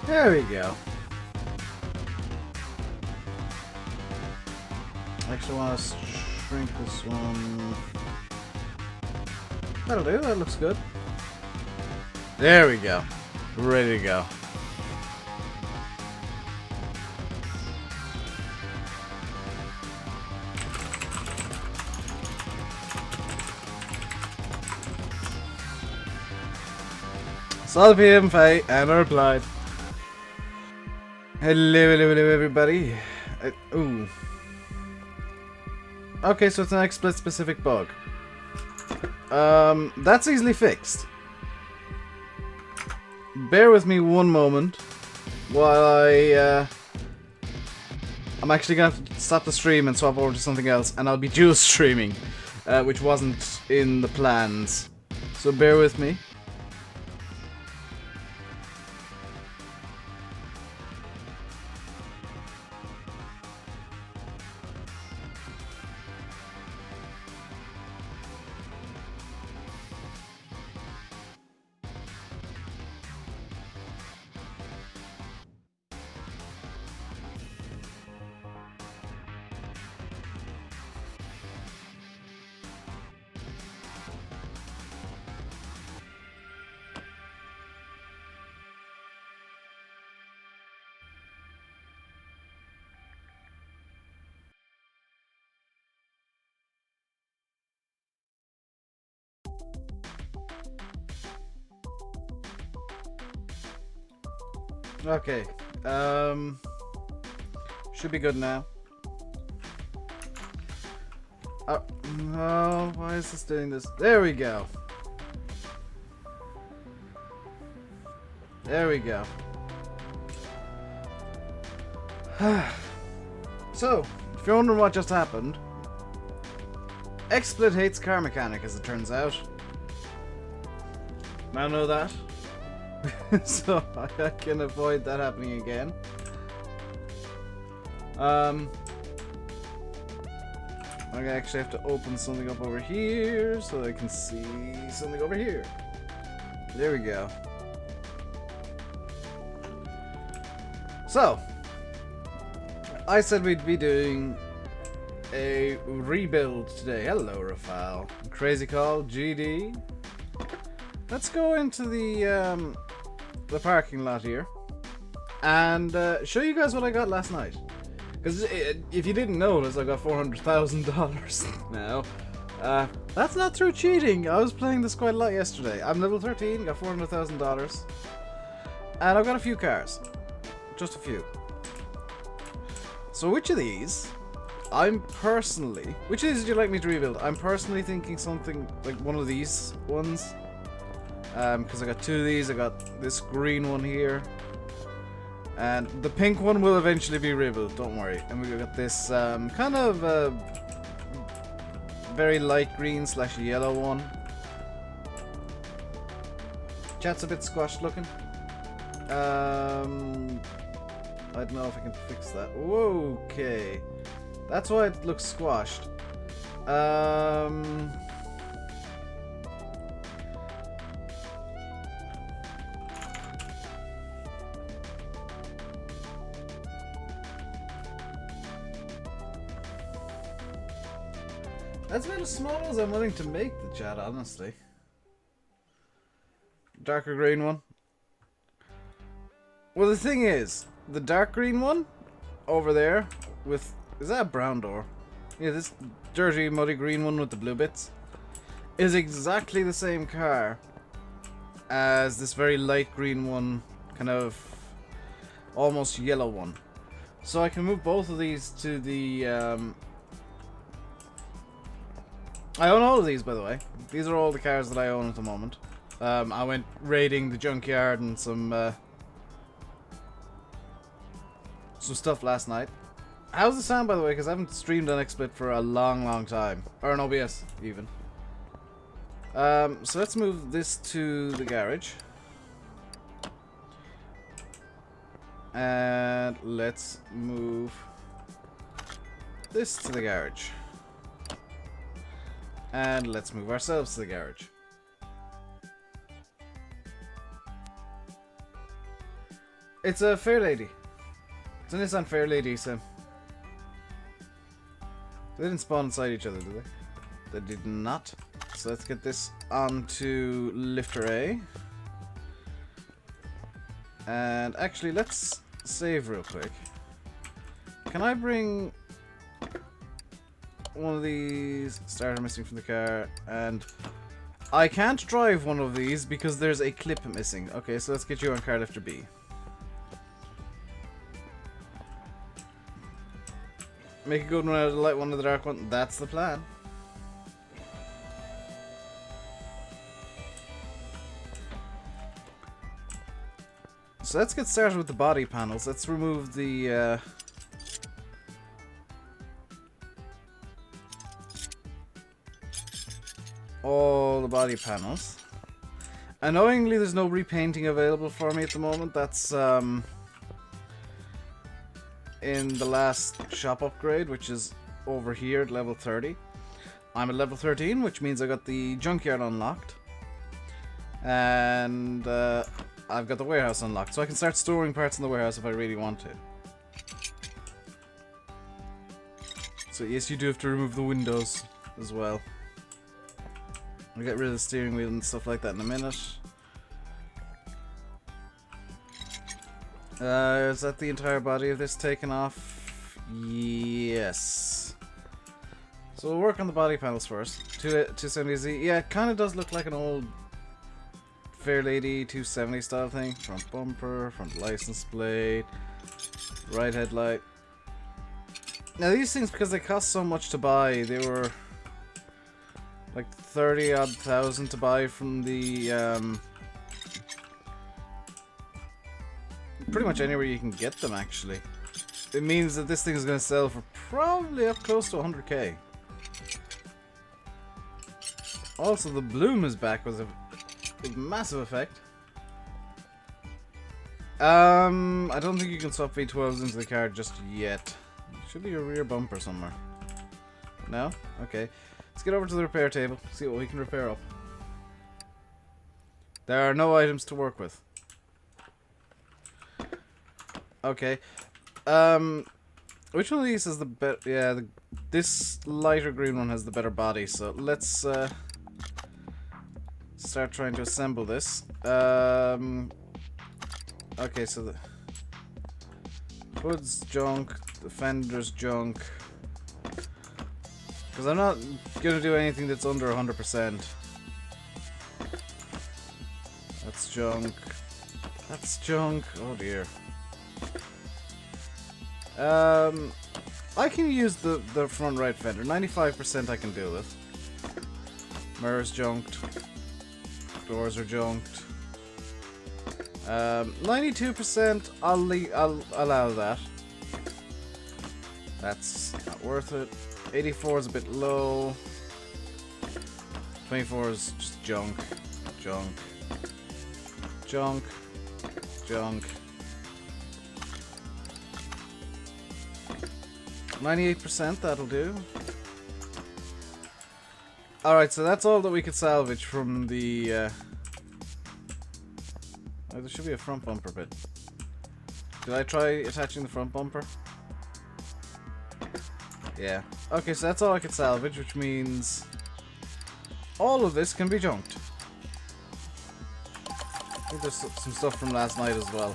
There we go. Actually, I want to shrink this one. That'll do. That looks good. There we go. Ready to go. Saw the PM fight and I replied. Hello everybody. Ooh. Okay, so it's an XSplit specific bug. That's easily fixed. Bear with me one moment while I'm actually gonna have to stop the stream and swap over to something else, and I'll be dual streaming, which wasn't in the plans. So bear with me. Okay, should be good now. No, why is this doing this? There we go. There we go. So, if you're wondering what just happened, XSplit hates car mechanic, as it turns out. Now know that. So I can avoid that happening again. I actually have to open something up over here so I can see something over here. There we go. So, I said we'd be doing a rebuild today. Hello, Rafal. Crazy Call, GD. Let's go into the parking lot here and show you guys what I got last night. Because if you didn't notice, I got $400,000 now. That's not through cheating. I was playing this quite a lot yesterday. I'm level 13, got $400,000, and I've got a few cars, just a few. So which of these? Which of these would you like me to rebuild? I'm personally thinking something like one of these ones. Because I got two of these. I got this green one here, and the pink one will eventually be rebuilt, don't worry. And we got this kind of very light green / yellow one. Chat's a bit squashed looking. I don't know if I can fix that. Whoa, okay, that's why it looks squashed. That's about as small as I'm willing to make the chat, honestly. Darker green one. Well, the thing is, the dark green one over there with... Is that a brown door? Yeah, this dirty, muddy green one with the blue bits is exactly the same car as this very light green one, kind of almost yellow one. So I can move both of these to the... I own all of these, by the way. These are all the cars that I own at the moment. I went raiding the junkyard and some stuff last night. How's the sound, by the way? Because I haven't streamed on XSplit for a long time. Or an OBS, even. So let's move this to the garage. And let's move this to the garage. And let's move ourselves to the garage. It's a Fair Lady. It's a Nissan Fair Lady, so... They didn't spawn inside each other, did they? They did not. So let's get this onto lifter A. And actually, let's save real quick. Can I bring one of these starter missing from the car? And I can't drive one of these because there's a clip missing. Okay, so let's get you on car lifter B. Make a good one out of the light one, of the dark one. That's the plan. So let's get started with the body panels. Let's remove the all the body panels. Annoyingly, there's no repainting available for me at the moment. That's in the last shop upgrade, which is over here at level 30. I'm at level 13, which means I got the junkyard unlocked. And I've got the warehouse unlocked, so I can start storing parts in the warehouse if I really want to. So yes, you do have to remove the windows as well. I'll get rid of the steering wheel and stuff like that in a minute. Is that the entire body of this taken off? Yes. So we'll work on the body panels first. 270Z. Yeah, it kind of does look like an old Fair Lady 270 style thing. Front bumper, front license plate, right headlight. Now these things, because they cost so much to buy, they were like 30-odd thousand to buy from the pretty much anywhere you can get them, actually. It means that this thing is going to sell for probably up close to 100k. Also, the bloom is back with a massive effect. I don't think you can swap V12s into the car just yet. Should be a rear bumper somewhere. No? Okay. Let's get over to the repair table, see what we can repair up. There are no items to work with. Okay. Which one of these has the better... Yeah, this lighter green one has the better body, so let's start trying to assemble this. Okay, so the hood's junk, the fender's junk. Because I'm not gonna do anything that's under 100%. That's junk. That's junk. Oh dear. I can use the front right fender. 95% I can deal with. Mirror's junked. Doors are junked. 92% I'll allow that. That's not worth it. 84 is a bit low. 24 is just junk. Junk. Junk. Junk. 98%, that'll do. Alright, so that's all that we could salvage from the... Oh, there should be a front bumper bit. Did I try attaching the front bumper? Yeah. Okay, so that's all I could salvage, which means... all of this can be junked. I think there's some stuff from last night as well.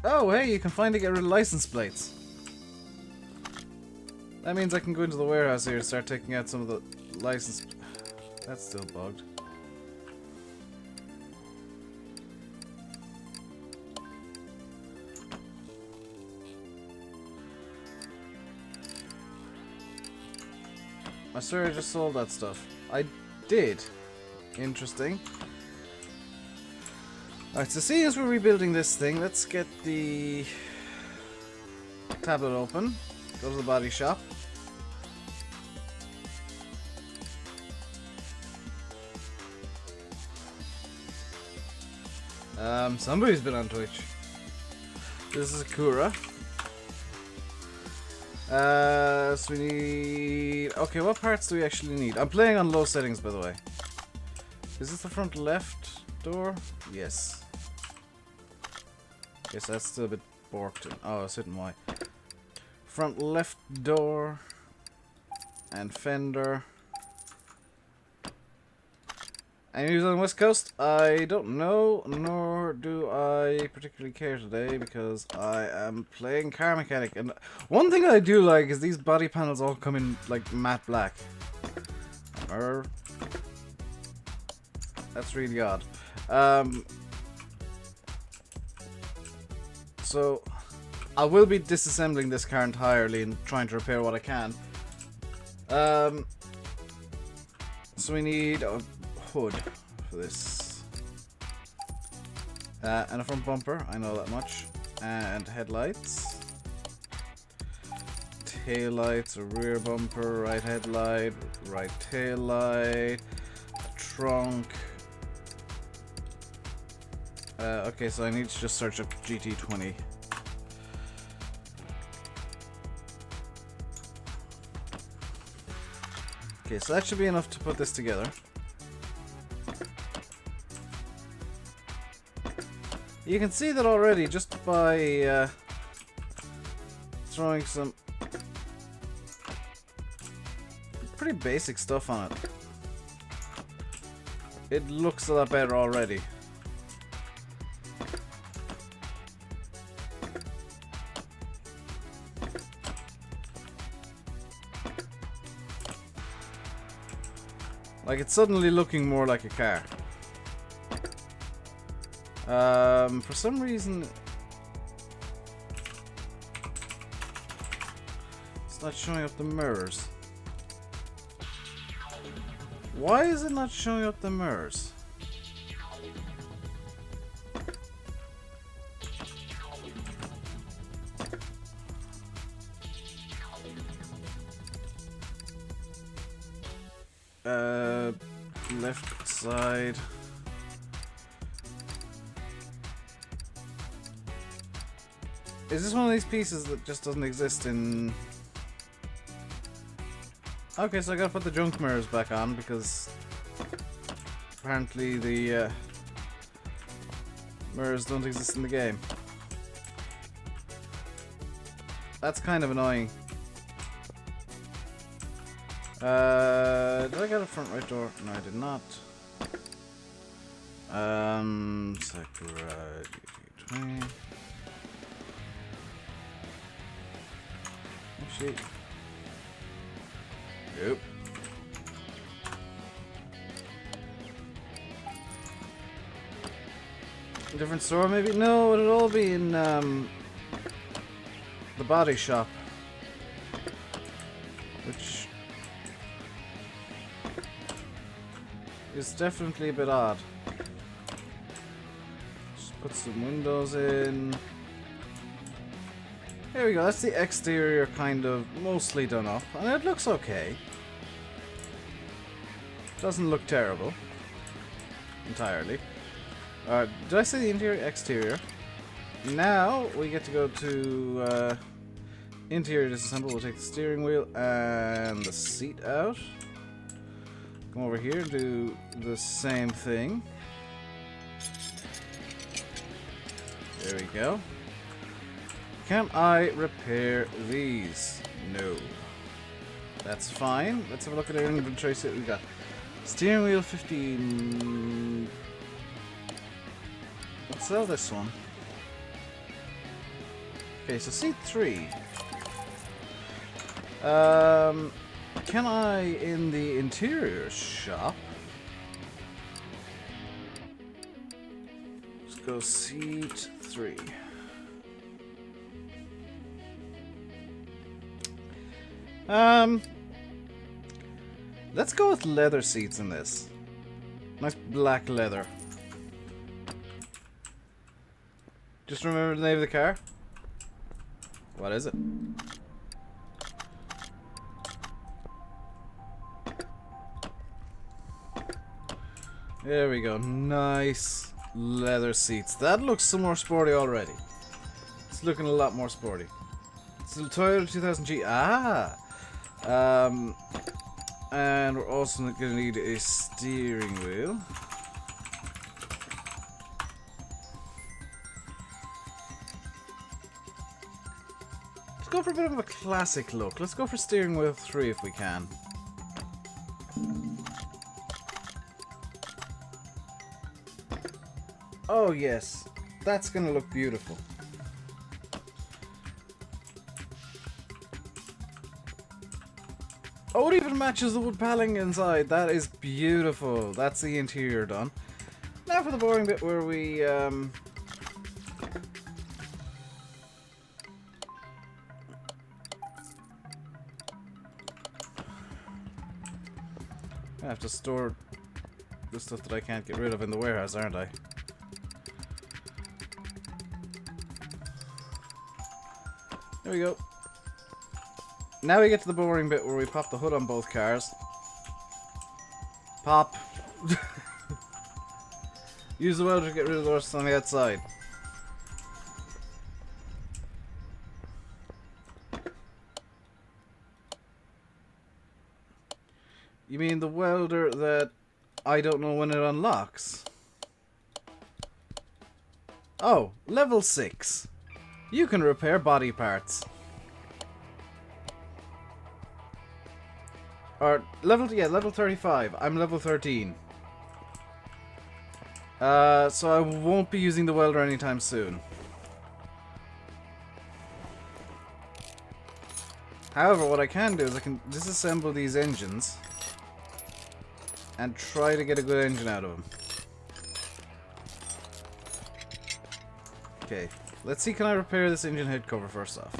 Oh, hey, you can finally get rid of license plates. That means I can go into the warehouse here and start taking out some of the license... That's still bugged. I swear I just sold that stuff. I did. Interesting. Alright, so seeing as we're rebuilding this thing, let's get the tablet open. Go to the body shop. Somebody's been on Twitch. This is Akura. So we need... Okay, what parts do we actually need? I'm playing on low settings, by the way. Is this the front left door? Yes. Yes, that's still a bit borked. Oh, it's hitting Y. Front left door. And fender. And who's on the West Coast? I don't know, nor do I particularly care today because I am playing Car Mechanic. And one thing I do like is these body panels all come in like matte black. That's really odd. So I will be disassembling this car entirely and trying to repair what I can. So we need a hood for this. And a front bumper, I know that much. And headlights. Tail lights, a rear bumper, right headlight, right tail light, a trunk. Okay, so I need to just search up GT20. Okay, so that should be enough to put this together. You can see that already just by throwing some pretty basic stuff on it. It looks a lot better already. Like, it's suddenly looking more like a car. For some reason, it's not showing up the mirrors. Why is it not showing up the mirrors? Left side. Is this one of these pieces that just doesn't exist in... Okay, so I gotta put the junk mirrors back on because apparently the mirrors don't exist in the game. That's kind of annoying. Did I get a front right door? No, I did not. Sakura GT20. Oh shit. Yep. A different store maybe? No, it'll all be in the body shop. Which is definitely a bit odd. Just put some windows in. There we go, that's the exterior kind of mostly done up, and it looks okay. Doesn't look terrible. Entirely. Did I say the interior? Exterior. Now we get to go to interior disassemble. We'll take the steering wheel and the seat out. Come over here and do the same thing. There we go. Can I repair these? No. That's fine. Let's have a look at our inventory, see what we got. Steering wheel 15. Let's sell this one. Okay, so seat 3. Can I, in the interior shop, let's go seat 3. Let's go with leather seats in this. Nice black leather. Just remember the name of the car? What is it? There we go. Nice leather seats. That looks some more sporty already. It's looking a lot more sporty. So Toyota 2000G. Ah! And we're also going to need a steering wheel. Let's go for a bit of a classic look. Let's go for steering wheel 3 if we can. Oh yes, that's going to look beautiful. Oh, it even matches the wood paneling inside. That is beautiful. That's the interior done. Now for the boring bit where we I have to store the stuff that I can't get rid of in the warehouse, aren't I? There we go. Now we get to the boring bit where we pop the hood on both cars. Pop. Use the welder to get rid of the rust on the outside. You mean the welder that I don't know when it unlocks? Oh, level 6. You can repair body parts. Or level 35. I'm level 13. So I won't be using the welder anytime soon. However, what I can do is I can disassemble these engines and try to get a good engine out of them. Okay, let's see, can I repair this engine head cover first off?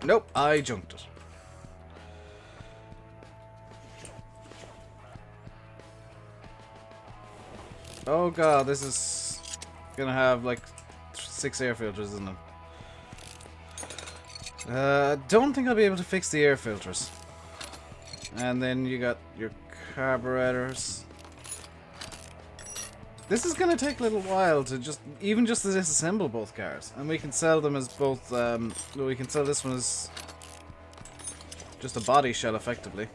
Nope, I junked it. Oh god, this is gonna have like 6 air filters in them. Don't think I'll be able to fix the air filters. And then you got your carburetors. This is gonna take a little while to just disassemble both cars, and we can sell them as both. We can sell this one as just a body shell, effectively.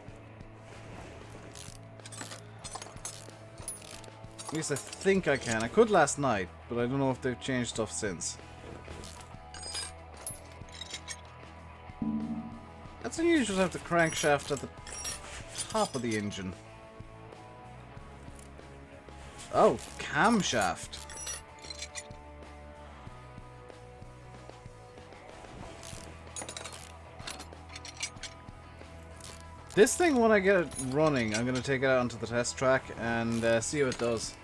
At least I think I can. I could last night, but I don't know if they've changed stuff since. That's unusual to have the crankshaft at the top of the engine. Oh, camshaft. This thing, when I get it running, I'm going to take it out onto the test track and see how it does.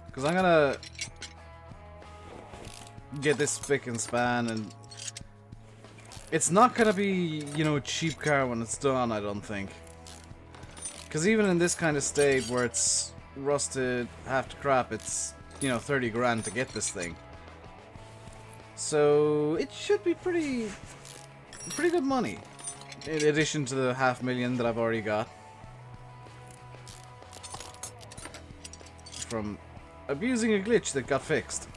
Because I'm going to get this spick and span, and it's not going to be, you know, a cheap car when it's done, I don't think. Because even in this kind of state where it's rusted half to crap, it's, you know, 30 grand to get this thing. So it should be pretty good money, in addition to the $500,000 that I've already got from abusing a glitch that got fixed.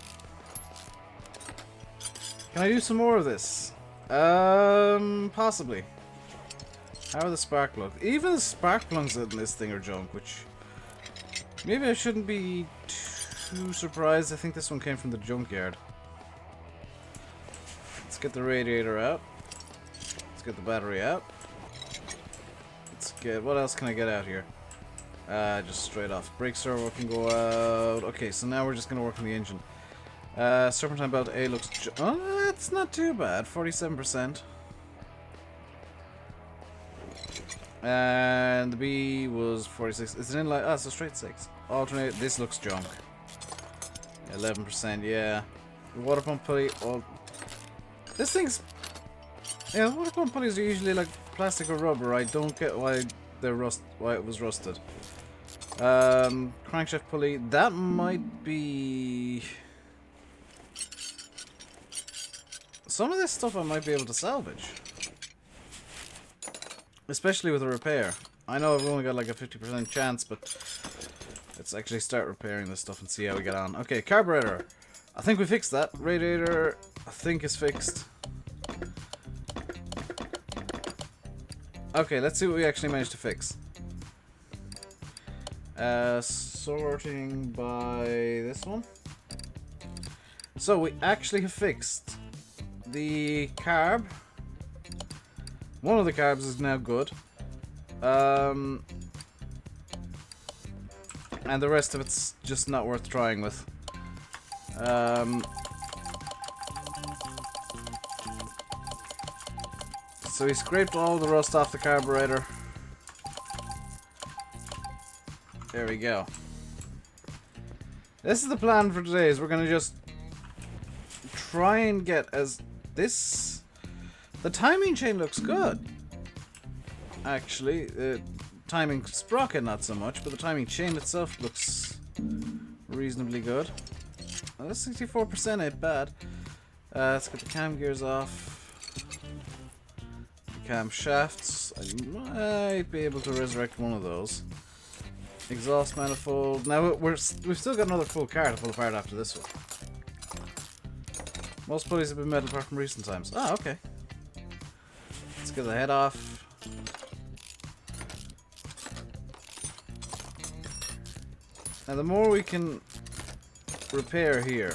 Can I do some more of this? Possibly. How are the spark plugs? Even the spark plugs in this thing are junk, which maybe I shouldn't be too surprised. I think this one came from the junkyard. Let's get the radiator out. Let's get the battery out. Let's get... what else can I get out here? Just straight off. Brake servo can go out. Okay, so now we're just going to work on the engine. Serpentine belt A looks... oh, that's not too bad. 47%. And the B was 46. Is it in like... ah, so straight 6. Alternate. This looks junk. 11%, yeah. Water pump pulley. Oh, this thing's... yeah, water pump pulleys are usually like plastic or rubber. I don't get why they're why it was rusted. Crankshaft pulley. That might be... some of this stuff I might be able to salvage. Especially with a repair. I know I've only got like a 50% chance, but Let's actually start repairing this stuff and see how we get on. Okay, carburetor. I think we fixed that. Radiator, I think, is fixed. Okay, let's see what we actually managed to fix. Sorting by this one. So we actually have fixed the carb. One of the carbs is now good. And the rest of it's just not worth trying with. So we scraped all the rust off the carburetor. There we go. This is the plan for today, is we're gonna just try and get as this... The timing chain looks good. Actually, the timing sprocket not so much, but the timing chain itself looks reasonably good. Well, that's 64% ain't bad. Let's get the cam gears off. The cam shafts. I might be able to resurrect one of those. Exhaust manifold. Now we've still got another full car to pull apart after this one. Most pulleys have been metal apart from recent times. Ah, okay. Let's get the head off. Now the more we can repair here,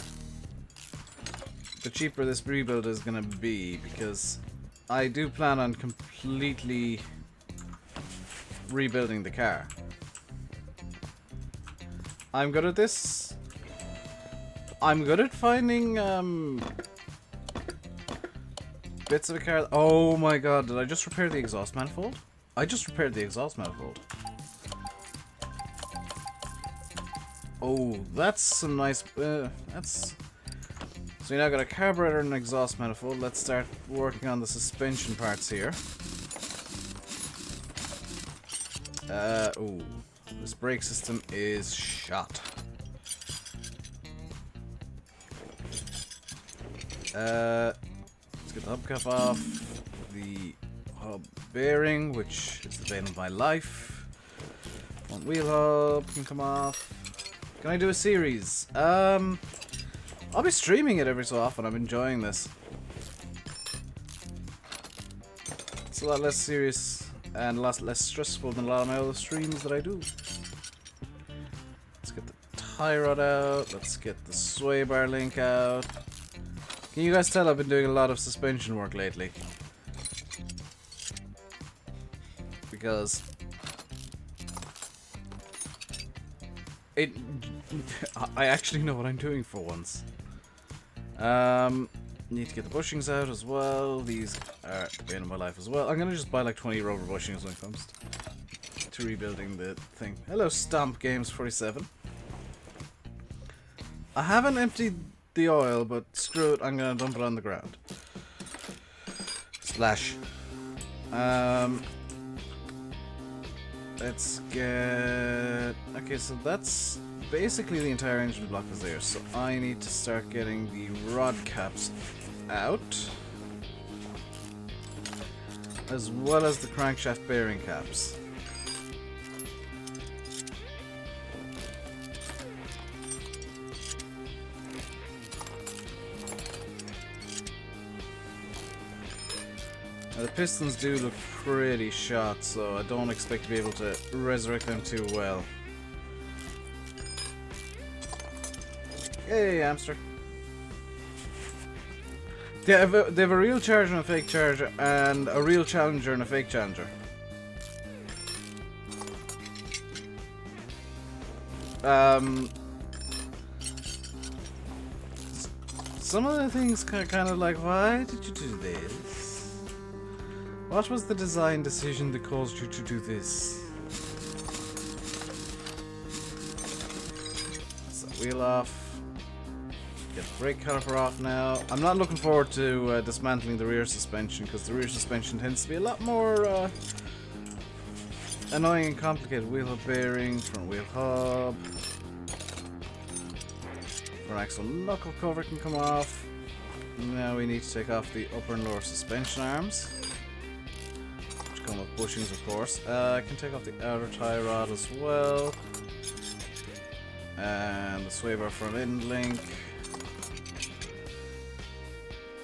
the cheaper this rebuild is going to be, because I do plan on completely rebuilding the car. I'm good at this. I'm good at finding bits of a car. Oh my god, did I just repair the exhaust manifold? I just repaired the exhaust manifold. Oh, that's some nice... that's... So we now got a carburetor and an exhaust manifold. Let's start working on the suspension parts here. Ooh. This brake system is shot. Let's get the hubcap off. The hub bearing, which is the bane of my life. One wheel hub can come off. Can I do a series? I'll be streaming it every so often. I'm enjoying this. It's a lot less serious and a lot less stressful than a lot of my other streams that I do. Let's get the tie rod out. Let's get the sway bar link out. Can you guys tell I've been doing a lot of suspension work lately? Because I actually know what I'm doing for once. Need to get the bushings out as well. These are the bane of my life as well. I'm gonna just buy like 20 rubber bushings when it comes to rebuilding the thing. Hello, Stomp Games 47. I haven't emptied the oil, but screw it, I'm gonna dump it on the ground. Splash. Let's get... Okay, so that's basically the entire engine block is there, so I need to start getting the rod caps out, as well as the crankshaft bearing caps. Now, the pistons do look pretty shot, so I don't expect to be able to resurrect them too well. Hey, hamster. They have a real charger and a fake charger, and a real challenger and a fake challenger. Some of the things kind of like, why did you do this? What was the design decision that caused you to do this? That's that wheel off. Get the brake caliper off now. I'm not looking forward to dismantling the rear suspension, because the rear suspension tends to be a lot more annoying and complicated. Wheel hub bearing, front wheel hub. Front axle knuckle cover can come off. Now we need to take off the upper and lower suspension arms, come with bushings, of course. I can take off the outer tie rod as well. And the sway bar from end link.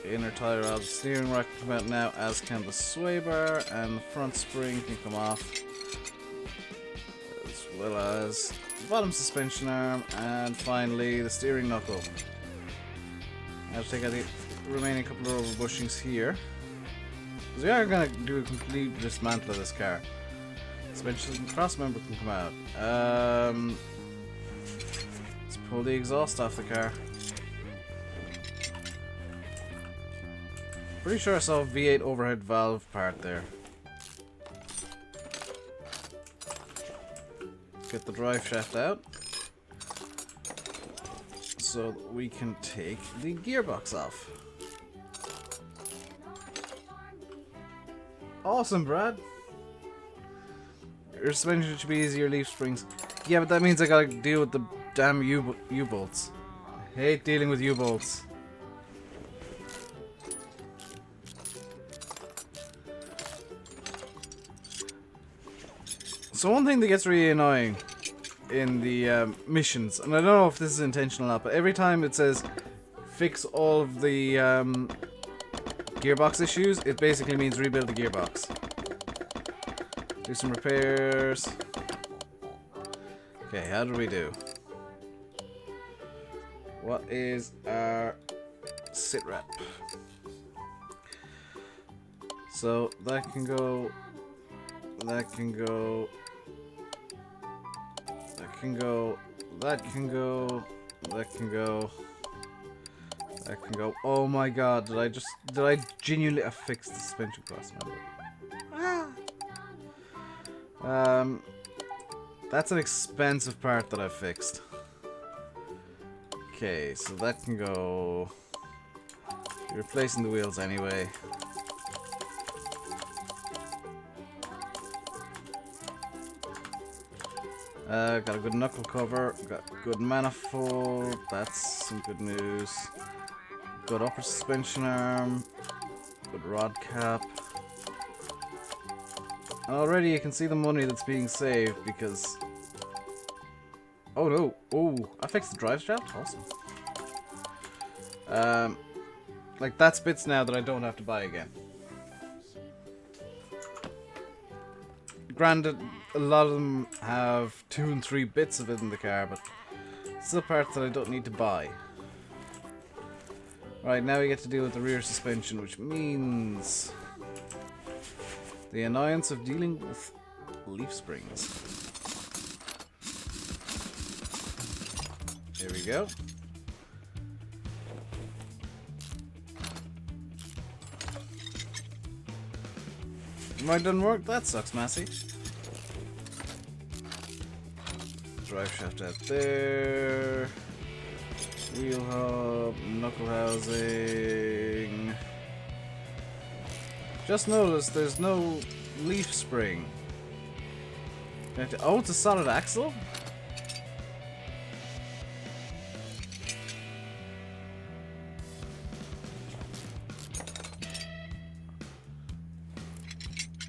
Inner tire out, the steering rack can come out now, as can the sway bar, and the front spring can come off, as well as the bottom suspension arm, and finally the steering knuckle. I'll take out the remaining couple of rubber bushings here, because we are going to do a complete dismantle of this car. Suspension cross member can come out. Let's pull the exhaust off the car. Pretty sure I saw a V8 overhead valve part there. Get the drive shaft out so that we can take the gearbox off. Awesome, Brad. Your suspension should be easier, leaf springs. Yeah, but that means I gotta deal with the damn U-bolts. I hate dealing with U-bolts. So one thing that gets really annoying in the missions, and I don't know if this is intentional or not, but every time it says fix all of the gearbox issues, it basically means rebuild the gearbox. Do some repairs. Okay, how do we do? What is our sit rep? So that can go, that can go, that can go, that can go, that can go, that can go. Oh my god, did I genuinely affix the suspension cross member? That's an expensive part that I fixed. Okay, so that can go. You're replacing the wheels anyway. Got a good knuckle cover, got good manifold, that's some good news. Good upper suspension arm, good rod cap. And already you can see the money that's being saved because... Oh no, oh, I fixed the drive shaft, awesome. Like that's bits now that I don't have to buy again. Granted, a lot of them have 2 and 3 bits of it in the car, but still parts that I don't need to buy. Right, now we get to deal with the rear suspension, which means the annoyance of dealing with leaf springs. There we go. Mine doesn't work? That sucks, Massey. Drive shaft out there. Wheel hub, knuckle housing. Just noticed there's no leaf spring. Oh, it's a solid axle?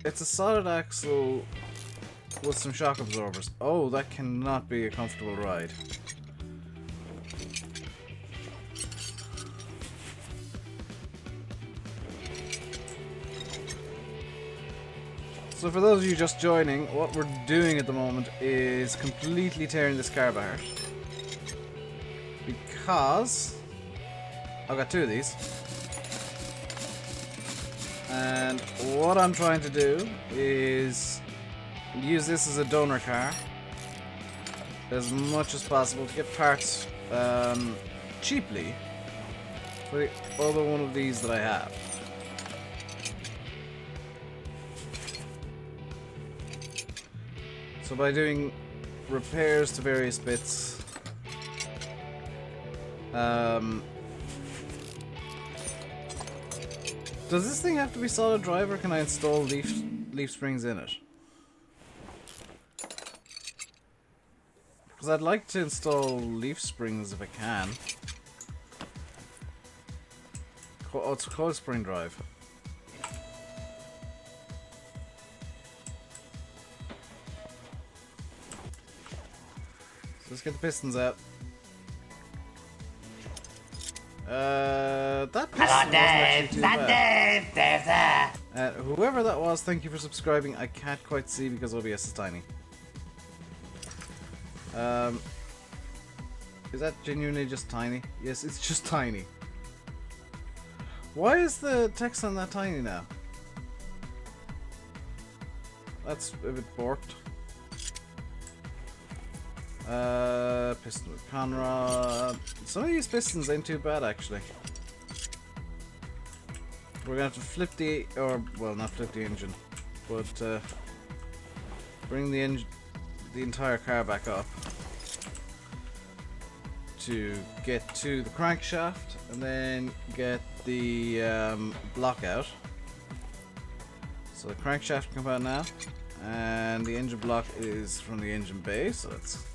It's a solid axle with some shock absorbers. Oh, that cannot be a comfortable ride. So for those of you just joining, what we're doing at the moment is completely tearing this car apart. Because I've got 2 of these. And what I'm trying to do is use this as a donor car as much as possible to get parts cheaply for the other one of these that I have. So by doing repairs to various bits, does this thing have to be solid drive, or can I install leaf springs in it? Because I'd like to install leaf springs if I can. Oh, it's coil spring drive. Let's get the pistons out. That piston wasn't actually too bad. Whoever that was, thank you for subscribing. I can't quite see because OBS is tiny. Is that genuinely just tiny? Yes, it's just tiny. Why is the text on that tiny now? That's a bit borked. Piston with Conrad. Some of these pistons ain't too bad actually. We're gonna have to flip the, or well, not flip the engine, but bring the entire car back up to get to the crankshaft, and then get the block out. So the crankshaft can come out now, and the engine block is from the engine bay. So let's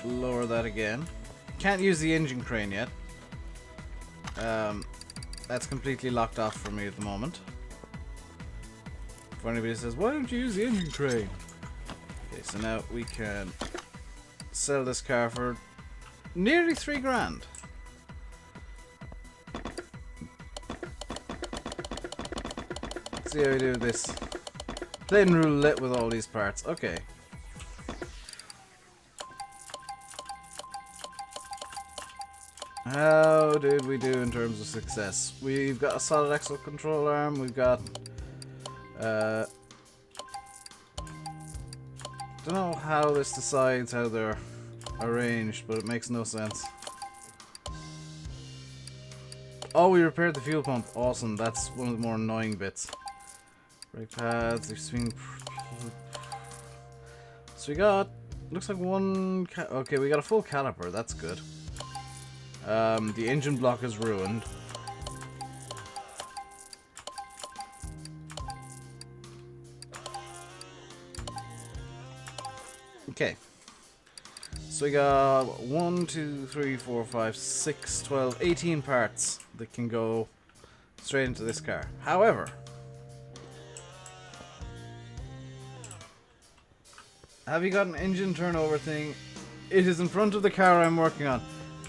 lower that again. Can't use the engine crane yet. That's completely locked off for me at the moment. If anybody says, why don't you use the engine crane? Okay, so now we can sell this car for nearly $3,000. Let's see how we do this. Playing roulette with all these parts. Okay. How did we do in terms of success? We've got a solid axle control arm. We've got don't know how this decides how they're arranged, but it makes no sense. Oh, we repaired the fuel pump. Awesome. That's one of the more annoying bits. Brake pads, they're swinging. So we got, looks like one. Okay, we got a full caliper. That's good. The engine block is ruined. Okay. So we got 1, 2, 3, 4, 5, 6, 12, 18 parts that can go straight into this car. However, have you got an engine turnover thing? It is in front of the car I'm working on.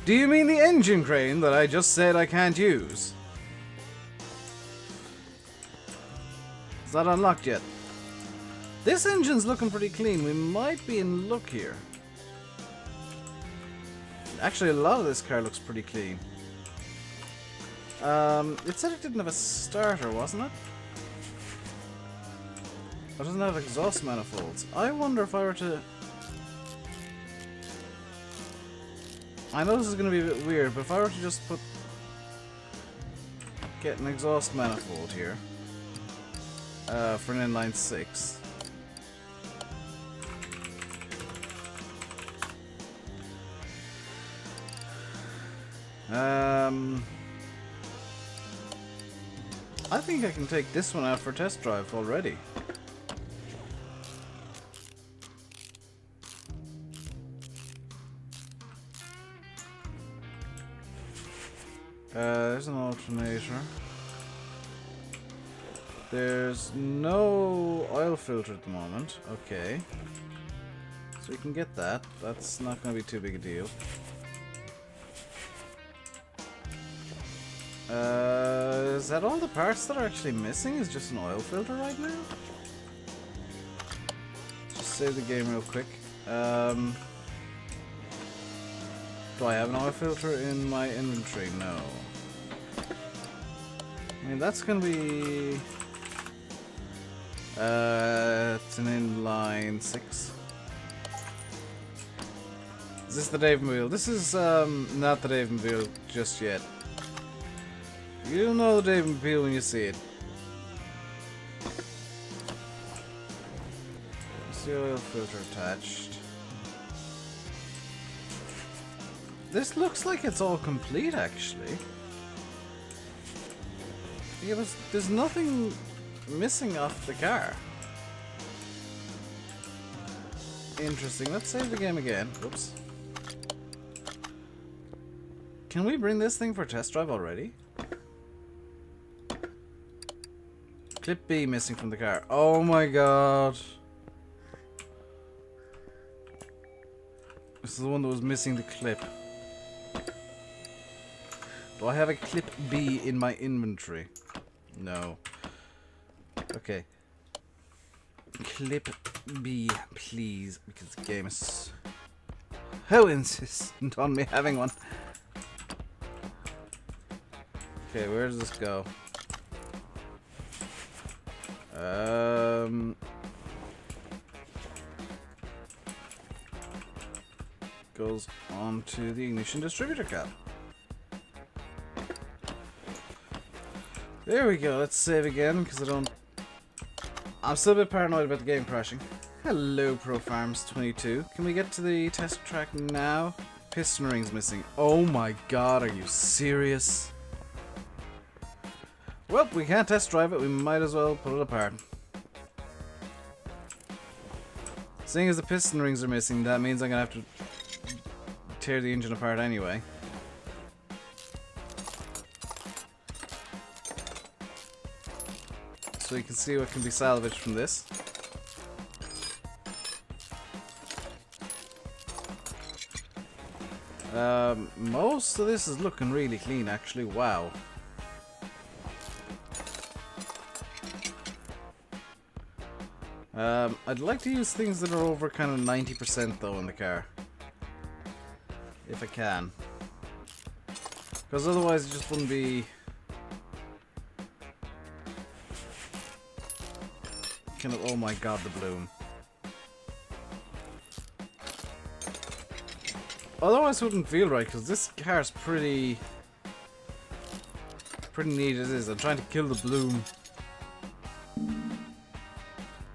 Do you mean the engine crane that I just said I can't use? Is that unlocked yet? This engine's looking pretty clean. We might be in luck here. Actually, a lot of this car looks pretty clean. It said it didn't have a starter, wasn't it? It doesn't have exhaust manifolds. I wonder if I were to... I know this is going to be a bit weird, but if I were to just get an exhaust manifold here for an inline 6. I think I can take this one out for test drive already. There's an alternator. There's no oil filter at the moment. Okay. So we can get that. That's not going to be too big a deal. Is that all the parts that are actually missing? Is just an oil filter right now? Just save the game real quick. Do I have an oil filter in my inventory? No. I mean, that's gonna be... it's an inline 6. Is this the Dave Mobile? This is not the Dave Mobile just yet. You'll know the Dave Mobile when you see it. There's the oil filter attached. This looks like it's all complete, actually. Yeah, but there's nothing missing off the car. Interesting. Let's save the game again. Whoops. Can we bring this thing for test drive already? Clip B missing from the car. Oh my god. This is the one that was missing the clip. Do I have a clip B in my inventory? No. Okay. Clip B, please, because the game is so insistent on me having one. Okay, where does this go? Goes onto the ignition distributor cap. There we go. Let's save again because I'm still a bit paranoid about the game crashing. Hello, ProFarms22. Can we get to the test track now? Piston rings missing. Oh my god, are you serious? Well, we can't test drive it. We might as well put it apart. Seeing as the piston rings are missing, that means I'm gonna have to tear the engine apart anyway. So you can see what can be salvaged from this. Most of this is looking really clean actually, wow. I'd like to use things that are over kind of 90% though in the car. If I can. Because otherwise it just wouldn't be... kind of, oh my god, the bloom. Otherwise it wouldn't feel right, because this car's pretty neat as is. I'm trying to kill the bloom.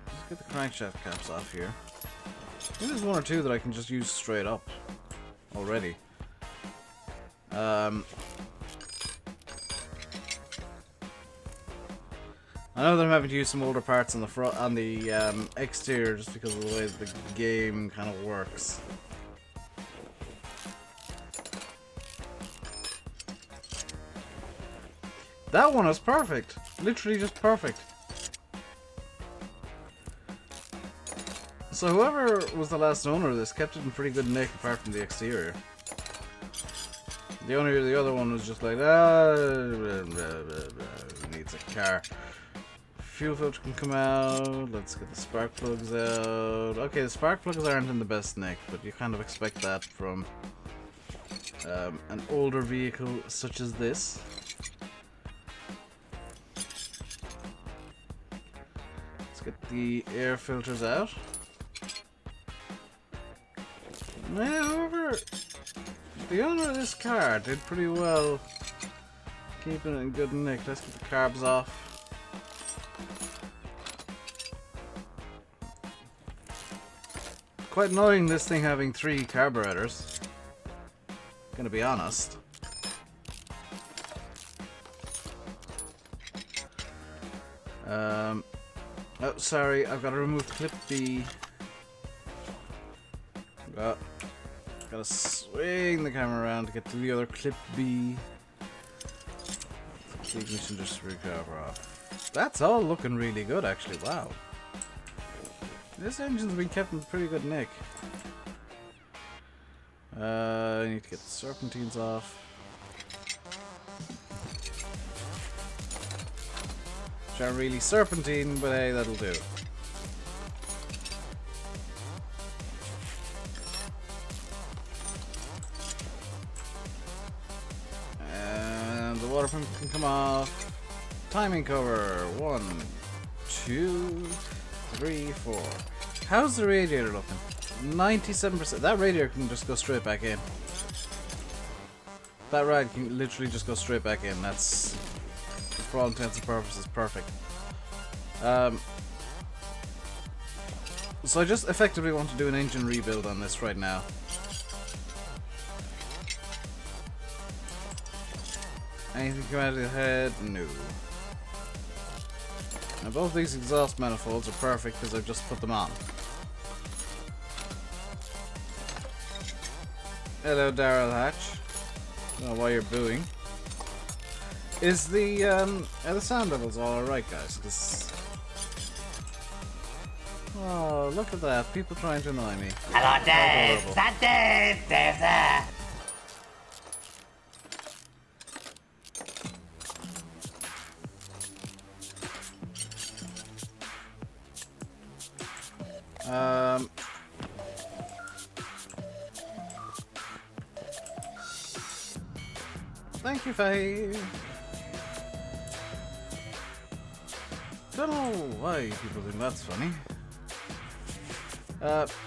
Let's get the crankshaft caps off here. I think there's one or two that I can just use straight up already. I know that I'm having to use some older parts on the front, on the exterior, just because of the way the game kind of works. That one is perfect, literally just perfect. So whoever was the last owner of this kept it in pretty good nick, apart from the exterior. The owner of the other one was just like, needs a car. Fuel filter can come out. Let's get the spark plugs out. Okay, the spark plugs aren't in the best nick, but you kind of expect that from an older vehicle such as this. Let's get the air filters out. Now, however, the owner of this car did pretty well keeping it in good nick. Let's get the carbs off. Quite annoying this thing having 3 carburetors. Gonna be honest. Oh, sorry, I've got to remove clip B. Gotta swing the camera around to get to the other clip B. The ignition distributor cover off. That's all looking really good, actually. Wow. This engine's been kept in pretty good nick. I need to get the serpentines off. Which aren't really serpentine, but hey, that'll do. And the water pump can come off. Timing cover. 1, 2, 3, 4. How's the radiator looking? 97%. That radiator can just go straight back in. That ride can literally just go straight back in. That's, for all intents and purposes, perfect. So I just effectively want to do an engine rebuild on this right now. Anything come out of the head? No. Now both these exhaust manifolds are perfect because I've just put them on. Hello, Daryl Hatch. I don't know why you're booing. Are the sound levels all alright, guys? Cause... Oh, look at that. People trying to annoy me. Hello, Dave. Adorable. Is that Dave? Dave there. Thank you, Faye. Don't know why people think that's funny.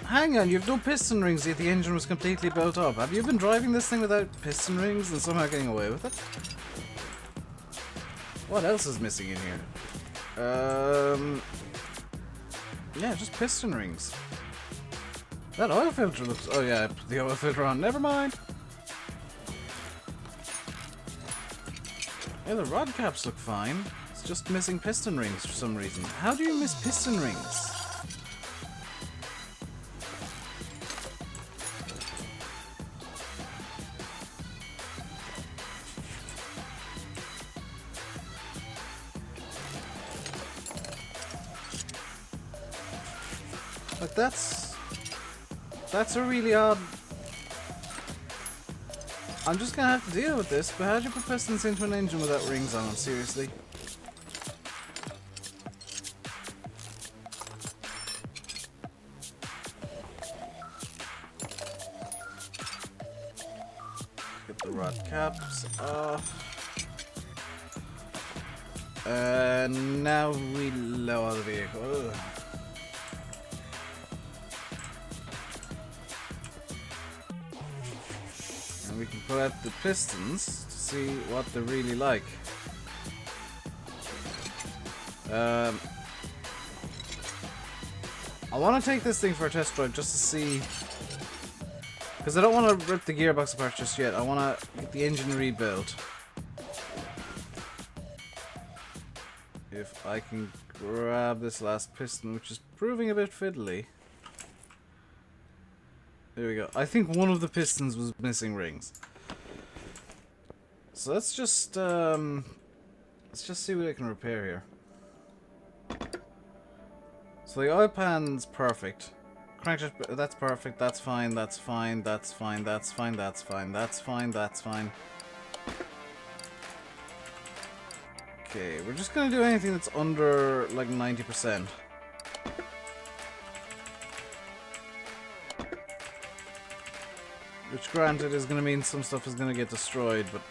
Hang on, you've no piston rings yet the engine was completely built up. Have you been driving this thing without piston rings and somehow getting away with it? What else is missing in here? Yeah, just piston rings. That oil filter looks... Oh yeah, I put the oil filter on. Never mind. Yeah, the rod caps look fine. It's just missing piston rings for some reason. How do you miss piston rings? Like that's a really odd... I'm just gonna have to deal with this, but how do you put pistons into an engine without rings on them? Seriously? Get the rod caps off. And now we lower the vehicle. Ugh. We can pull out the pistons to see what they're really like. I want to take this thing for a test drive just to see, because I don't want to rip the gearbox apart just yet. I want to get the engine rebuilt. If I can grab this last piston, which is proving a bit fiddly. There we go. I think one of the pistons was missing rings. So let's just see what I can repair here. So the oil pan's perfect. Crankshaft, that's perfect. That's fine. That's fine. That's fine. That's fine. That's fine. That's fine. That's fine. Okay, we're just gonna do anything that's under like 90%. Which, granted, is going to mean some stuff is going to get destroyed, but...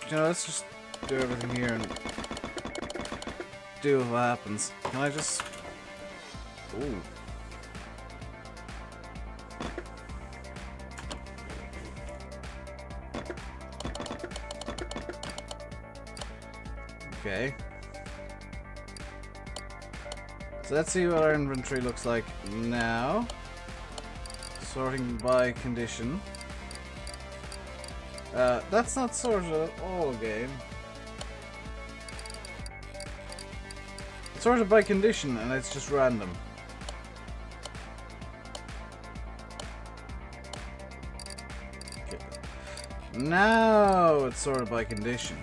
you know, let's just do everything here and deal with what happens. Can I just... Ooh. Okay. So let's see what our inventory looks like now. Sorting by condition. That's not sorted at all, game. It's sorted by condition and it's just random. Okay. Now it's sorted by condition.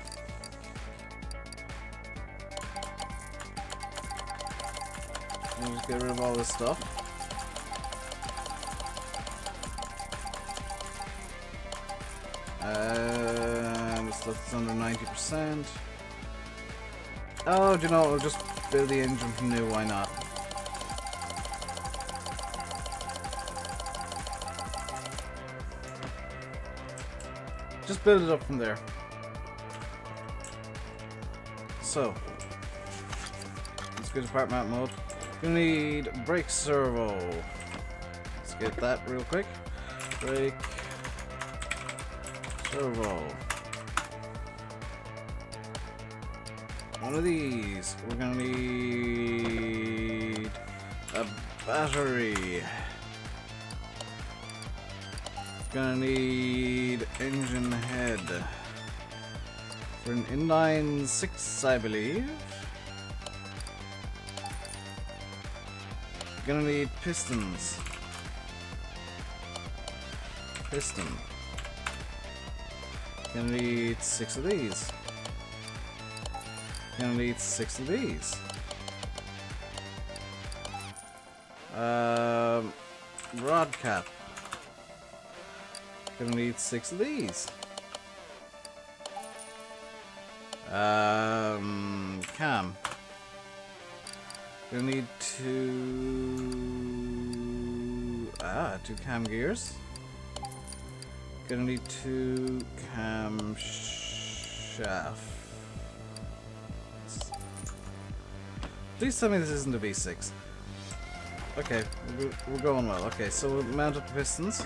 Just get rid of all this stuff. This stuff's under 90%. Oh, do you know what? We'll just build the engine from new, why not? Just build it up from there. So, let's go to part map mode. Gonna need brake servo. Let's get that real quick. Brake servo. One of these. We're gonna need a battery. Gonna need engine head for an inline 6, I believe. Gonna need pistons. Piston. Gonna need 6 of these. Gonna need 6 of these. Rod cap. Gonna need 6 of these. Cam. Gonna need 2 cam gears. Gonna need 2 cam shafts. Please tell me this isn't a V6. Okay, we're going well. Okay, so we'll mount up the pistons.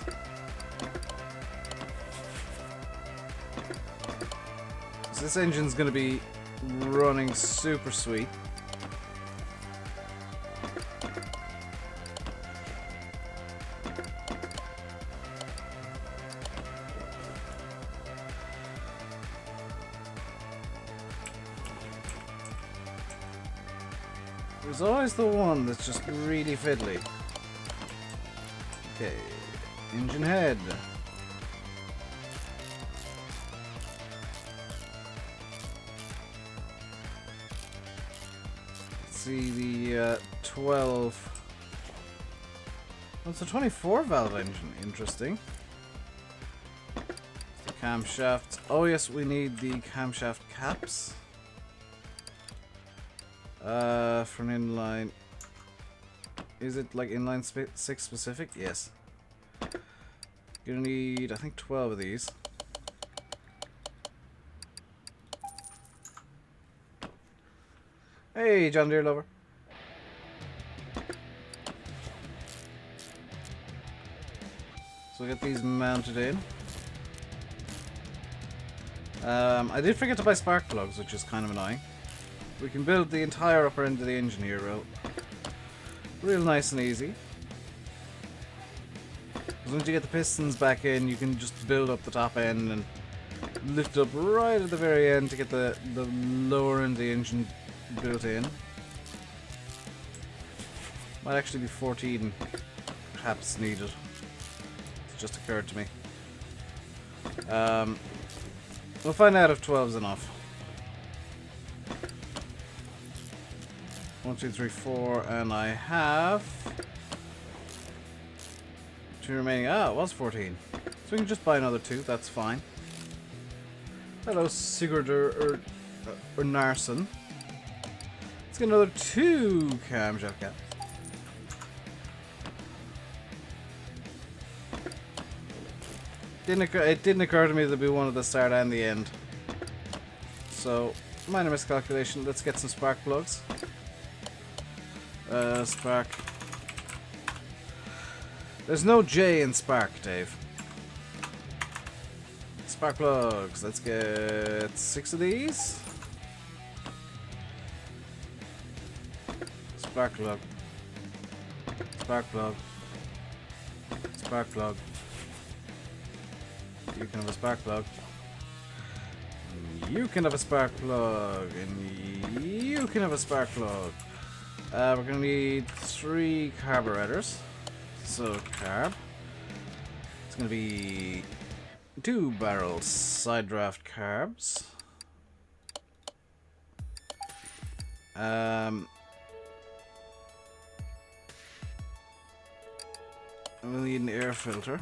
So this engine's gonna be running super sweet. There's always the one that's just really fiddly. Okay, engine head. Let's see the 12. Oh, it's a 24 valve engine. Interesting. The camshaft. Oh yes, we need the camshaft caps. For an inline. Is it like inline 6 specific? Yes. Gonna need, I think, 12 of these. Hey, John Deere lover. So we get these mounted in. I did forget to buy spark plugs, which is kind of annoying. We can build the entire upper end of the engine here real nice and easy. Because once you get the pistons back in, you can just build up the top end and lift up right at the very end to get the lower end of the engine built in. Might actually be 14 caps needed. It just occurred to me. We'll find out if 12's enough. 1, 2, 3, 4, and I have 2 remaining. Ah, it was 14. So we can just buy another 2, that's fine. Hello, Sigurd or Narson. Let's get another 2 camshaft cap. It didn't occur to me there'd be one at the start and the end. So, minor miscalculation. Let's get some spark plugs. Spark. There's no J in spark, Dave. Spark plugs. Let's get 6 of these. Spark plug. Spark plug. Spark plug. You can have a spark plug. You can have a spark plug. And you can have a spark plug. We're gonna need 3 carburetors. So carb. It's gonna be 2 barrel side draft carbs. We'll need an air filter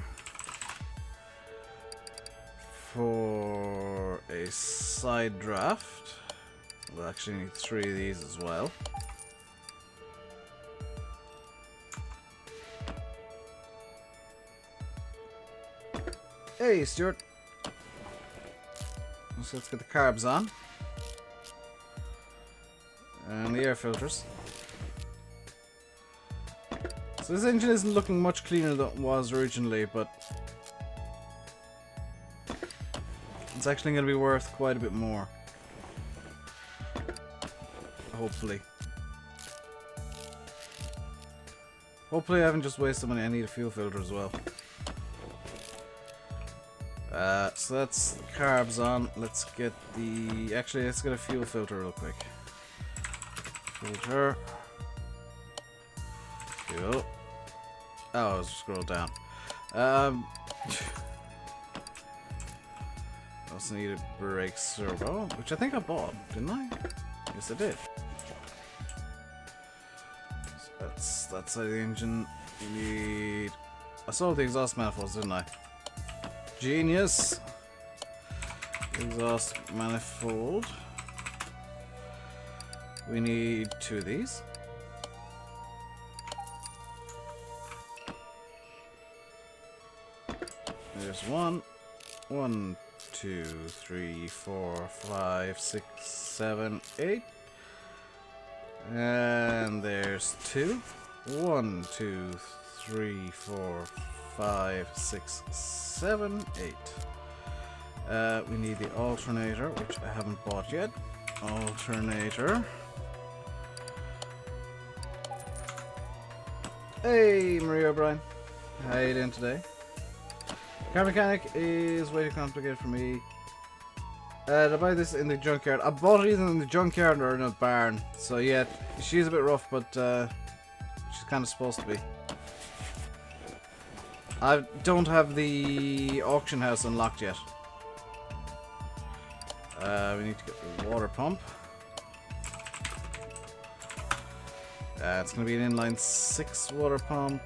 for a side draft. We'll actually need 3 of these as well. Hey, Stuart. So let's get the carbs on. And the air filters. So this engine isn't looking much cleaner than it was originally, but it's actually going to be worth quite a bit more. Hopefully. Hopefully I haven't just wasted money. I need a fuel filter as well. So that's the carbs on. Let's get the... Actually, let's get a fuel filter real quick. Filter. Fuel. Oh, I was scroll down. Also need a brake servo, which I think I bought, didn't I? Yes, I did. So that's side of the engine. We need... I sold the exhaust manifolds, didn't I? Genius! Exhaust manifold. We need 2 of these. There's 1, 2, 3, 4, 5, 6, 7, 8. And there's 2. 1, 2, 3, 4, 5, 6, 7, 8. We need the alternator, which I haven't bought yet. Alternator. Hey, Maria O'Brien. How you doing today? Car mechanic is way too complicated for me. I buy this in the junkyard. I bought it either in the junkyard or in a barn. So yeah, she's a bit rough, but she's kind of supposed to be. I don't have the auction house unlocked yet. We need to get the water pump. It's going to be an inline 6 water pump.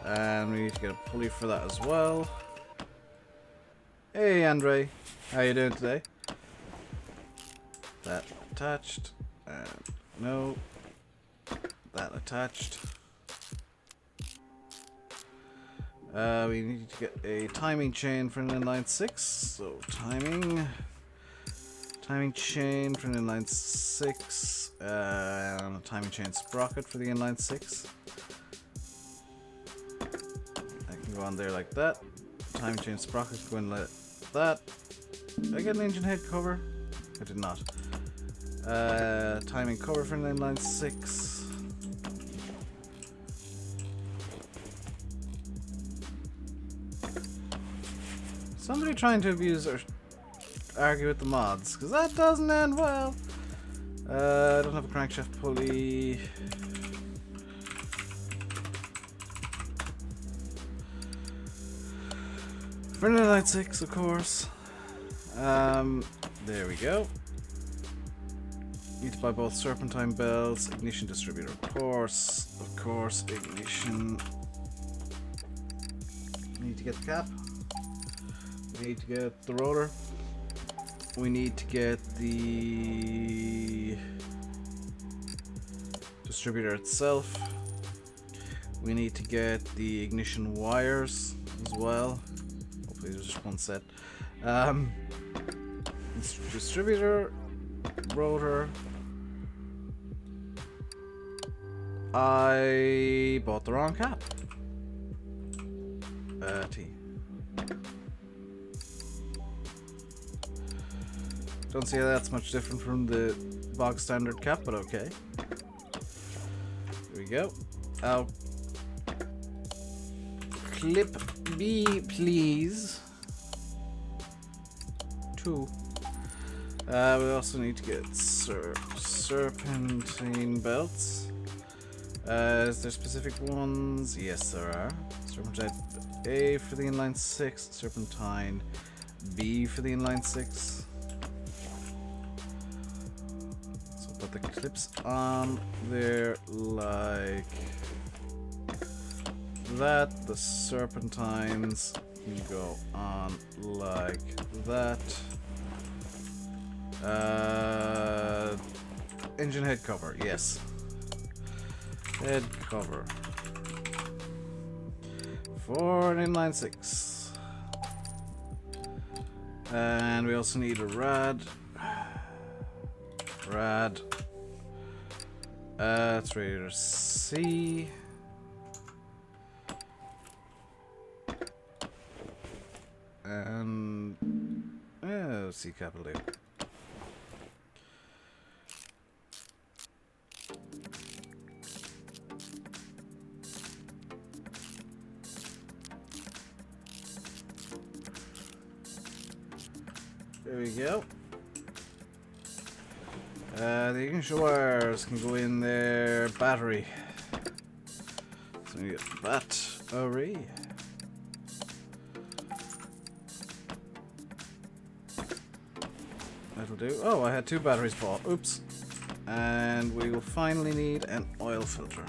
And we need to get a pulley for that as well. Hey Andre, how you doing today? That attached. No. That attached. We need to get a timing chain for an inline 6. So timing chain for an inline 6. And a timing chain sprocket for the inline 6. Go on there like that. Timing chain sprocket go in like that. Did I get an engine head cover? I did not. Timing cover for an inline 6. Somebody trying to abuse or argue with the mods, because that doesn't end well. I don't have a crankshaft pulley. For an inline 6, of course. There we go. Need to buy both serpentine belts, ignition distributor, of course, ignition. Need to get the cap. We need to get the rotor. We need to get the distributor itself. We need to get the ignition wires as well. There's just one set. Distributor, rotor. I bought the wrong cap. T. Don't see how that's much different from the bog standard cap, but okay. Here we go. I'll clip B, please. 2. We also need to get serpentine belts. Is there specific ones? Yes, there are. Serpentine A for the inline 6, serpentine B for the inline 6. So put the clips on there like that. The serpentines can go on like that. Engine head cover, yes. Head cover for an inline 6. And we also need a rad. It's radiator C. And C capital A. There we go. The ignition wires can go in their battery. So we get battery. That'll do. Oh, I had 2 batteries fall. Oops. And we will finally need an oil filter.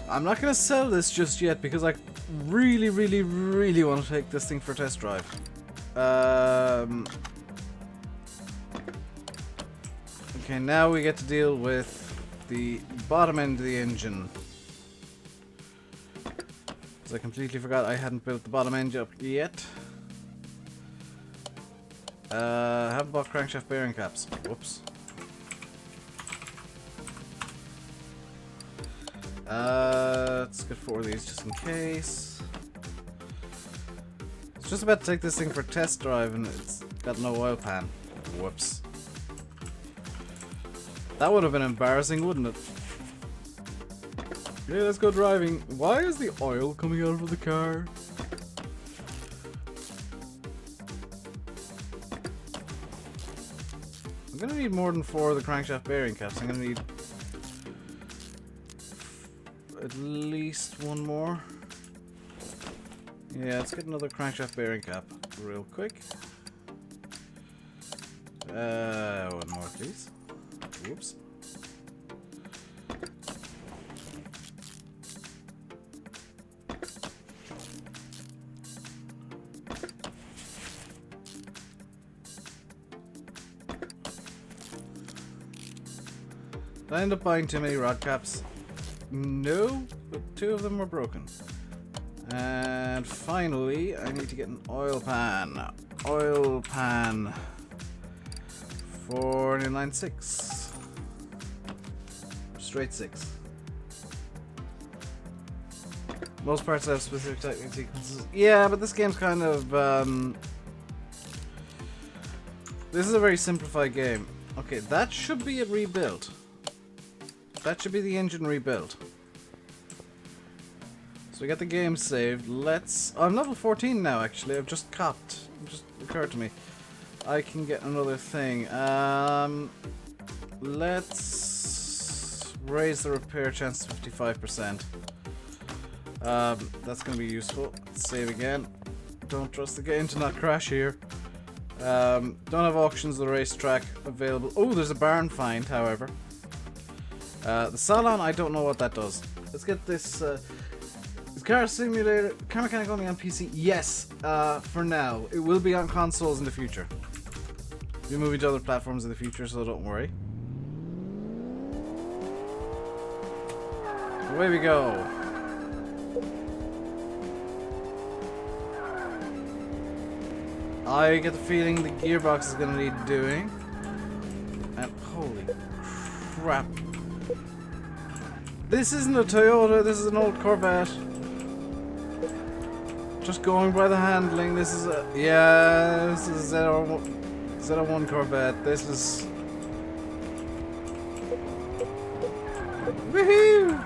I'm not going to sell this just yet because I really, really, really want to take this thing for a test drive. Okay, now we get to deal with the bottom end of the engine. Because I completely forgot I hadn't built the bottom end up yet. Haven't bought crankshaft bearing caps. Whoops. Let's get 4 of these just in case. It's just about to take this thing for a test drive and it's got no oil pan. Whoops. That would have been embarrassing, wouldn't it? Yeah, let's go driving. Why is the oil coming out of the car? I'm gonna need more than 4 of the crankshaft bearing caps. I'm gonna need at least 1 more. Yeah, let's get another crankshaft bearing cap real quick. 1 more, please. Whoops. Did I end up buying too many rod caps? No, but 2 of them were broken. And finally, I need to get an oil pan. Oil pan for an inline 6. Straight 6. Most parts have specific typing sequences. Yeah, but this game's kind of this is a very simplified game. Okay, that should be a rebuild. That should be the engine rebuild. So we got the game saved. Let's... Oh, I'm level 14 now, actually. I've just copped. It just occurred to me. I can get another thing. Let's raise the repair chance to 55%. That's going to be useful. Let's save again. Don't trust the game to not crash here. Don't have auctions of the racetrack available. Oh, there's a barn find, however. The salon, I don't know what that does. Let's get this. Is car simulator, car mechanic only on PC? Yes, for now. It will be on consoles in the future. We'll move to other platforms in the future, so don't worry. Away we go. I get the feeling the gearbox is going to need doing. And holy crap. This isn't a Toyota, this is an old Corvette. Just going by the handling, this is a... Yeah, this is a Z01 Corvette. This is... Woohoo!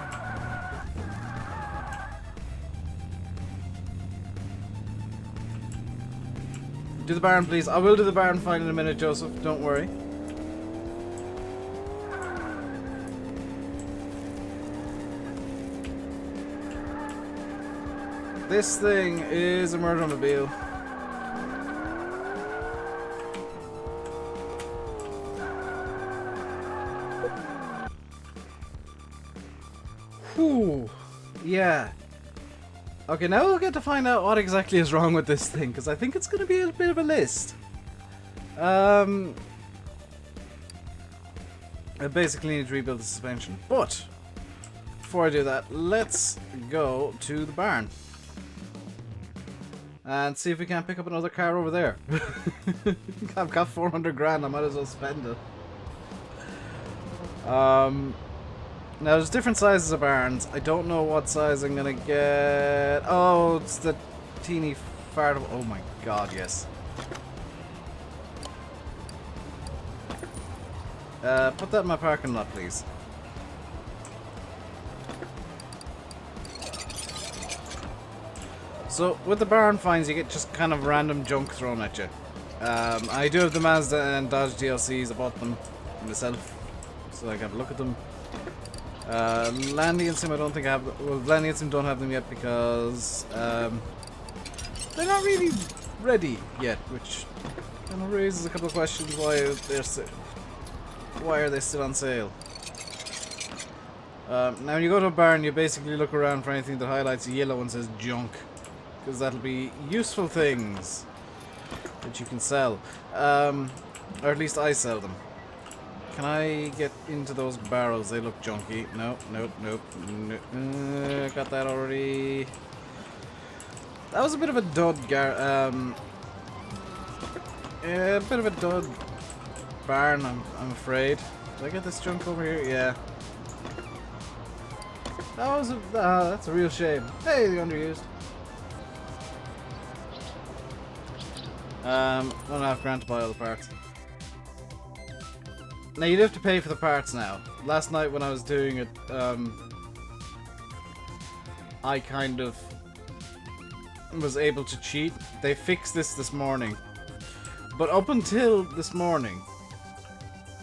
Do the barn, please. I will do the barn find in a minute, Joseph. Don't worry. This thing is a murder-mobile. Whew. Yeah. Okay, now we'll get to find out what exactly is wrong with this thing, because I think it's going to be a bit of a list. I basically need to rebuild the suspension. But, before I do that, let's go to the barn. And see if we can't pick up another car over there. I've got 400 grand, I might as well spend it. Now there's different sizes of barns. I don't know what size I'm gonna get. Oh, it's the teeny fart. Oh my god, yes. Put that in my parking lot, please. So, with the barn finds, you get just kind of random junk thrown at you. I do have the Mazda and Dodge DLCs. I bought them myself, so I can have a look at them. Landy and Sim, I don't think I have. Well, Landy and Sim don't have them yet because they're not really ready yet, which kind of raises a couple of questions. Why are they still on sale? Now, when you go to a barn, you basically look around for anything that highlights yellow and says junk, because that'll be useful things that you can sell, or at least I sell them. Can I get into those barrels? They look junky. Nope, nope, nope. Got that already. That was a bit of a dud, yeah, a bit of a dud barn, I'm afraid. Did I get this junk over here? Yeah. That was that's a real shame. Hey, the underused. 1.5 grand to buy all the parts. Now you'd have to pay for the parts now. Last night when I was doing it, I kind of was able to cheat. They fixed this morning. But up until this morning,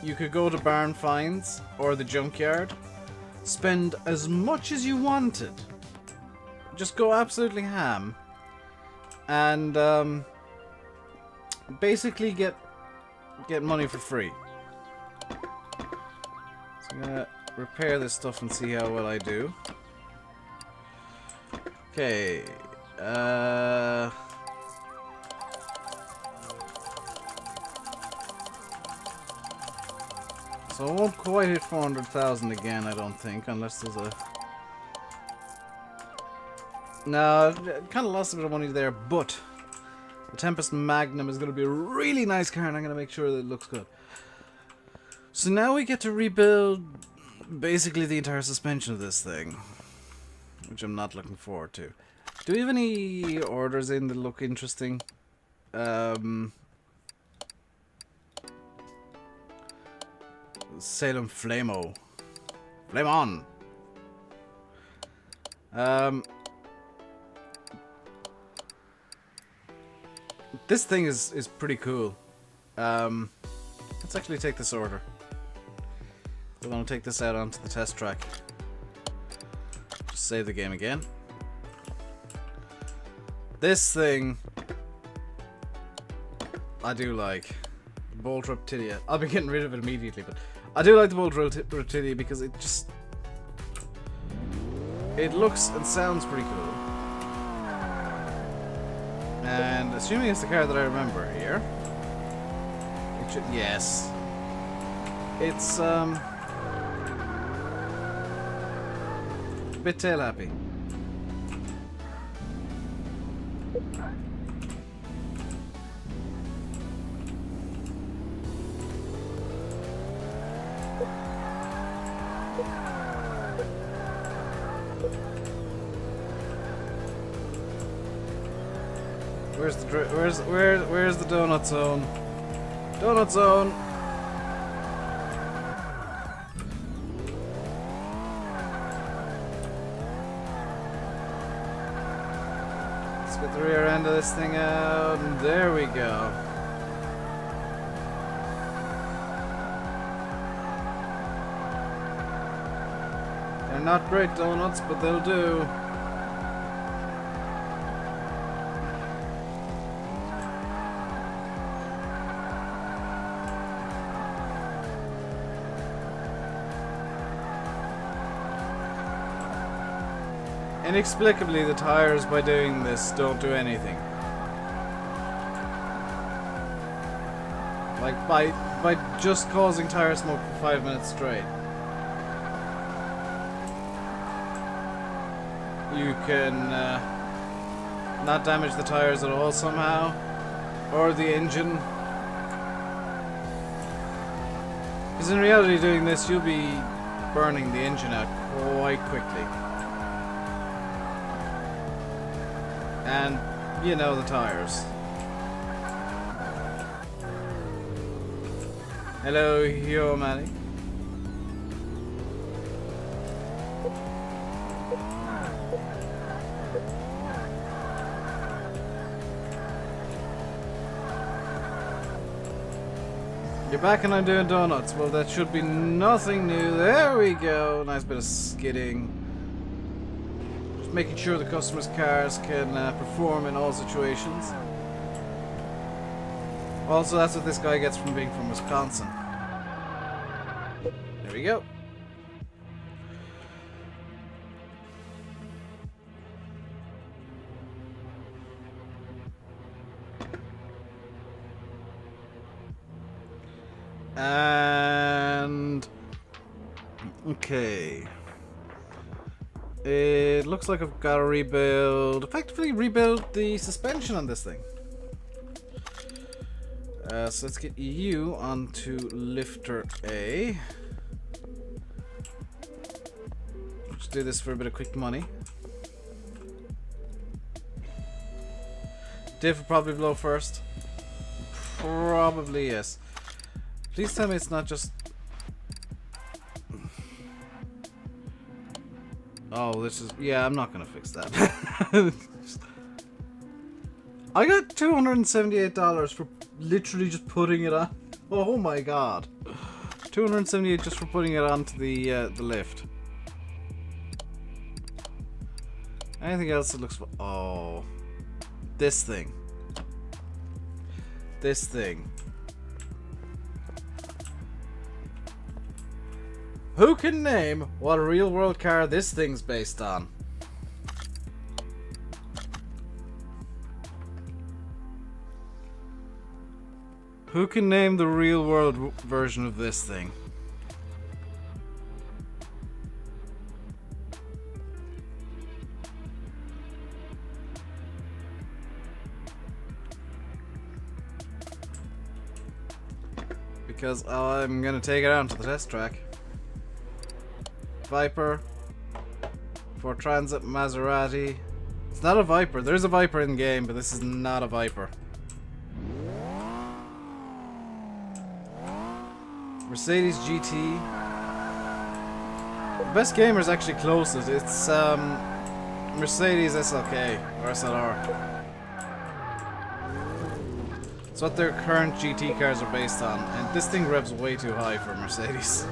you could go to Barn Finds or the junkyard, spend as much as you wanted, just go absolutely ham, and basically get money for free. So I'm gonna repair this stuff and see how well I do. Okay, so I won't quite hit 400,000 again, I don't think, unless there's a... No, I kind of lost a bit of money there, but the Tempest Magnum is going to be a really nice car, and I'm going to make sure that it looks good. So now we get to rebuild basically the entire suspension of this thing, which I'm not looking forward to. Do we have any orders in that look interesting? Salem Flamo. Flame on! This thing is pretty cool. Let's actually take this order. We're gonna take this out onto the test track. Just save the game again. This thing I do like. Bolt Reptilia. I'll be getting rid of it immediately, but I do like the Bolt Reptilia because it just... it looks and sounds pretty cool. And assuming it's the car that I remember here, it should, yes. It's a bit tail happy. Where's the donut zone? Donut zone. Let's get the rear end of this thing out, and there we go. They're not great donuts, but they'll do. Inexplicably, the tires, by doing this, don't do anything. Like, by just causing tire smoke for 5 minutes straight. You can not damage the tires at all somehow, or the engine. Because in reality, doing this, you'll be burning the engine out quite quickly. And, you know, the tires. Hello, Humani. You're back and I'm doing donuts. Well, that should be nothing new. There we go. Nice bit of skidding. Just making sure the customers' cars can perform in all situations. Also, that's what this guy gets from being from Wisconsin. There we go. And okay, it looks like I've got to effectively rebuild the suspension on this thing. So let's get you onto lifter A. Let's do this for a bit of quick money. Div will probably blow first. Probably yes. Please tell me it's not just... Oh, this is... Yeah, I'm not gonna fix that. I got $278 for literally just putting it on. Oh my god. $278 just for putting it onto the lift. Anything else that looks... Oh. This thing. This thing. Who can name what real world car this thing's based on? Who can name the real world version of this thing? Because I'm gonna take it out to the test track. Viper, Ford Transit, Maserati. It's not a Viper. There's a Viper in game, but this is not a Viper. Mercedes GT. The best gamer is actually closest. It's Mercedes SLK or SLR. It's what their current GT cars are based on, and this thing revs way too high for Mercedes.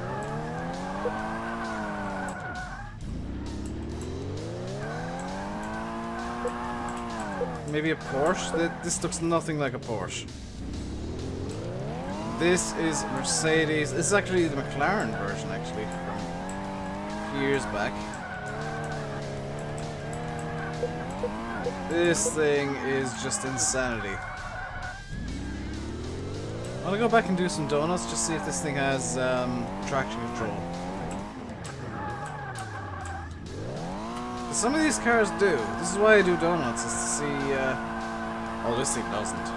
Maybe a Porsche? This looks nothing like a Porsche. This is Mercedes. This is actually the McLaren version, actually, from a few years back. This thing is just insanity. I'm gonna go back and do some donuts, just see if this thing has traction control. Some of these cars do. This is why I do donuts, is to see... Oh, this thing doesn't.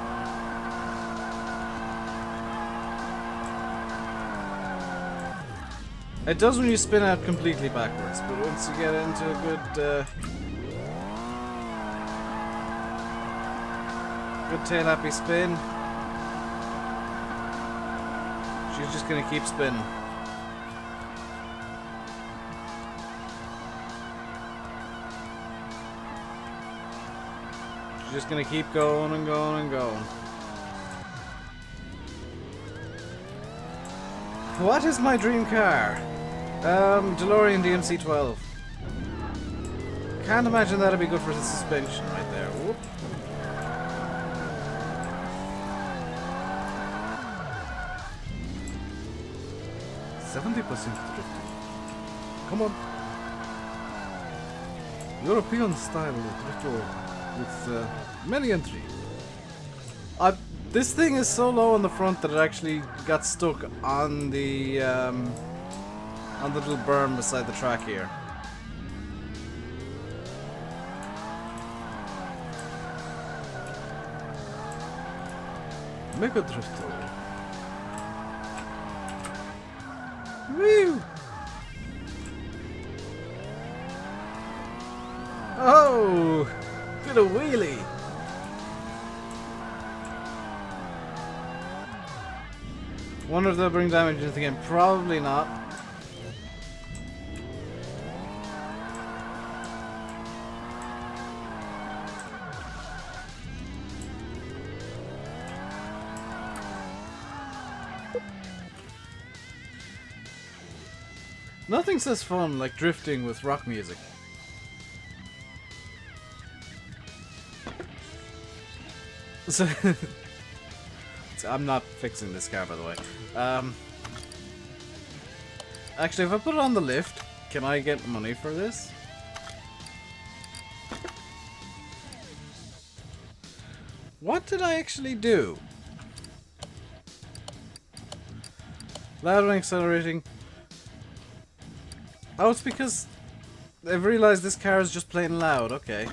It does when you spin out completely backwards, but once you get into a good tail-happy spin, she's just gonna keep spinning. Just gonna keep going and going and going. What is my dream car? DeLorean DMC-12. Can't imagine that'd be good for the suspension right there. Whoop. %% drifting. Come on. European style drift with many entry. This thing is so low on the front that it actually got stuck on the little berm beside the track here. Mega Drifter. Woo! Oh! Did a wheelie! Wonder if they'll bring damage into the game. Probably not. Nothing says fun like drifting with rock music. So, I'm not fixing this car, by the way. Actually, if I put it on the lift, can I get money for this? What did I actually do? Loud and accelerating. Oh, it's because I've realized this car is just plain loud. Okay.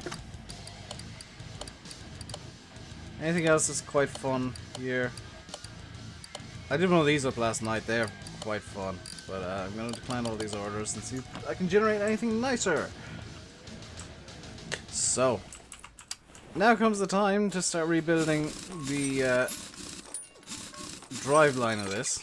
Anything else is quite fun here? I did one of these up last night. They're quite fun. But I'm going to decline all these orders and see if I can generate anything nicer. So, now comes the time to start rebuilding the drive line of this.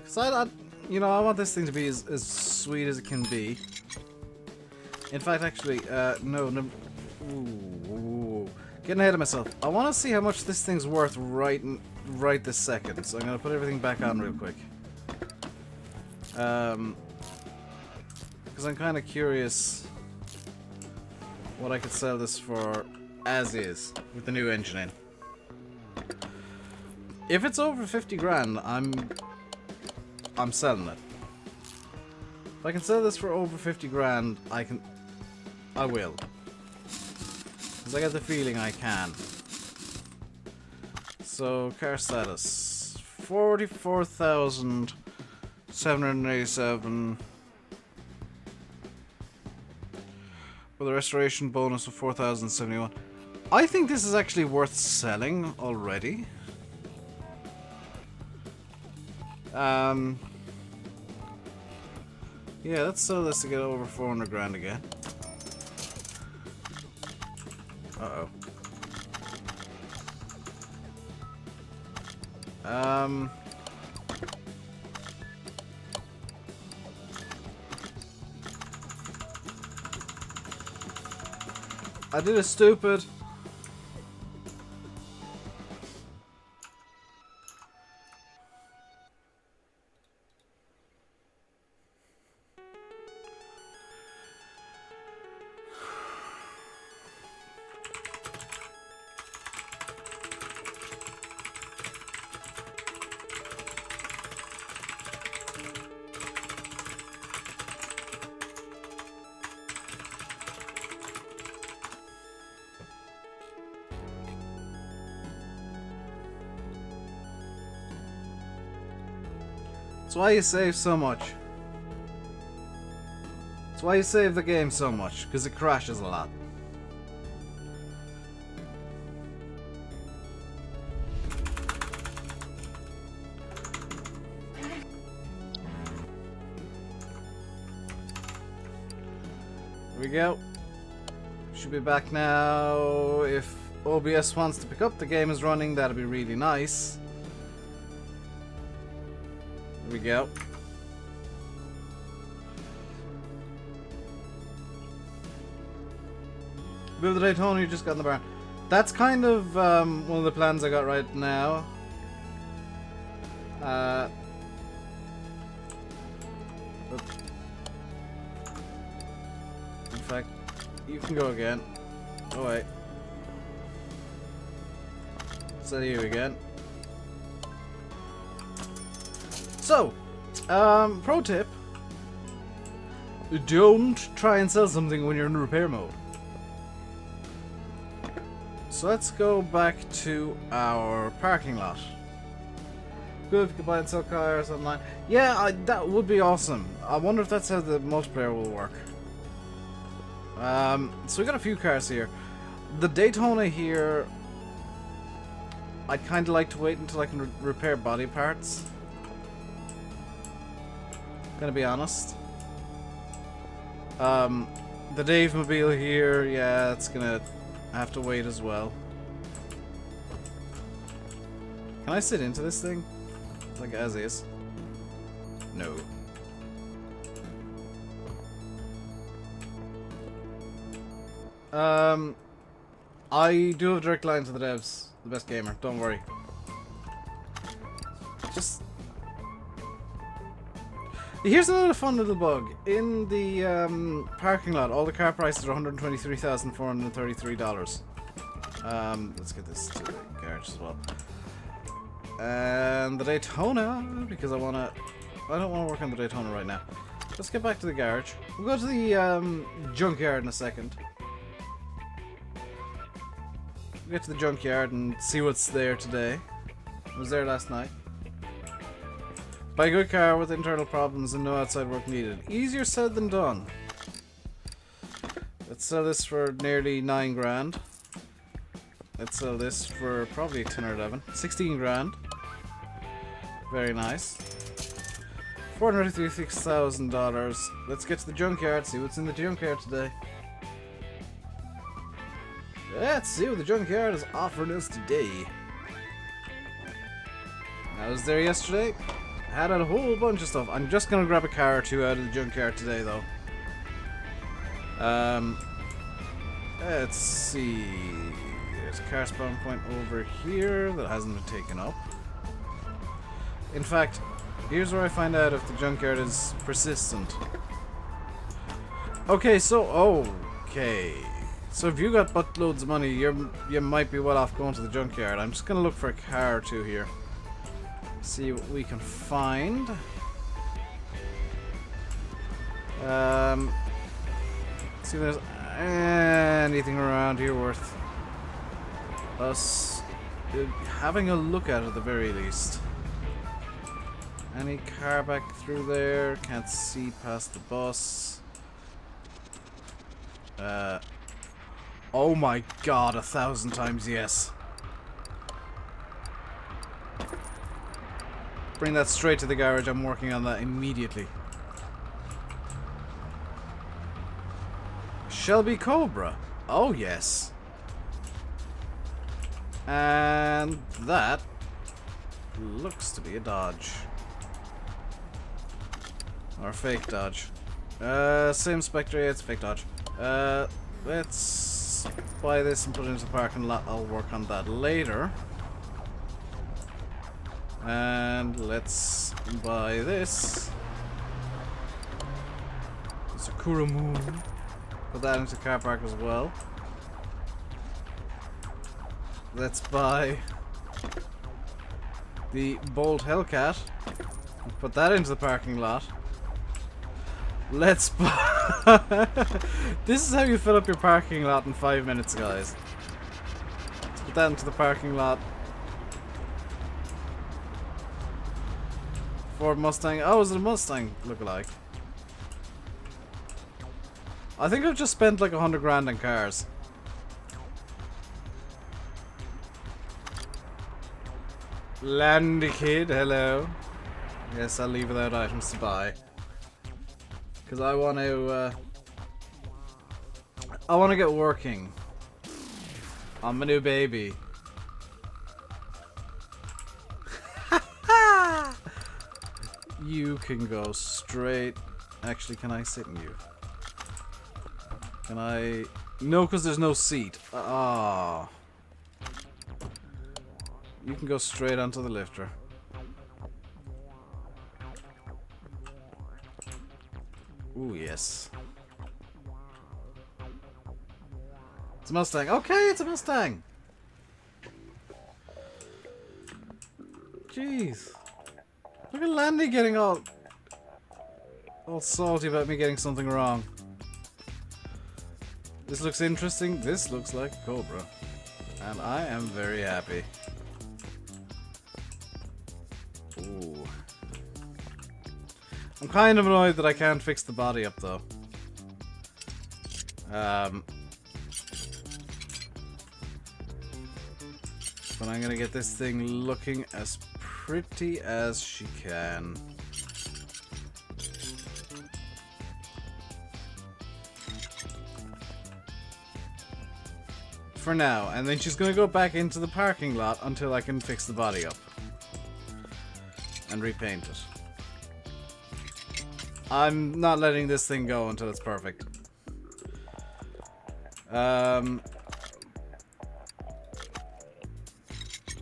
So you know, I want this thing to be as sweet as it can be. In fact, actually, no, ooh, getting ahead of myself. I want to see how much this thing's worth right this second. So I'm gonna put everything back on real quick. Because I'm kind of curious what I could sell this for as is with the new engine in. If it's over 50 grand, I'm selling it. If I can sell this for over 50 grand, I will. Because I get the feeling I can. So, car status. 44,787. With a restoration bonus of 4,071. I think this is actually worth selling already. Yeah, let's sell this to get over 400 grand again. Uh-oh. I did a stupid. That's why you save so much. That's why you save the game so much, because it crashes a lot. Here we go. Should be back now. If OBS wants to pick up the game is running, that'd be really nice. Here we go. Build the Daytona you just got in the barn. That's kind of one of the plans I got right now. In fact, you can go again. Oh wait. Set you again. So, pro tip. Don't try and sell something when you're in repair mode. So let's go back to our parking lot. Good if you can buy and sell cars online. Yeah, that would be awesome. I wonder if that's how the multiplayer will work. So we got a few cars here. The Daytona here, I'd kind of like to wait until I can repair body parts. Gonna be honest. The Dave Mobile here, yeah, it's gonna have to wait as well. Can I sit into this thing? Like as is? No. I do have a direct line to the devs. The best gamer. Don't worry. Just... Here's another fun little bug. In the parking lot, all the car prices are $123,433. Let's get this to the garage as well. And the Daytona, because I don't want to work on the Daytona right now. Let's get back to the garage. We'll go to the junkyard in a second. We'll get to the junkyard and see what's there today. I was there last night. Buy a good car with internal problems and no outside work needed. Easier said than done. Let's sell this for nearly 9 grand. Let's sell this for probably 10 or 11. 16 grand. Very nice. $436,000. Let's get to the junkyard, see what's in the junkyard today. Let's see what the junkyard is offering us today. I was there yesterday. Had a whole bunch of stuff. I'm just gonna grab a car or two out of the junkyard today, though. Let's see. There's a car spawn point over here that hasn't been taken up. In fact, here's where I find out if the junkyard is persistent. Okay, so if you got buttloads of money, you might be well off going to the junkyard. I'm just gonna look for a car or two here. See what we can find. See if there's anything around here worth us having a look at the very least. Any car back through there? Can't see past the bus. Oh my god, 1,000 times yes. Bring that straight to the garage. I'm working on that immediately. Shelby Cobra. Oh, yes. And that looks to be a Dodge. Or a fake Dodge. Same Spectre, yeah, it's a fake Dodge. Let's buy this and put it into the parking lot. I'll work on that later. And let's buy this. Sakura Moon. Put that into the car park as well. Let's buy the Bolt Hellcat. Put that into the parking lot. Let's buy... This is how you fill up your parking lot in 5 minutes, guys. Let's put that into the parking lot. Ford Mustang. Oh, is it a Mustang lookalike? I think I've just spent like 100 grand on cars. Landy Kid, hello. Yes, I'll leave without items to buy. Because I want to get working on my new baby. You can go straight. Actually, can I sit in you? Can I? No, because there's no seat. Ah. You can go straight onto the lifter. Ooh, yes. It's a Mustang. Okay, it's a Mustang. Jeez. Look at Landy getting all salty about me getting something wrong. This looks interesting. This looks like a Cobra. And I am very happy. Ooh. I'm kind of annoyed that I can't fix the body up though. But I'm gonna get this thing looking as pretty as she can. For now, and then she's gonna go back into the parking lot until I can fix the body up. and repaint it. I'm not letting this thing go until it's perfect.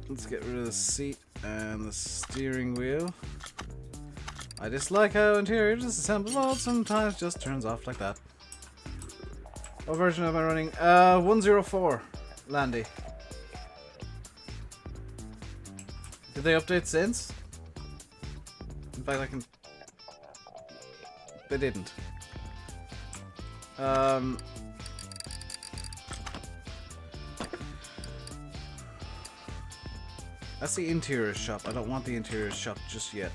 Let's get rid of the seat and the steering wheel. I dislike how interior disassembled mode sometimes just turns off like that. What version am I running? 104, Landy. Did they update since? In fact, I can... They didn't. That's the interior shop. I don't want the interior shop just yet.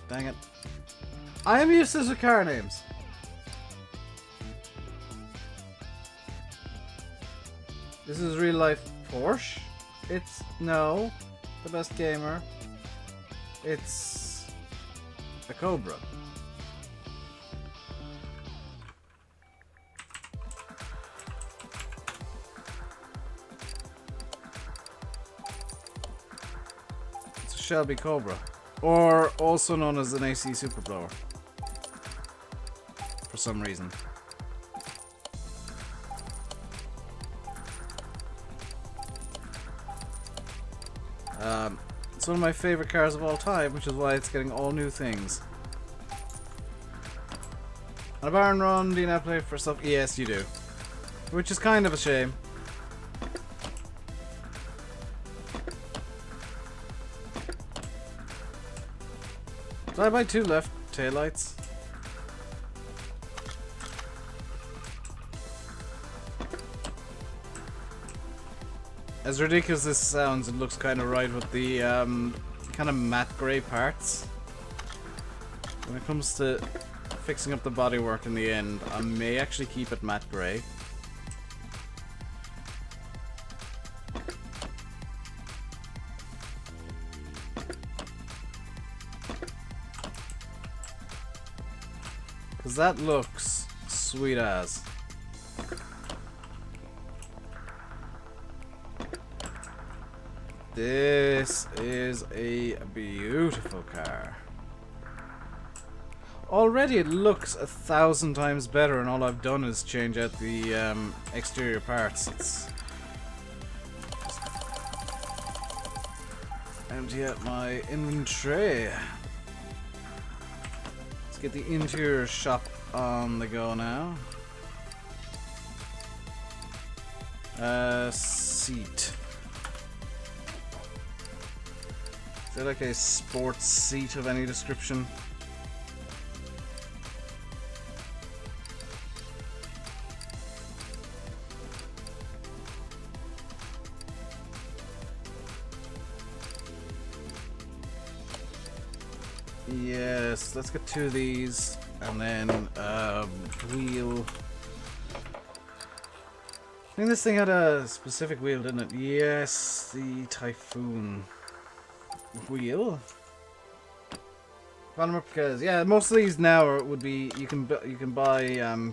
Dang it. I am useless with car names. This is real life Porsche. It's no, the best gamer. It's a Cobra. It's a Shelby Cobra, or also known as an AC Superblower. For some reason. It's one of my favorite cars of all time, which is why it's getting all new things. On a barn run, do you not play for stuff? Yes, you do. Which is kind of a shame. Did I buy 2 left taillights? As ridiculous as this sounds, it looks kind of right with the kind of matte grey parts. When it comes to fixing up the bodywork in the end, I may actually keep it matte grey. Because that looks sweet as. This is a beautiful car. Already it looks 1,000 times better, and all I've done is change out the exterior parts. It's just empty out my inventory. Let's get the interior shop on the go now. Seat. Is there like a sports seat of any description? Yes, let's get 2 of these, and then wheel. I think this thing had a specific wheel, didn't it? Yes, the Typhoon wheel. Bottom up, because yeah, most of these now would be you can buy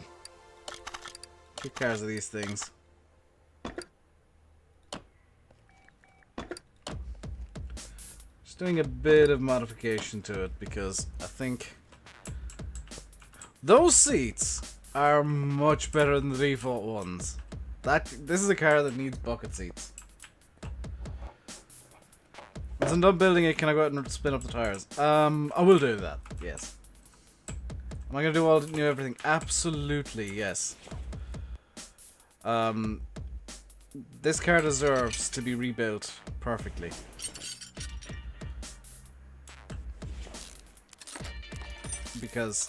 2 cars of these things. Just doing a bit of modification to it because I think those seats are much better than the default ones. This is a car that needs bucket seats. Once I'm done building it, can I go out and spin up the tires? I will do that, yes. Am I going to do all new everything? Absolutely, yes. This car deserves to be rebuilt perfectly. Because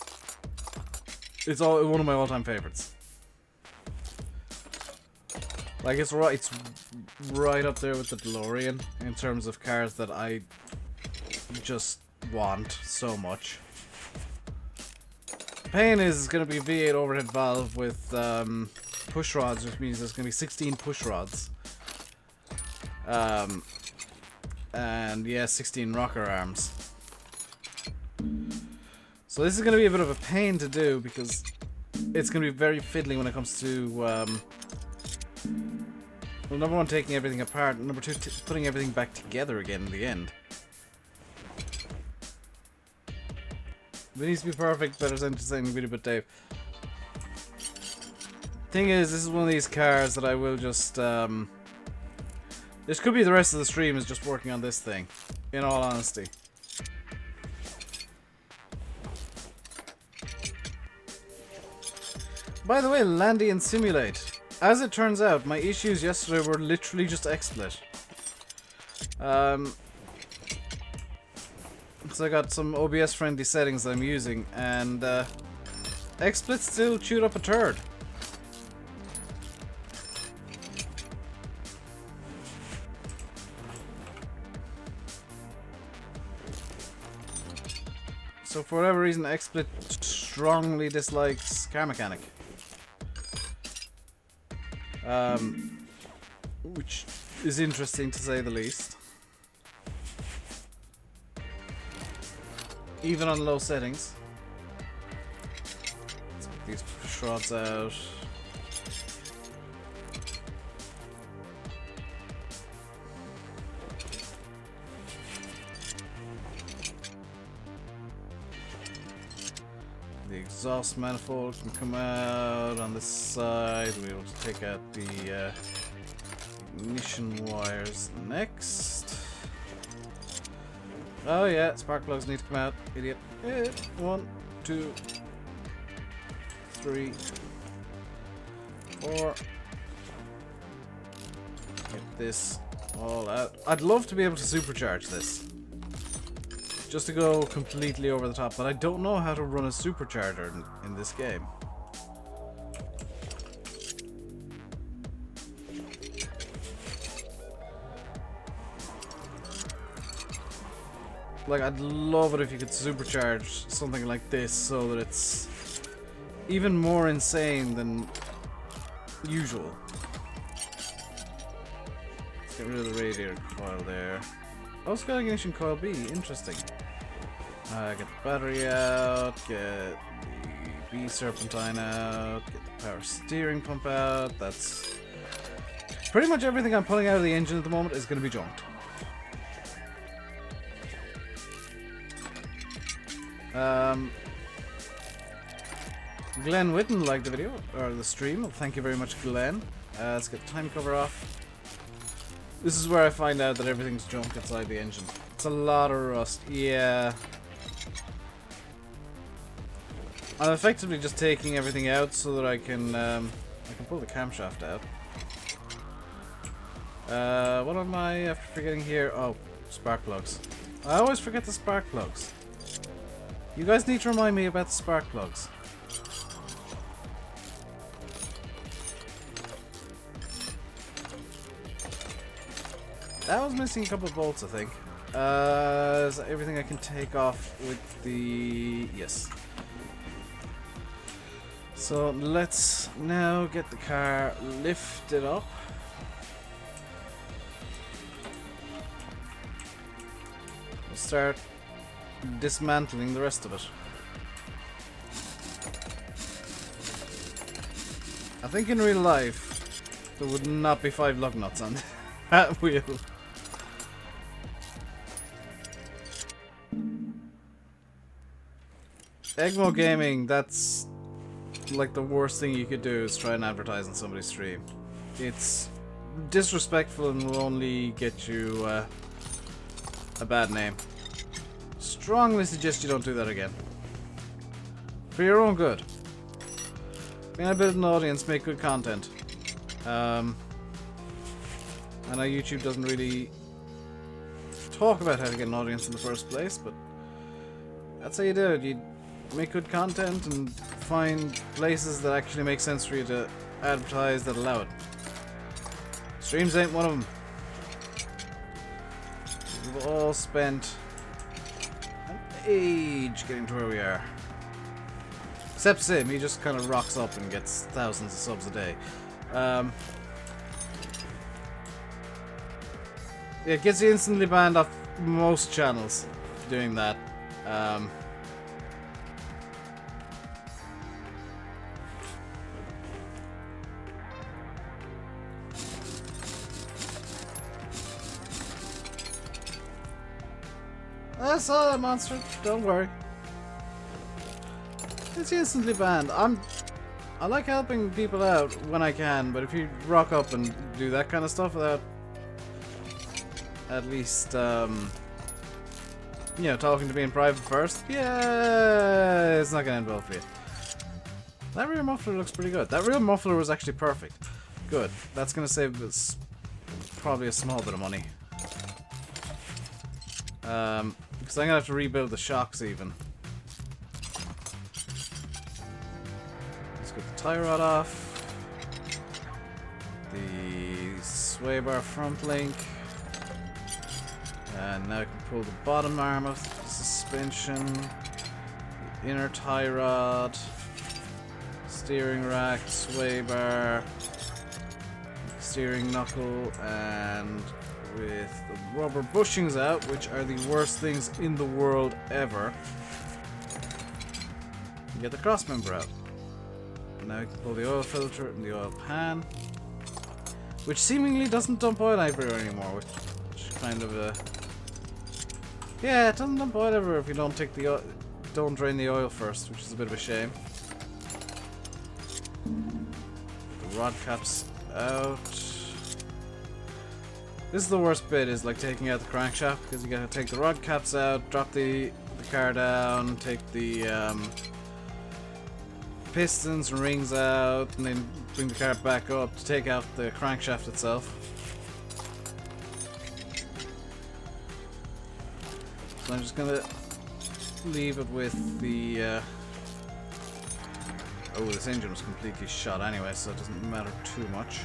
it's one of my all-time favorites. Like, it's right up there with the DeLorean in terms of cars that I just want so much. Pain is going to be V8 overhead valve with push rods, which means there's going to be 16 push rods. And yeah, 16 rocker arms. So this is going to be a bit of a pain to do because it's going to be very fiddly when it comes to well, number 1, taking everything apart, and number 2, putting everything back together again in the end. If it needs to be perfect, better than to saying video, but Dave. Thing is, this is one of these cars that I will just, this could be the rest of the stream is just working on this thing, in all honesty. By the way, Landy and Simulate. As it turns out, my issues yesterday were literally just XSplit. So I got some OBS friendly settings that I'm using, and XSplit still chewed up a turd. So for whatever reason, XSplit strongly dislikes Car Mechanic. Which is interesting to say the least. Even on low settings. Let's get these shrouds out. The exhaust manifold can come out on this side. We'll be able to take out the ignition wires next. Oh yeah, spark plugs need to come out, idiot. 1, 2, 3, 4. Get this all out. I'd love to be able to supercharge this. Just to go completely over the top, but I don't know how to run a supercharger in this game. Like, I'd love it if you could supercharge something like this so that it's even more insane than usual. Let's get rid of the radiator coil there. Oh, it's got ignition coil B. Interesting. Get the battery out, get the B serpentine out, get the power steering pump out. That's pretty much everything I'm pulling out of the engine at the moment is going to be junked. Glenn Witten liked the video, or the stream. Well, thank you very much, Glenn. Let's get the time cover off. This is where I find out that everything's junk inside the engine. It's a lot of rust. Yeah. I'm effectively just taking everything out so that I can pull the camshaft out. What am I after forgetting here? Oh, spark plugs. I always forget the spark plugs. You guys need to remind me about the spark plugs. That was missing a couple of bolts, I think. Is that everything I can take off with the... Yes. So let's now get the car lifted up. We'll start dismantling the rest of it. I think in real life there would not be 5 lug nuts on that wheel. Egmo Gaming, that's like the worst thing you could do is try and advertise on somebody's stream. It's disrespectful and will only get you a bad name. Strongly suggest you don't do that again. For your own good. Being a bit of an audience, make good content. I know YouTube doesn't really talk about how to get an audience in the first place, but that's how you do it. You make good content and find places that actually make sense for you to advertise that allow it. Streams ain't one of them. We've all spent an age getting to where we are. Except Sim, he just kind of rocks up and gets thousands of subs a day. It gets you instantly banned off most channels doing that. I saw that monster, don't worry. It's instantly banned. I like helping people out when I can, but if you rock up and do that kind of stuff without at least, you know, talking to me in private first, yeah, it's not gonna end well for you. That rear muffler looks pretty good. That rear muffler was actually perfect. Good. That's gonna save us probably a small bit of money. Because I'm gonna have to rebuild the shocks even. Let's get the tie rod off. The sway bar front link. And now I can pull the bottom arm of the suspension. The inner tie rod. Steering rack, sway bar. Steering knuckle, and with the rubber bushings out, which are the worst things in the world ever, you get the cross member out. Now you can pull the oil filter and the oil pan, which seemingly doesn't dump oil everywhere anymore, which is kind of a... Yeah, it doesn't dump oil everywhere if you don't take the oil, don't drain the oil first, which is a bit of a shame. The rod caps out. This is the worst bit, is like taking out the crankshaft, because you gotta take the rod caps out, drop the car down, take the pistons and rings out, and then bring the car back up to take out the crankshaft itself. So I'm just gonna leave it with the oh, this engine was completely shot anyway, so it doesn't matter too much.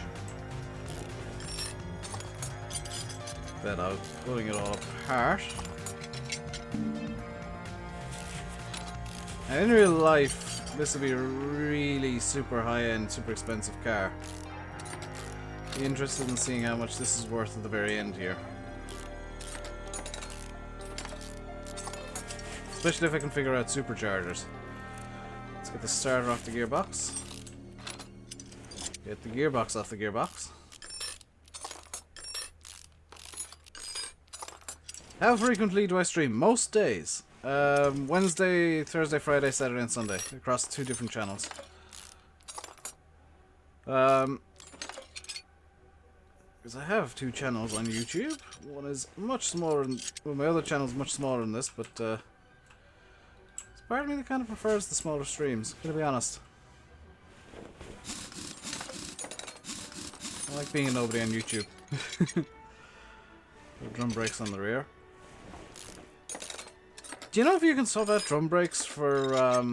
That out, pulling it all apart. And in real life, this would be a really super high-end, super expensive car. Be interested in seeing how much this is worth at the very end here. Especially if I can figure out superchargers. Let's get the starter off the gearbox. Get the gearbox off the gearbox. How frequently do I stream? Most days. Wednesday, Thursday, Friday, Saturday, and Sunday. Across 2 different channels. Because I have 2 channels on YouTube. One is much smaller than... Well, my other channel is much smaller than this, but... there's part of me that kind of prefers the smaller streams, gonna be honest. I like being a nobody on YouTube. Drum brakes on the rear. Do you know if you can swap out drum brakes for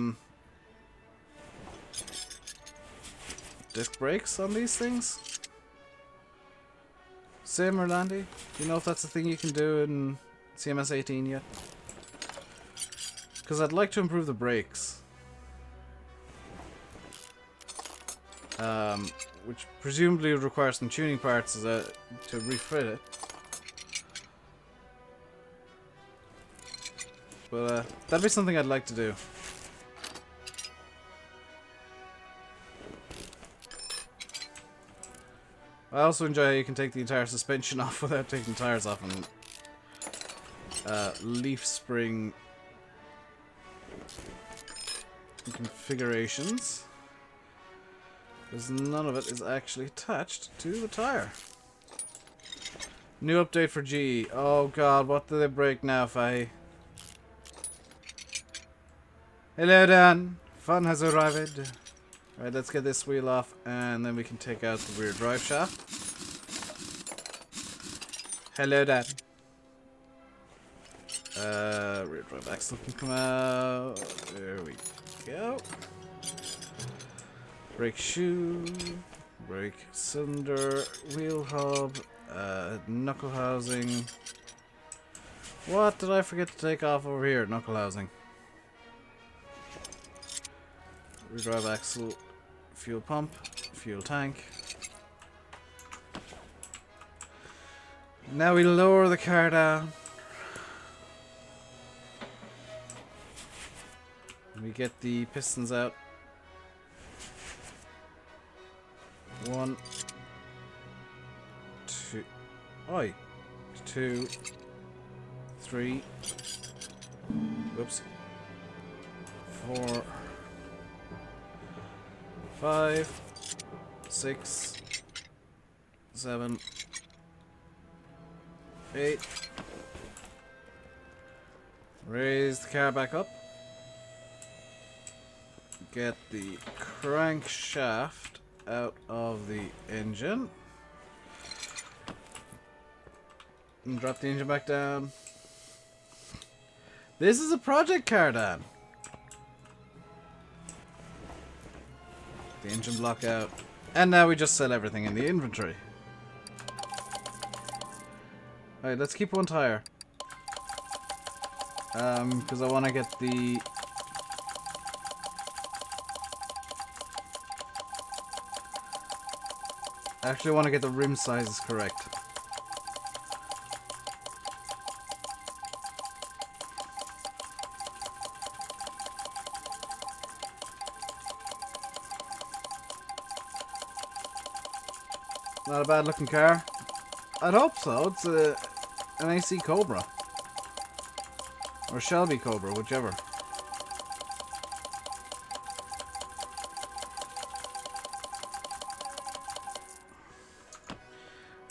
disc brakes on these things? Sim or Landy? Do you know if that's a thing you can do in CMS 18 yet? Because I'd like to improve the brakes. Which presumably would require some tuning parts to refit it. But that'd be something I'd like to do. I also enjoy how you can take the entire suspension off without taking the tires off, and leaf spring configurations, because none of it is actually attached to the tire. New update for GE. Oh god, what do they break now, Faye? Hello Dan, fun has arrived. Right, let's get this wheel off, and then we can take out the rear drive shaft. Hello Dan. Rear drive axle can come out. There we go. Brake shoe, brake cylinder, wheel hub, knuckle housing. What did I forget to take off over here? Knuckle housing. Rear drive axle, fuel pump, fuel tank. Now we lower the car down. We get the pistons out. 1, 2, oi, 2, 3, whoops, 4, 5, 6, 7, 8. Raise the car back up. Get the crankshaft out of the engine. And drop the engine back down. This is a project car, Dan. The engine block out. And now we just sell everything in the inventory. Alright, let's keep one tire. Because I want to get the... I actually want to get the rim sizes correct. Not a bad looking car. I'd hope so. It's an AC Cobra. Or Shelby Cobra, whichever.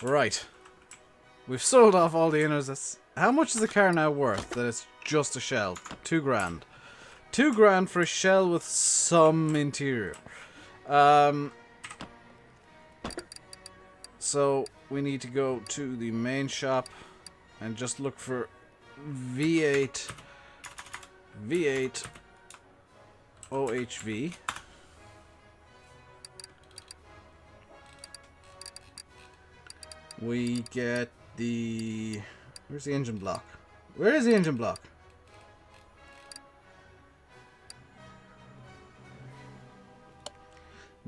Right. We've sold off all the inners. How much is the car now worth that it's just a shell? 2 grand. 2 grand for a shell with some interior. So we need to go to the main shop and just look for V8 OHV. We get the... Where's the engine block? Where is the engine block?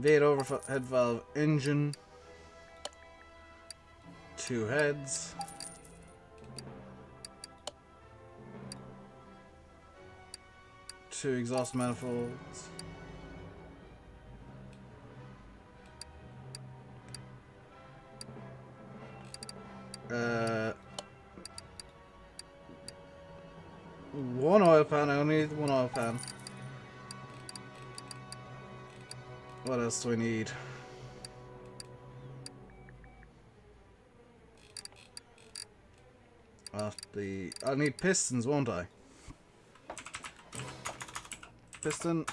V8 overhead valve engine. 2 heads. Two exhaust manifolds. One oil pan. I only need one oil pan. What else do we need? I'll need pistons, won't I? Piston.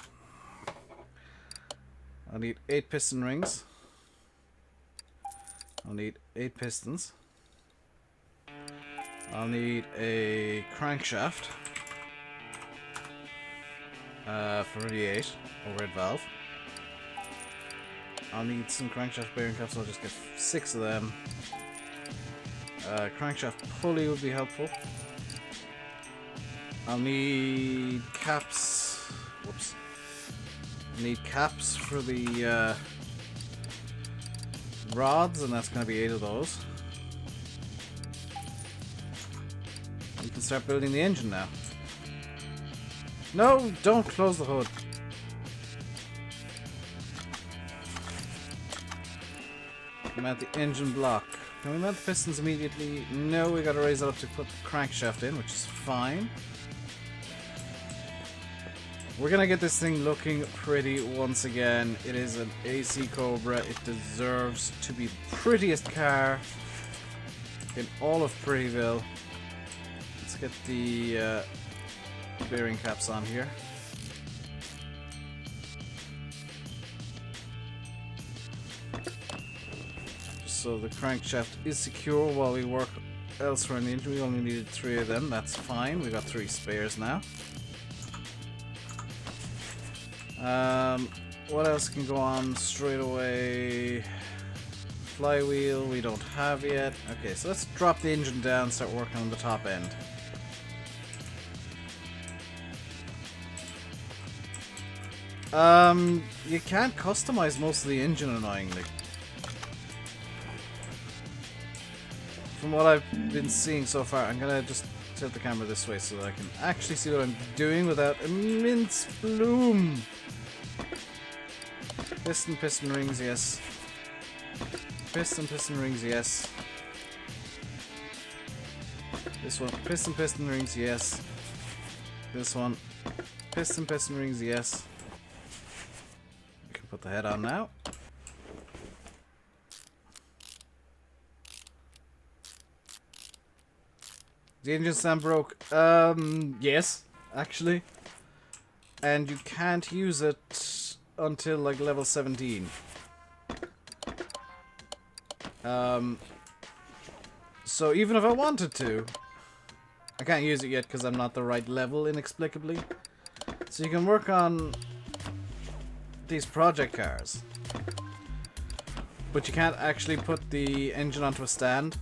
I'll need 8 piston rings. I'll need 8 pistons. I'll need a crankshaft for V8 overhead valve. I'll need some crankshaft bearing caps, so I'll just get 6 of them. Crankshaft pulley would be helpful. I'll need caps. Whoops. I need caps for the rods, and that's going to be 8 of those. We can start building the engine now. No, don't close the hood. Mount the engine block. Can we mount the pistons immediately? No, we gotta raise it up to put the crankshaft in, which is fine. We're gonna get this thing looking pretty once again. It is an AC Cobra. It deserves to be the prettiest car in all of Prettyville. Let's get the bearing caps on here. So the crankshaft is secure while we work elsewhere in the engine. We only needed 3 of them. That's fine. We got 3 spares now. What else can go on straight away? Flywheel we don't have yet. Okay, so let's drop the engine down and start working on the top end. You can't customize most of the engine, annoyingly. From what I've been seeing so far, I'm gonna just tilt the camera this way so that I can actually see what I'm doing without immense bloom. Piston rings, yes. Piston rings, yes. This one, piston rings, yes. This one, piston rings, yes. We can put the head on now. The engine stand broke. Yes, actually. And you can't use it until like level 17. So even if I wanted to, I can't use it yet because I'm not the right level, inexplicably. So you can work on these project cars, but you can't actually put the engine onto a stand.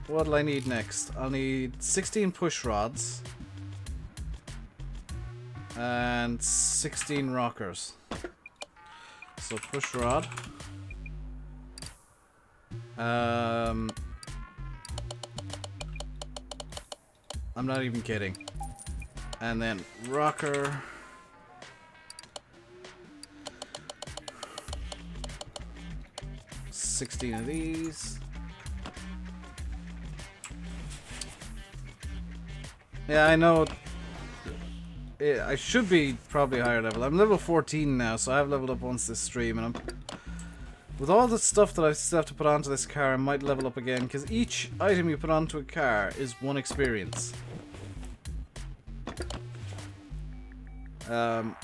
What'll I need next? I'll need 16 push rods and 16 rockers. So push rod. I'm not even kidding. And then rocker. $16 of these. Yeah, I know. I should be probably higher level. I'm level 14 now, so I've leveled up once this stream, and with all the stuff that I still have to put onto this car, I might level up again, because each item you put onto a car is 1 experience. I'm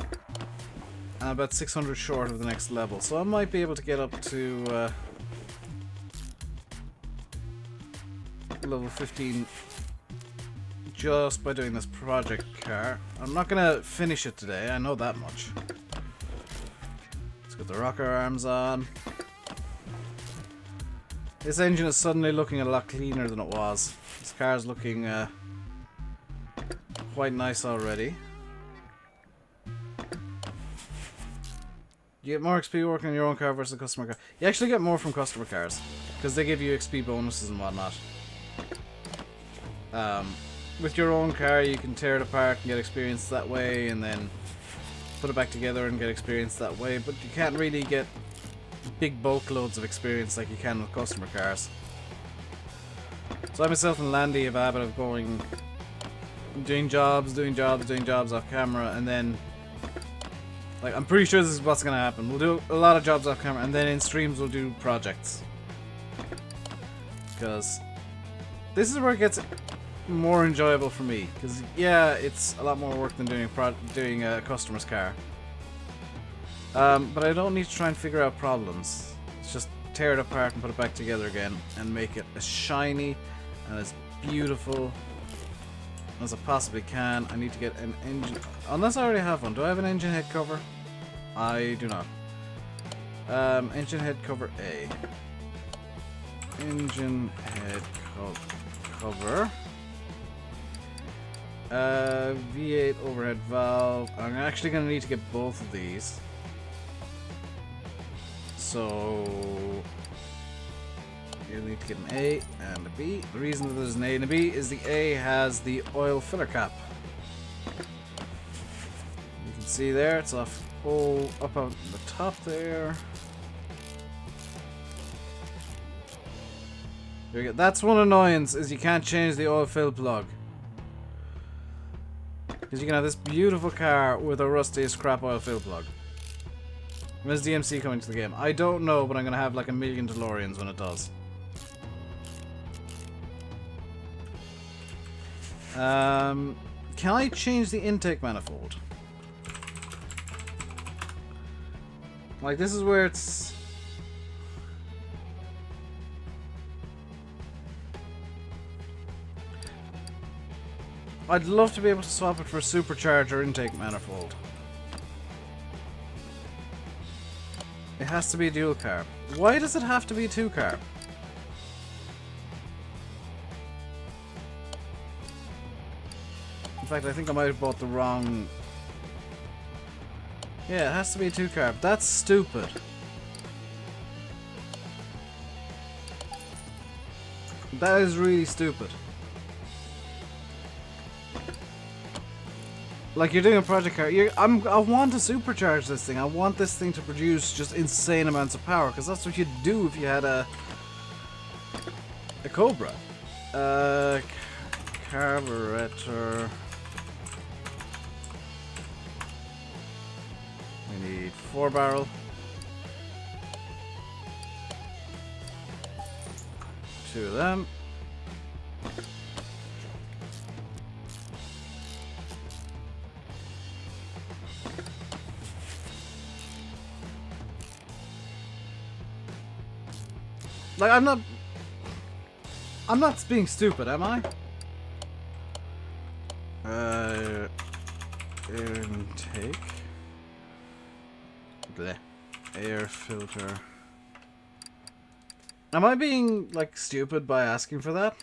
about 600 short of the next level, so I might be able to get up to level 15 just by doing this project car. I'm not gonna finish it today, I know that much. Let's get the rocker arms on. This engine is suddenly looking a lot cleaner than it was. This car's looking quite nice already. You get more XP working on your own car versus a customer car. You actually get more from customer cars, because they give you XP bonuses and whatnot. With your own car, you can tear it apart and get experience that way, and then put it back together and get experience that way, but you can't really get big bulk loads of experience like you can with customer cars. So I myself and Landy have a habit of doing jobs off camera, and then, like, I'm pretty sure this is what's gonna happen. We'll do a lot of jobs off camera, and then in streams we'll do projects. Because this is where it gets more enjoyable for me. Because, yeah, it's a lot more work than doing a customer's car. But I don't need to try and figure out problems. It's just tear it apart and put it back together again, and make it as shiny and as beautiful as I possibly can. I need to get an engine, unless I already have one. Do I have an engine head cover? I do not. Engine head cover A. Engine head cover. V8 overhead valve. I'm actually going to need to get both of these. So you'll need to get an A and a B. The reason that there's an A and a B is the A has the oil filler cap. You can see there, it's off up on the top there. There we go. That's one annoyance, is you can't change the oil fill plug. Because you can have this beautiful car with a rusty scrap oil fill plug. When's DMC coming to the game? I don't know, but I'm going to have like 1,000,000 DeLoreans when it does. Can I change the intake manifold? Like, this is where it's... I'd love to be able to swap it for a supercharger intake manifold. It has to be a dual carb. Why does it have to be 2 carb? In fact, I think I might have bought the wrong... Yeah, it has to be 2 carb. That's stupid. That is really stupid. Like, you're doing a project car. I want to supercharge this thing. I want this thing to produce just insane amounts of power, because that's what you'd do if you had a Cobra. carburetor. We need 4-barrel. 2 of them. Like, I'm not being stupid, am I? Air intake. Bleh. Air filter. Am I being, like, stupid by asking for that?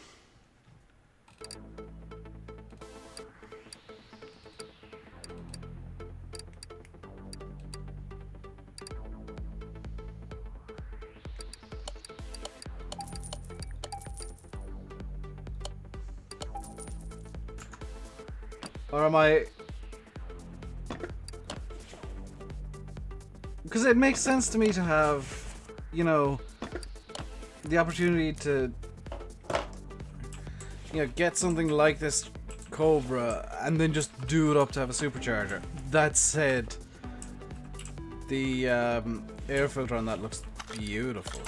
Or am I... Because it makes sense to me to have, you know, the opportunity to, you know, get something like this Cobra and then just do it up to have a supercharger. That said, the air filter on that looks beautiful.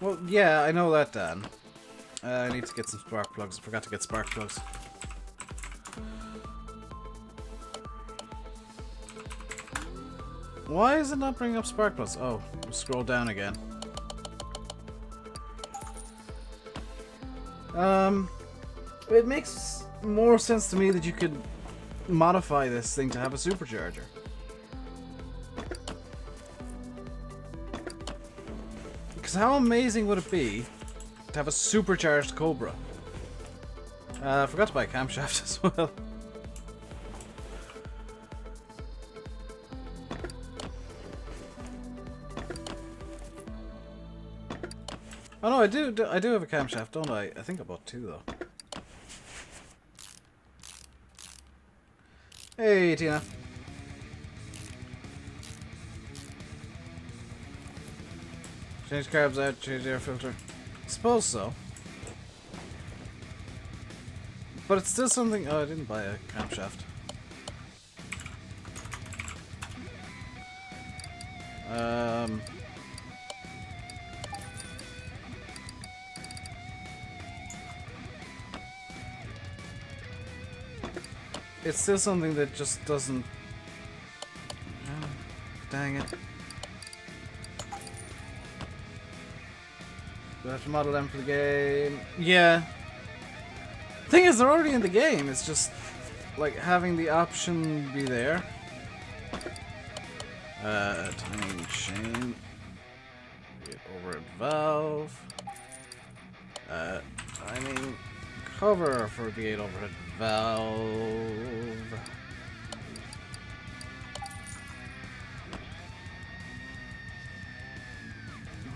Well, yeah, I know that, Dan. I need to get some spark plugs. I forgot to get spark plugs. Why is it not bringing up spark plugs? Oh, scroll down again. It makes more sense to me that you could modify this thing to have a supercharger. Because how amazing would it be to have a supercharged Cobra? I forgot to buy a camshaft as well. Oh no, I do have a camshaft, don't I? I think I bought 2 though. Hey, Tina. Change carbs out, change air filter. I suppose so. But it's still something... Oh, I didn't buy a camshaft. It's still something that just doesn't... Oh, dang it. Do I have to model them for the game? Yeah. Thing is, they're already in the game. It's just like having the option be there. Timing chain. Overhead valve. Timing cover for the 8 overhead valve.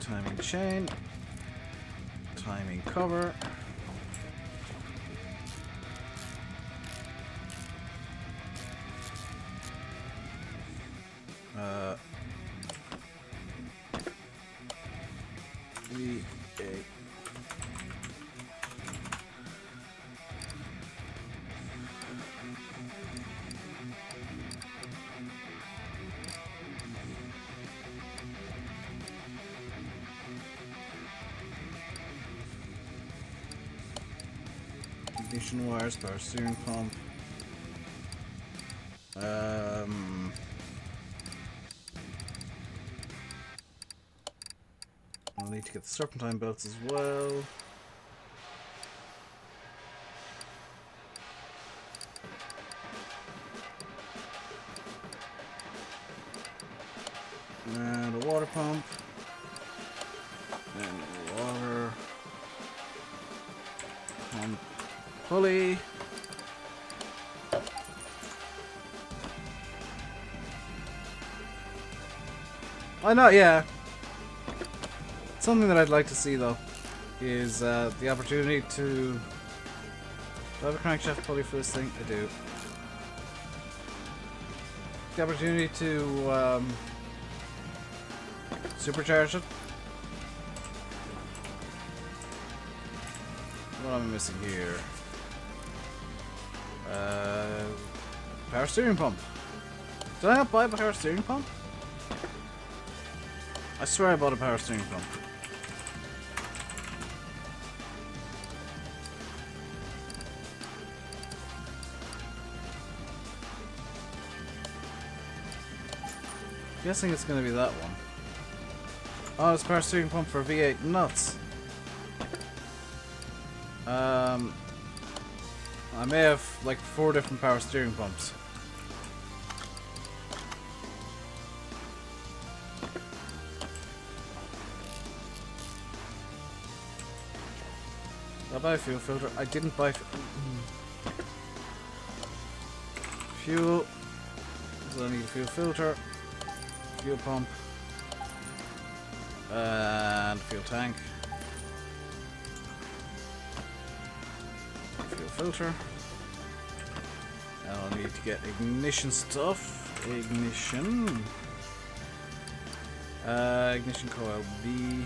Timing chain. Timing cover. V8. Ignition wires, power steering pump. I'll need to get the serpentine belts as well. And a water pump. And a water pump pulley. Why not? Yeah. Something that I'd like to see though is the opportunity to... Do I have a crankshaft pulley for this thing? I do. the opportunity to supercharge it. What am I missing here? Power steering pump. Did I not buy a power steering pump? I swear I bought a power steering pump. Guessing it's gonna be that one. Oh, it's power steering pump for V8. Nuts. I may have like 4 different power steering pumps. Did I buy a fuel filter? I didn't buy fuel. So I need a fuel filter, fuel pump, and fuel tank. Fuel filter. And I'll need to get ignition stuff. Ignition. Ignition coil B.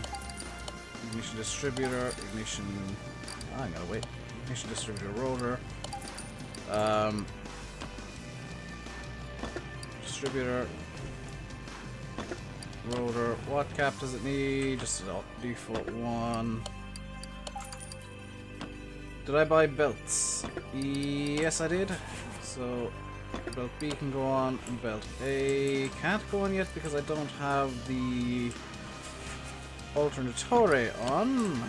Ignition distributor. Ignition. Oh, I gotta wait. Ignition distributor rotor. Distributor. Rotor. What cap does it need? Just a default one. Did I buy belts? Yes, I did. So, belt B can go on, and belt A can't go on yet because I don't have the alternatore on.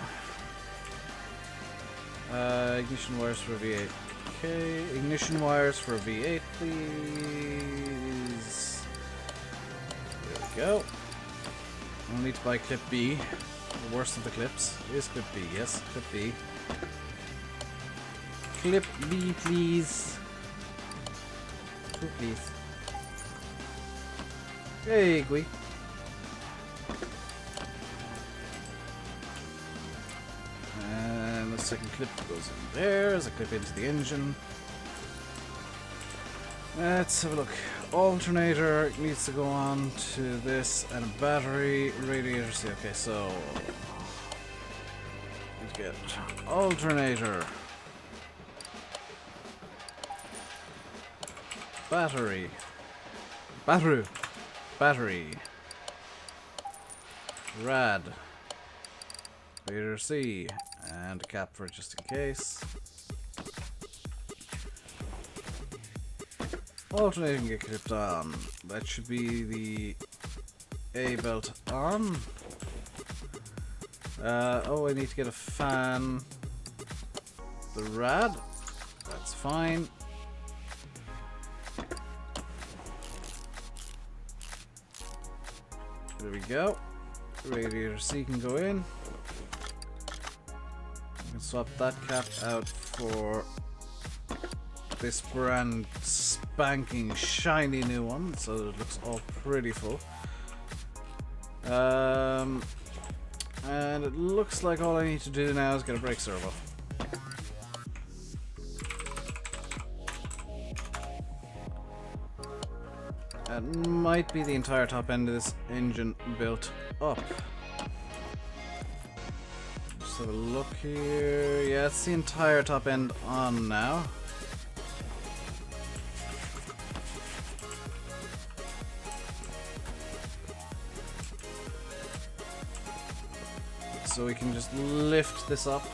Ignition wires for V8. Okay, ignition wires for V8, please. There we go. I'll need to buy clip B. The worst of the clips is clip B. Yes, clip B. Clip B, please. Oh, please. Hey, Gui. And the second clip goes in there. There's a clip into the engine. Let's have a look. Alternator needs to go on to this, and a battery, radiator. See, okay, so let's get alternator. Battery. Battery. Rad. Radiator C. And a cap for it just in case. Alternator can get clipped on. That should be the A belt on. Oh, I need to get a fan. The rad. That's fine. There we go. Radiator C can go in. We can swap that cap out for this brand spanking shiny new one, so it looks all pretty full. And it looks like all I need to do now is get a brake servo. That might be the entire top end of this engine built up. Just have a look here. Yeah, it's the entire top end on now. So we can just lift this up,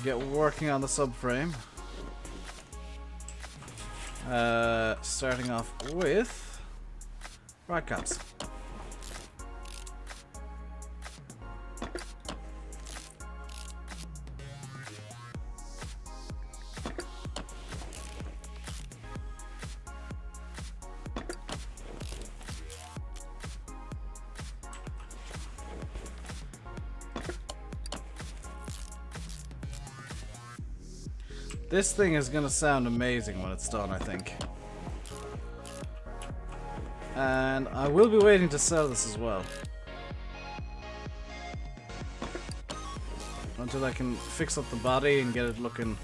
get working on the subframe. Starting off with rod caps. This thing is gonna sound amazing when it's done, I think. And I will be waiting to sell this as well. Until I can fix up the body and get it looking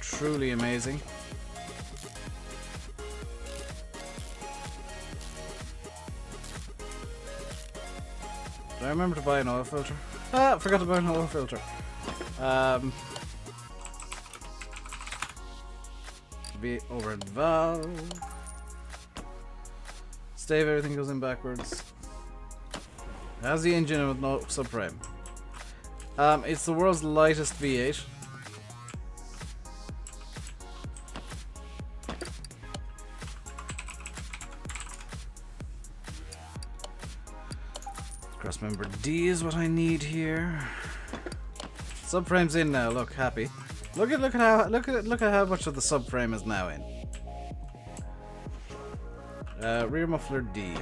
truly amazing. I remember to buy an oil filter? Ah, forgot to buy an oil filter. Be over at valve. Stave, everything goes in backwards. It has the engine with no subframe. It's the world's lightest V8. Crossmember D is what I need here. Subframe's in now. Look, happy. Look at how much of the subframe is now in. Rear muffler D.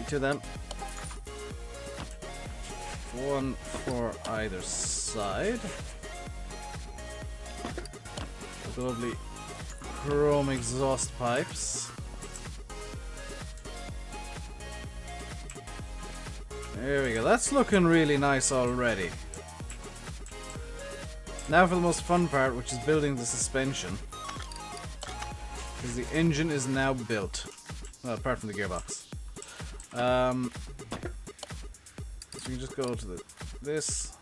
Each of them. One for either side. With lovely chrome exhaust pipes. There we go. That's looking really nice already. Now for the most fun part, which is building the suspension. Because the engine is now built. Well, apart from the gearbox. So we can just go to this.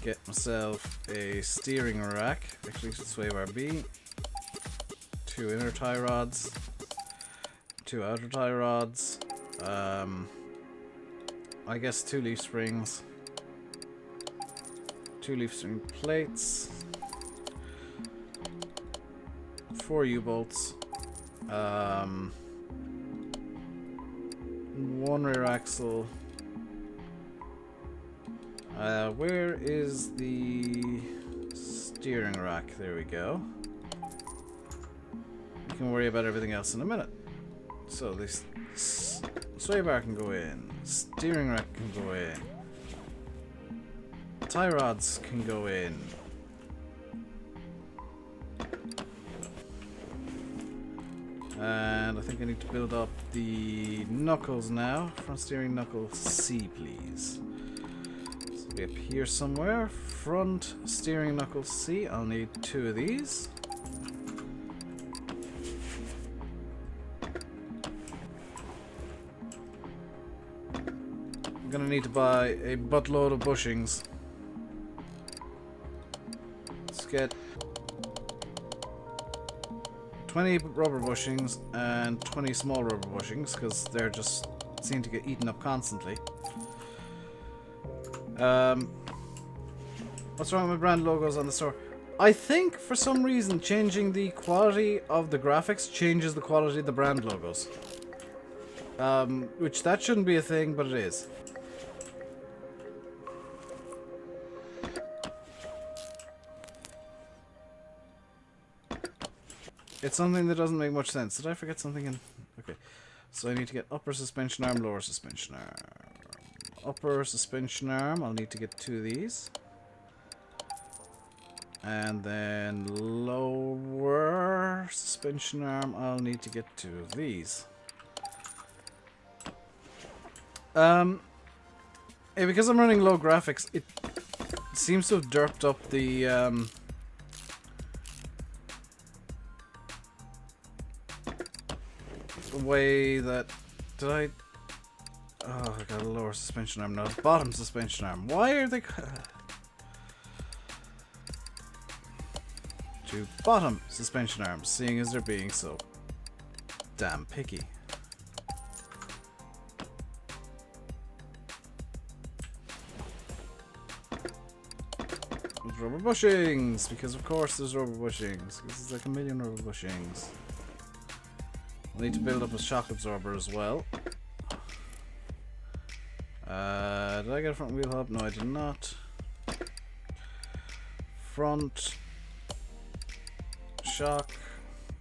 Get myself a steering rack. Actually, sway bar B. 2 inner tie rods. 2 outer tie rods. I guess 2 leaf springs. 2 leaf spring plates. 4 U-bolts. 1 rear axle. Where is the steering rack? There we go. We can worry about everything else in a minute. So this sway bar can go in. Steering rack can go in. Tie rods can go in. And I think I need to build up the knuckles now. Front steering knuckle C, please. So it'll be up here somewhere. Front steering knuckle C. I'll need 2 of these. I'm gonna need to buy a buttload of bushings. Let's get 20 rubber bushings and 20 small rubber bushings because they're just seem to get eaten up constantly. What's wrong with brand logos on the store? I think for some reason changing the quality of the graphics changes the quality of the brand logos. Which that shouldn't be a thing, but it is. It's something that doesn't make much sense. Did I forget something in... Okay. So I need to get upper suspension arm, lower suspension arm. Upper suspension arm, I'll need to get 2 of these. And then lower suspension arm, I'll need to get 2 of these. Because I'm running low graphics, it seems to have derped up the... way that did I oh I got a lower suspension arm now, bottom suspension arm. Why are they to bottom suspension arms, seeing as they're being so damn picky? With rubber bushings, because of course there's rubber bushings. This is like a million rubber bushings. I need to build up a shock absorber as well. Did I get a front wheel hub? No, I did not. Front shock,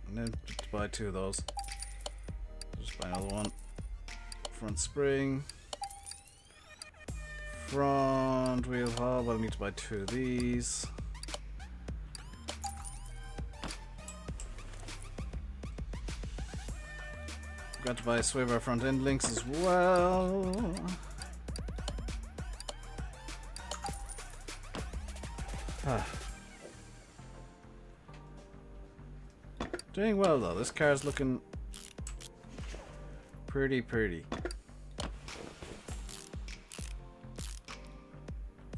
and then buy 2 of those. Just buy another one. Front spring. Front wheel hub. I'll need to buy 2 of these. Got to buy sway bar front end links as well. Doing well though. This car's looking pretty.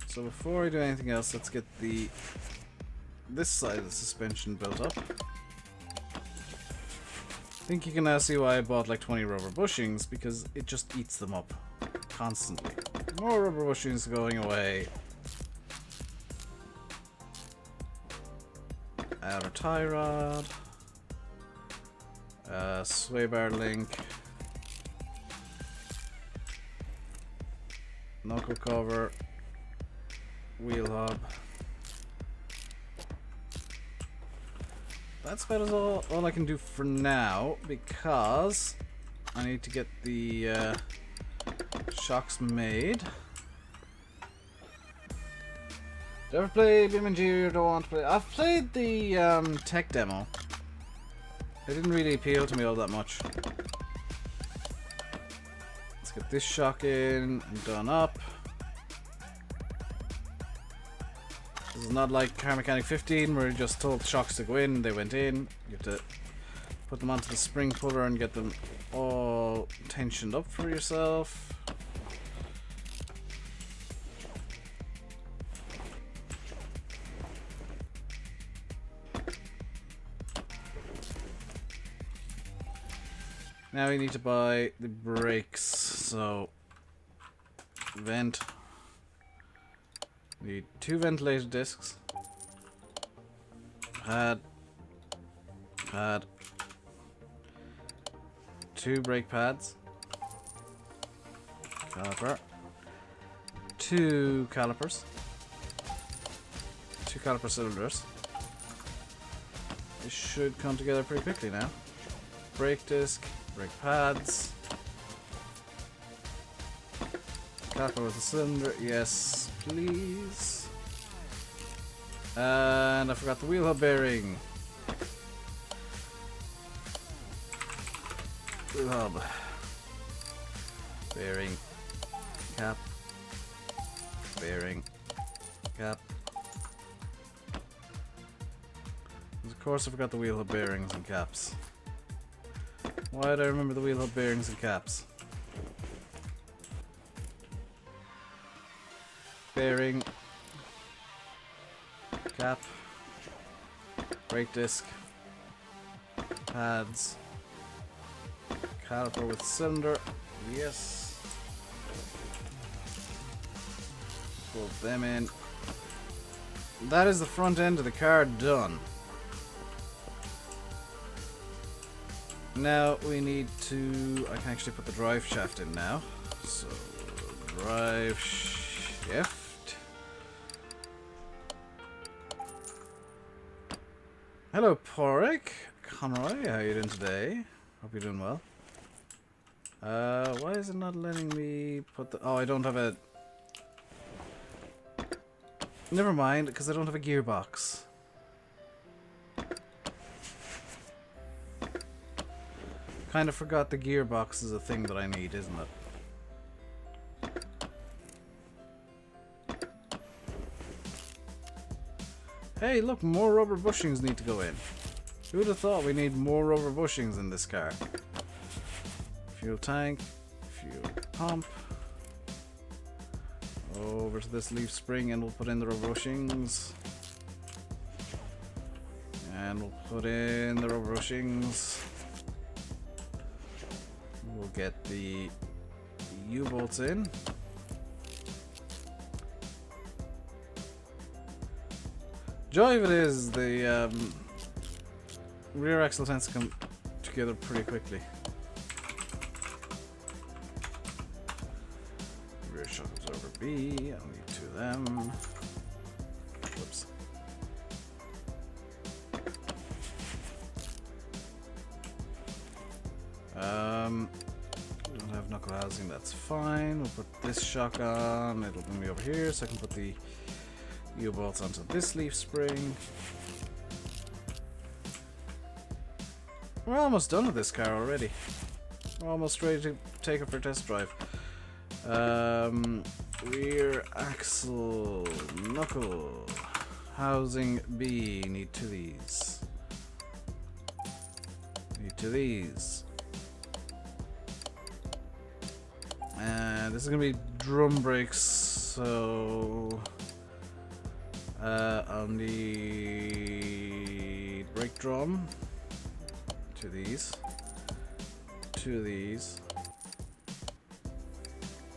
So before we do anything else, let's get this side of the suspension built up. I think you can now see why I bought like 20 rubber bushings, because it just eats them up constantly. More rubber bushings going away. Outer tie rod. Sway bar link. Knuckle cover. Wheel hub. That's about all I can do for now, because I need to get the shocks made. Do you ever play BeamNG or don't want to play? I've played the tech demo. It didn't really appeal to me all that much. Let's get this shock in and done up. This is not like Car Mechanic 15 where you just told shocks to go in, they went in. You have to put them onto the spring puller and get them all tensioned up for yourself. Now we need to buy the brakes, so vent. Need 2 ventilator discs, pad, 2 brake pads, caliper, 2 calipers, 2 caliper cylinders. This should come together pretty quickly now. Brake disc, brake pads, caliper with a cylinder, yes please. And I forgot the wheel hub bearing. Wheel hub bearing cap, bearing cap. And of course I forgot the wheel hub bearings and caps. Why did I remember the wheel hub bearings and caps? Bearing, cap, brake disc, pads, caliper with cylinder, yes. Pull them in. That is the front end of the car done. Now we need to, I can actually put the drive shaft in now. So, drive shaft. Hello, Porrick. Conroy, how are you doing today? Hope you're doing well. Why is it not letting me put the... Oh, I don't have a... Never mind, because I don't have a gearbox. Kind of forgot the gearbox is a thing that I need, isn't it? Hey, look, more rubber bushings need to go in. Who would have thought we need more rubber bushings in this car? Fuel tank, fuel pump. Over to this leaf spring and we'll put in the rubber bushings. And we'll put in the rubber bushings. We'll get the U-bolts in. Joy of it is the rear axle tends to come together pretty quickly. Rear shock absorber B, I'll need 2 of them. Whoops. We don't have knuckle housing, that's fine. We'll put this shock on, it'll bring me over here so I can put the U-bolts onto this leaf spring. We're almost done with this car already. We're almost ready to take it for a test drive. Rear axle knuckle housing B, need 2 of these. Need 2 of these. And this is gonna be drum brakes, so I'll need brake drum. 2 of these. 2 of these.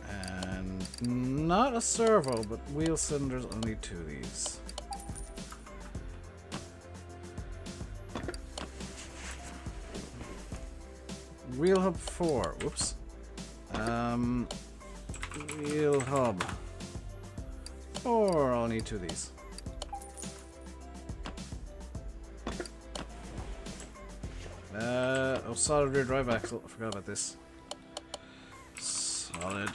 And not a servo, but wheel cylinders, I'll need 2 of these. Wheel hub 4. Whoops. Wheel hub 4. I'll need 2 of these. Oh, solid rear drive axle. I forgot about this. Solid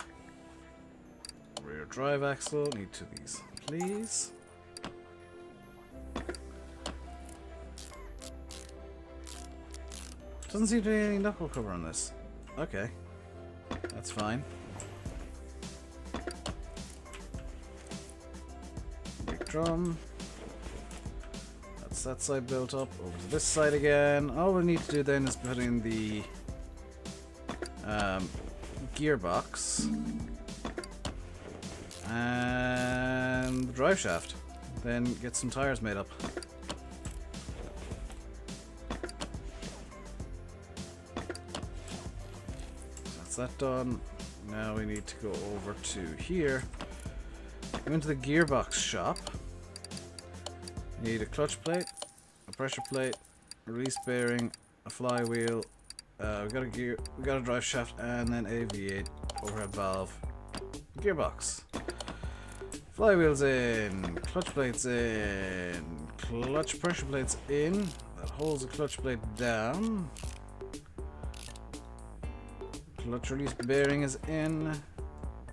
rear drive axle. Need 2 of these, please. Doesn't seem to be any knuckle cover on this. Okay. That's fine. Brake drum. That's that side built up. Over to this side again. All we need to do then is put in the gearbox and the drive shaft. Then get some tires made up. That done. Now we need to go over to here. Go into the gearbox shop. Need a clutch plate, a pressure plate, a release bearing, a flywheel. We got a gear, we got a drive shaft, and then a V8 overhead valve. Gearbox. Flywheels in, clutch plates in, clutch pressure plates in. That holds the clutch plate down. Clutch release bearing is in,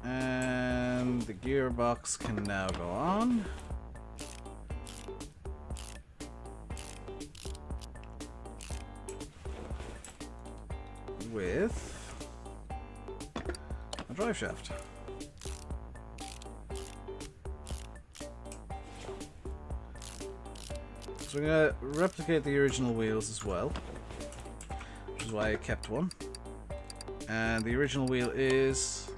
and the gearbox can now go on. With a drive shaft. So we're going to replicate the original wheels as well, which is why I kept one. And the original wheel is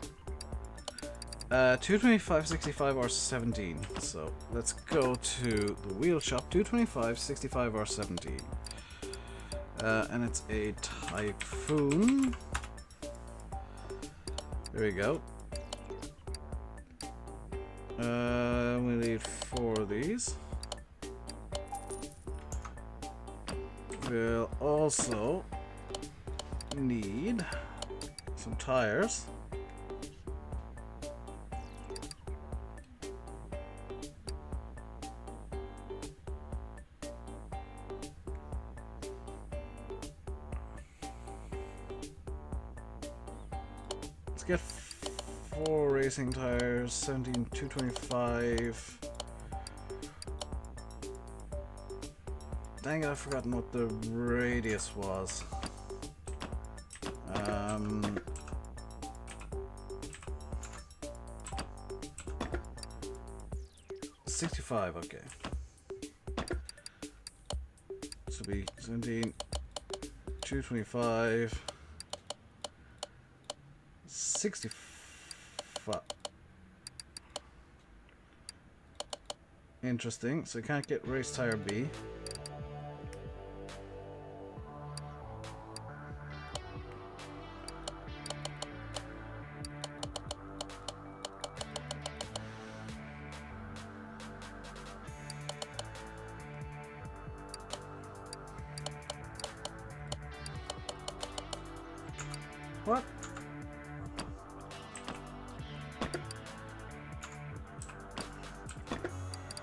225, 65, or 17. So let's go to the wheel shop. 225, 65, or 17. And it's a Typhoon. There we go. We need 4 of these. We'll also need some tires. Let's get 4 racing tires, 17, 225. Dang it, I've forgotten what the radius was. 65, okay. This will be 17, 225, 65. Interesting, so you can't get race tire B. What?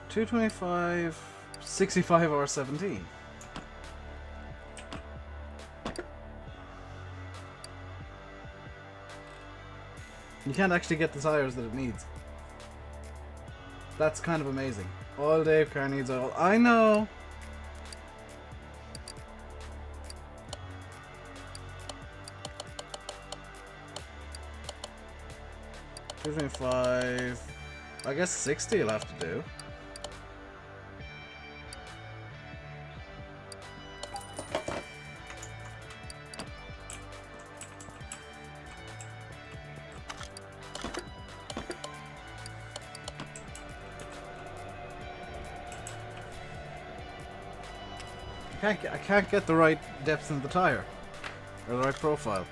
$225, 65, or 17. You can't actually get the tires that it needs. That's kind of amazing. All Dave car needs oil. I know. $225. I guess 60 you'll have to do. I can't get the right depth in the tire. Or the right profile.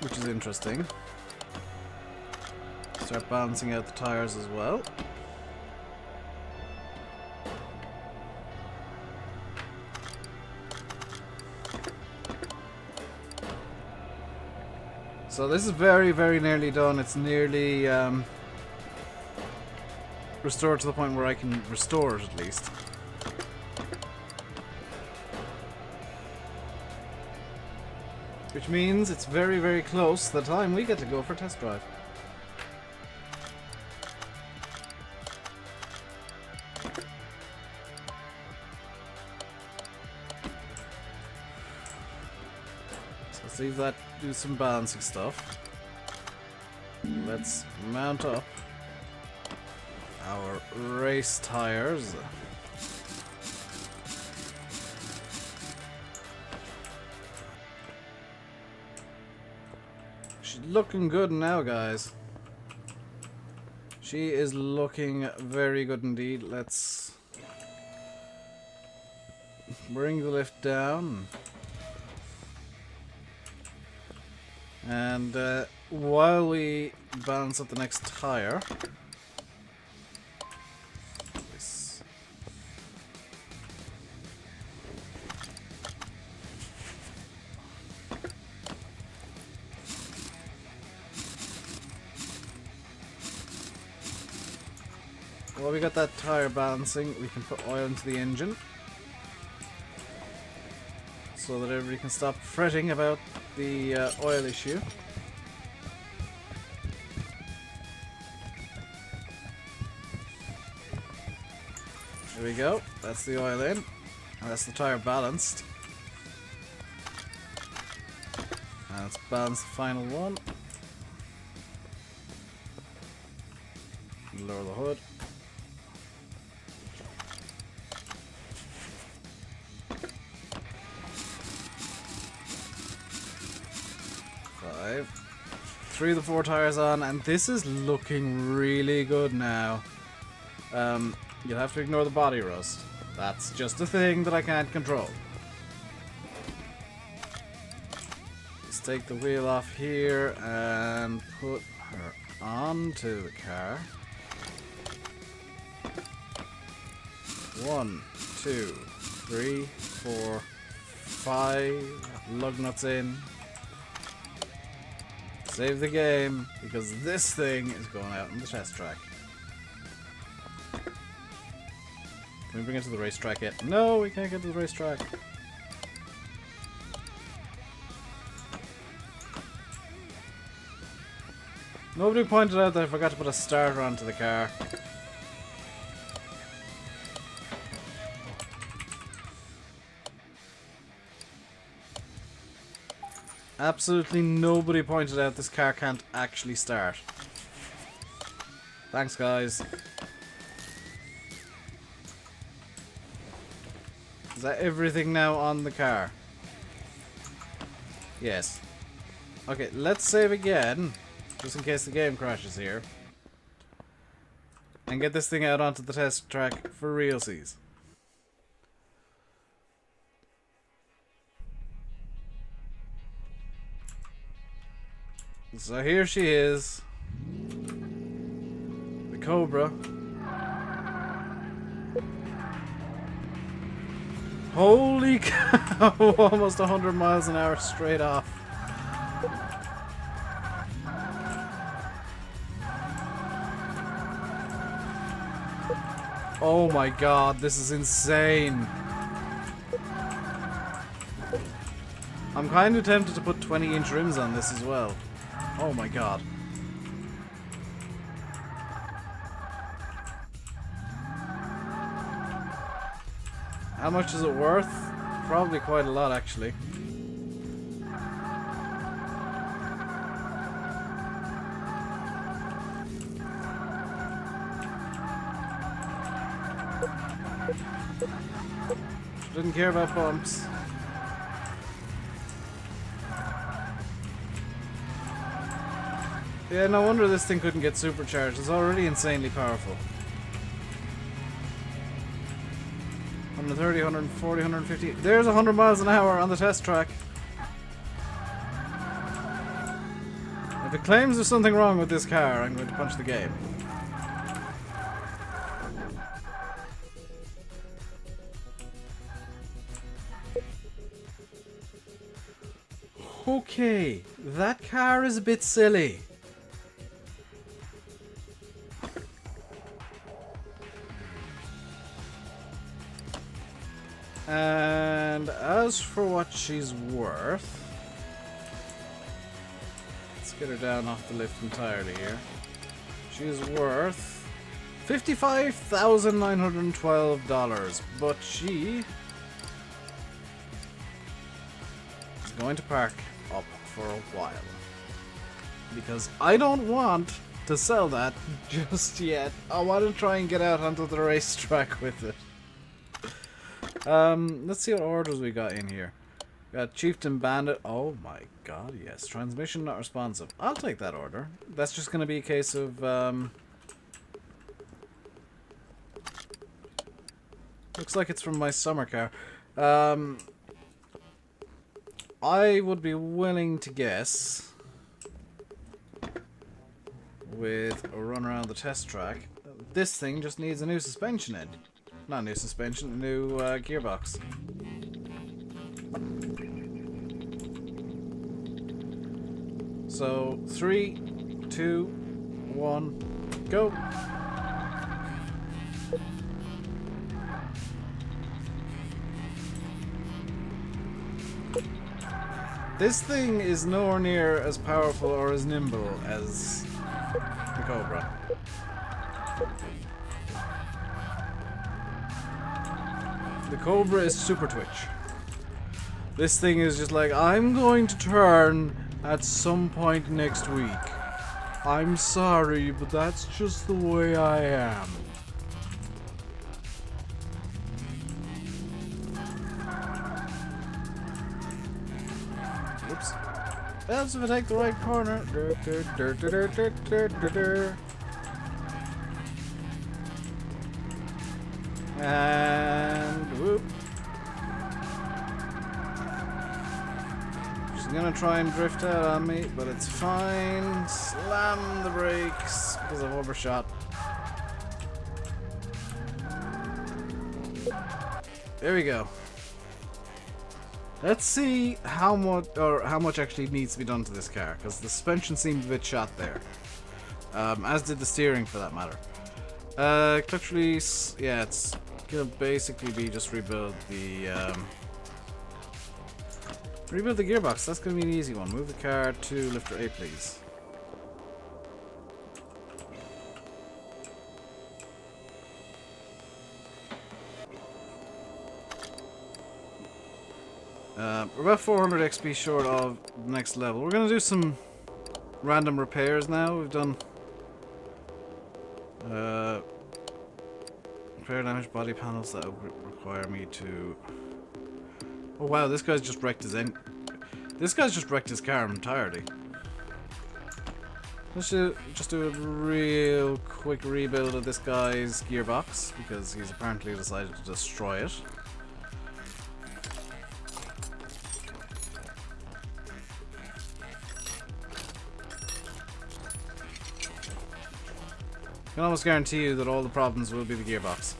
Which is interesting. Start balancing out the tires as well. So this is very, very nearly done. It's nearly restored to the point where I can restore it at least. Which means it's very, very close to the time we get to go for a test drive. So let's leave that, do some balancing stuff. Let's mount up our race tires. She's looking good now, guys. She is looking very good indeed. Let's bring the lift down. And while we balance up the next tire, while we got that tire balancing, we can put oil into the engine so that everybody can stop fretting about the oil issue. There we go, that's the oil in, and that's the tire balanced. And let's balance the final one. Lower the hood. Three of the four tires on, and this is looking really good now. You'll have to ignore the body rust. That's just a thing that I can't control. Let's take the wheel off here and put her onto the car. 1, 2, 3, 4, 5. Lug nuts in. Save the game, because this thing is going out on the test track. Can we bring it to the racetrack yet? No, we can't get to the racetrack. Nobody pointed out that I forgot to put a starter onto the car. Absolutely nobody pointed out this car can't actually start. Thanks, guys. Is that everything now on the car? Yes. Okay, let's save again, just in case the game crashes here. And get this thing out onto the test track for realsies. So here she is, the Cobra. Holy cow, almost 100 miles an hour straight off. Oh my god, this is insane. I'm kind of tempted to put 20-inch rims on this as well. Oh my god. How much is it worth? Probably quite a lot, actually. Didn't care about bumps. Yeah, no wonder this thing couldn't get supercharged. It's already insanely powerful. 130, 140, 150. There's 100 miles an hour on the test track. If it claims there's something wrong with this car, I'm going to punch the game. Okay, that car is a bit silly. And as for what she's worth, let's get her down off the lift entirely here. She's worth $55,912, but she is going to park up for a while because I don't want to sell that just yet. I want to try and get out onto the racetrack with it. Let's see what orders we got in here. We got Chieftain Bandit. Oh my god, yes. Transmission not responsive. I'll take that order. That's just going to be a case of, looks like it's from my summer car. I would be willing to guess, with a run around the test track, this thing just needs a new suspension in. Not a new suspension, a new gearbox. So, 3, 2, 1, go! This thing is nowhere near as powerful or as nimble as the Cobra. The Cobra is super twitch. This thing is just like, I'm going to turn at some point next week. I'm sorry, but that's just the way I am. Oops. That's if I take the right corner. And whoop. She's gonna try and drift out on me, but it's fine. Slam the brakes because I've overshot. There we go. Let's see how much actually needs to be done to this car, because the suspension seemed a bit shot there, as did the steering for that matter. Clutch release, yeah, it's gonna basically be just rebuild the gearbox. That's gonna be an easy one. Move the car to lifter A, please. We're about 400 XP short of the next level. We're gonna do some random repairs now. We've done repair damage body panels that would require me to. Oh wow, this guy's just wrecked his car entirely. Let's just do a real quick rebuild of this guy's gearbox because he's apparently decided to destroy it. I can almost guarantee you that all the problems will be the gearbox.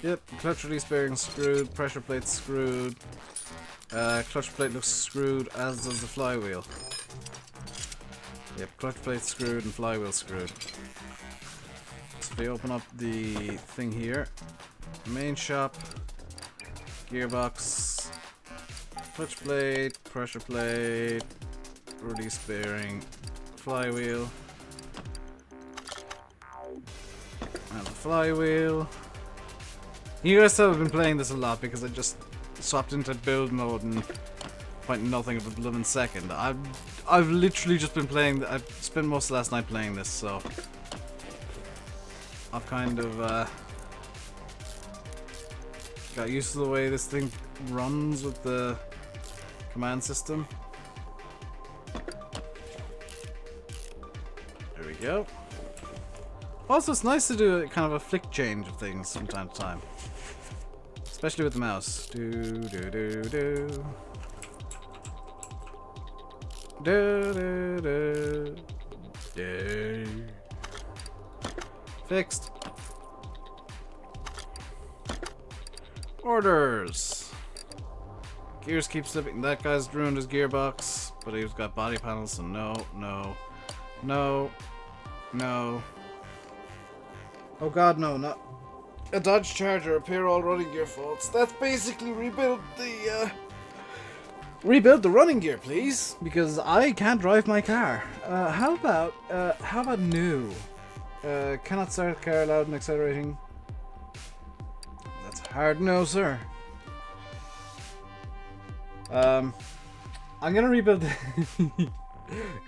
Yep, clutch release bearing screwed, pressure plate screwed. Clutch plate looks screwed, as does the flywheel. Yep, clutch plate screwed and flywheel screwed. So if we open up the thing here, main shop, gearbox, clutch plate, pressure plate, release bearing, flywheel, and the flywheel. You guys have been playing this a lot because I just swapped into build mode and point nothing of a blooming second. I've literally just been playing. I've spent most of last night playing this, so I've kind of got used to the way this thing runs with the command system. There we go. Also, it's nice to do a kind of a flick change of things from time to time. Especially with the mouse. Do, do, do, do. Do, do, do. Do. Fixed. Orders. Gears keep slipping. That guy's ruined his gearbox, but he's got body panels, so no, no, no, no. Oh god, no, not a Dodge Charger. Repair all running gear faults. That's basically rebuild the running gear, please, because I can't drive my car. How about new? Cannot start car allowed and accelerating. That's hard no, sir. I'm gonna rebuild.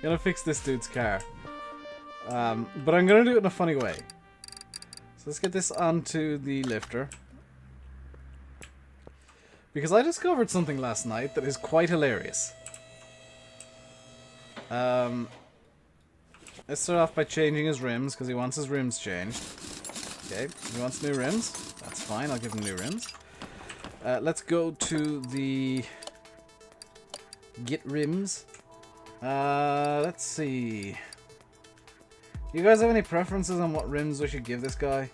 Gonna fix this dude's car. But I'm gonna do it in a funny way. So let's get this onto the lifter. Because I discovered something last night that is quite hilarious. Let's start off by changing his rims, because he wants his rims changed. Okay, he wants new rims. That's fine, I'll give him new rims. Let's go to the Get rims. Let's see. You guys have any preferences on what rims we should give this guy?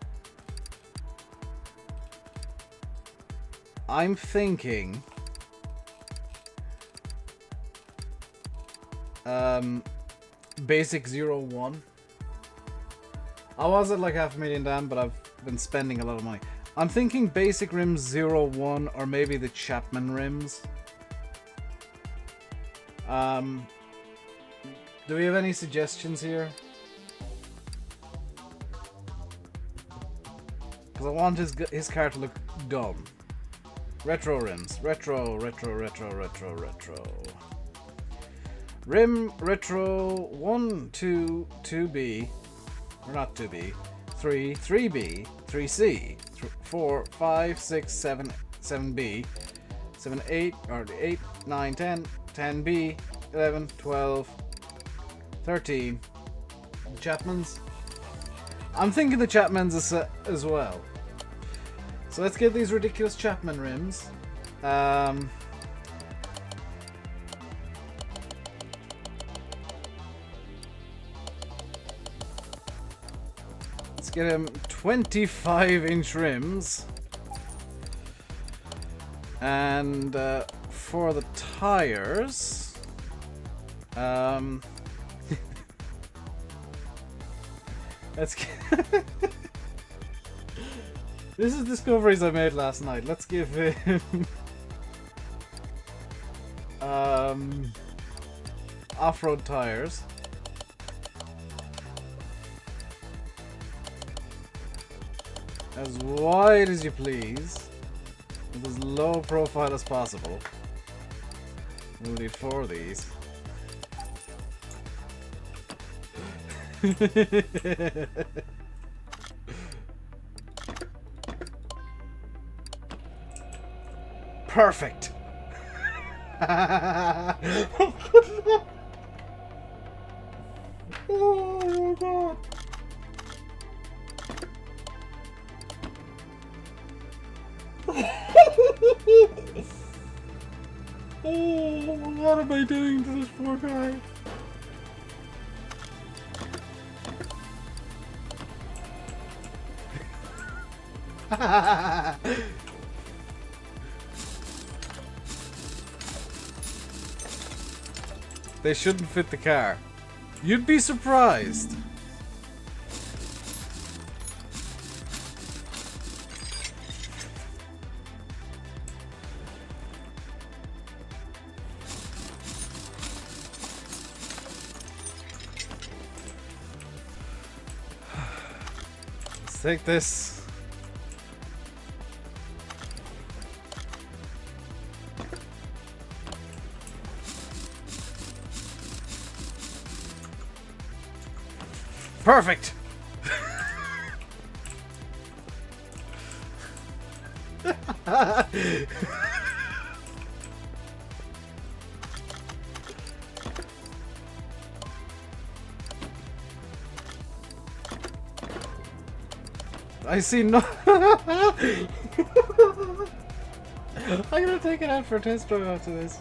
I'm thinking basic 01. I was at like $500,000 down, but I've been spending a lot of money. I'm thinking basic rims 01 or maybe the Chapman rims. Do we have any suggestions here? Because I want his car to look dumb. Retro rims. Retro. Rim retro 1, 2, 2B. Or not 2B. 3, 3B, 3C, 4, 5, 6, 7, 7B, 7, 8, or 8, 9, 10, 10B, 11, 12, 13. The Chapmans. I'm thinking the Chapmans as well. So let's get these ridiculous Chapman rims. Let's get him 25-inch rims. And for the tires, let's get this is discoveries I made last night. Let's give him off-road tires. As wide as you please, with as low profile as possible. We'll need 4 of these. Perfect. Oh my god. Oh, what am I doing to this poor guy? They shouldn't fit the car. You'd be surprised. Let's take this. Perfect. I see no. I'm gonna take it out for a test drive after this.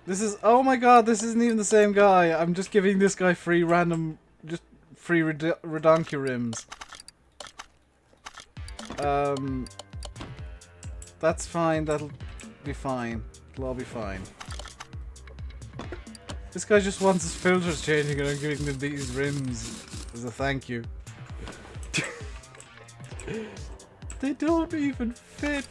This is, oh my god, this isn't even the same guy. I'm just giving this guy free random, just free redonky rims. That's fine, that'll be fine. It'll all be fine. This guy just wants his filters changing and I'm giving him these rims as a thank you. They don't even fit.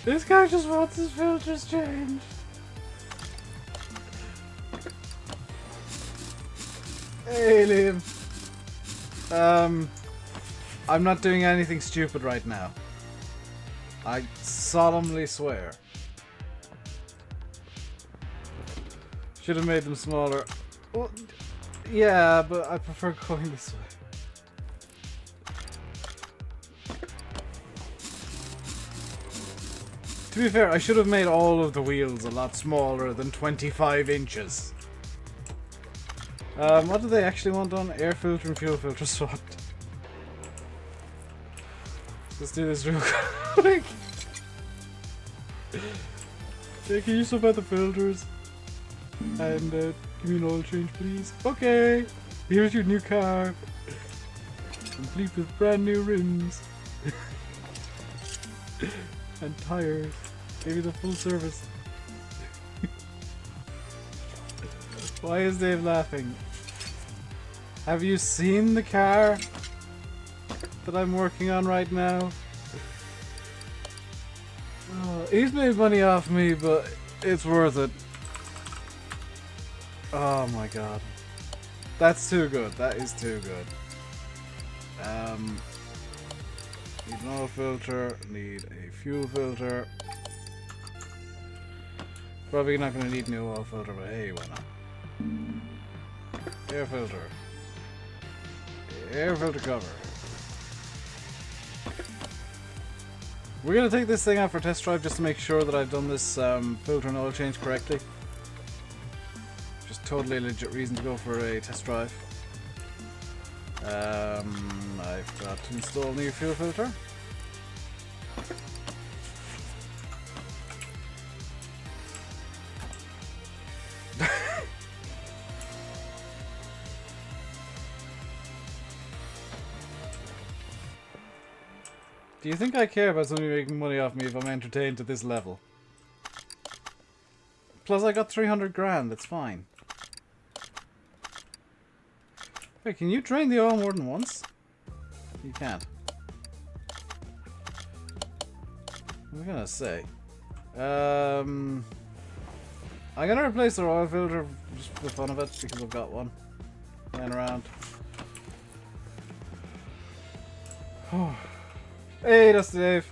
This guy just wants his filters changed. Hey, Liam. I'm not doing anything stupid right now. I solemnly swear. Should have made them smaller. Well, yeah, but I prefer going this way. To be fair, I should have made all of the wheels a lot smaller than 25 inches. What do they actually want done? Air filter and fuel filter swapped. Let's do this real quick. Yeah, can you swap out the filters? And give me an oil change, please. Okay, here's your new car. Complete with brand new rims. And tires. Give you the full service. Why is Dave laughing? Have you seen the car that I'm working on right now? Oh, he's made money off me, but it's worth it. Oh my god. That's too good. That is too good. Need an oil filter, need a fuel filter. Probably not going to need a new oil filter, but hey, why not? Air filter. Air filter cover. We're going to take this thing out for a test drive just to make sure that I've done this filter and oil change correctly. Just totally legit reason to go for a test drive. I've got to install new fuel filter. Do you think I care about somebody making money off me if I'm entertained to this level? Plus I got 300 grand, that's fine. Wait, can you drain the oil more than once? You can't. What am I gonna say? I'm gonna replace the oil filter just for the fun of it because I've got one laying around. Hey, that's Dave.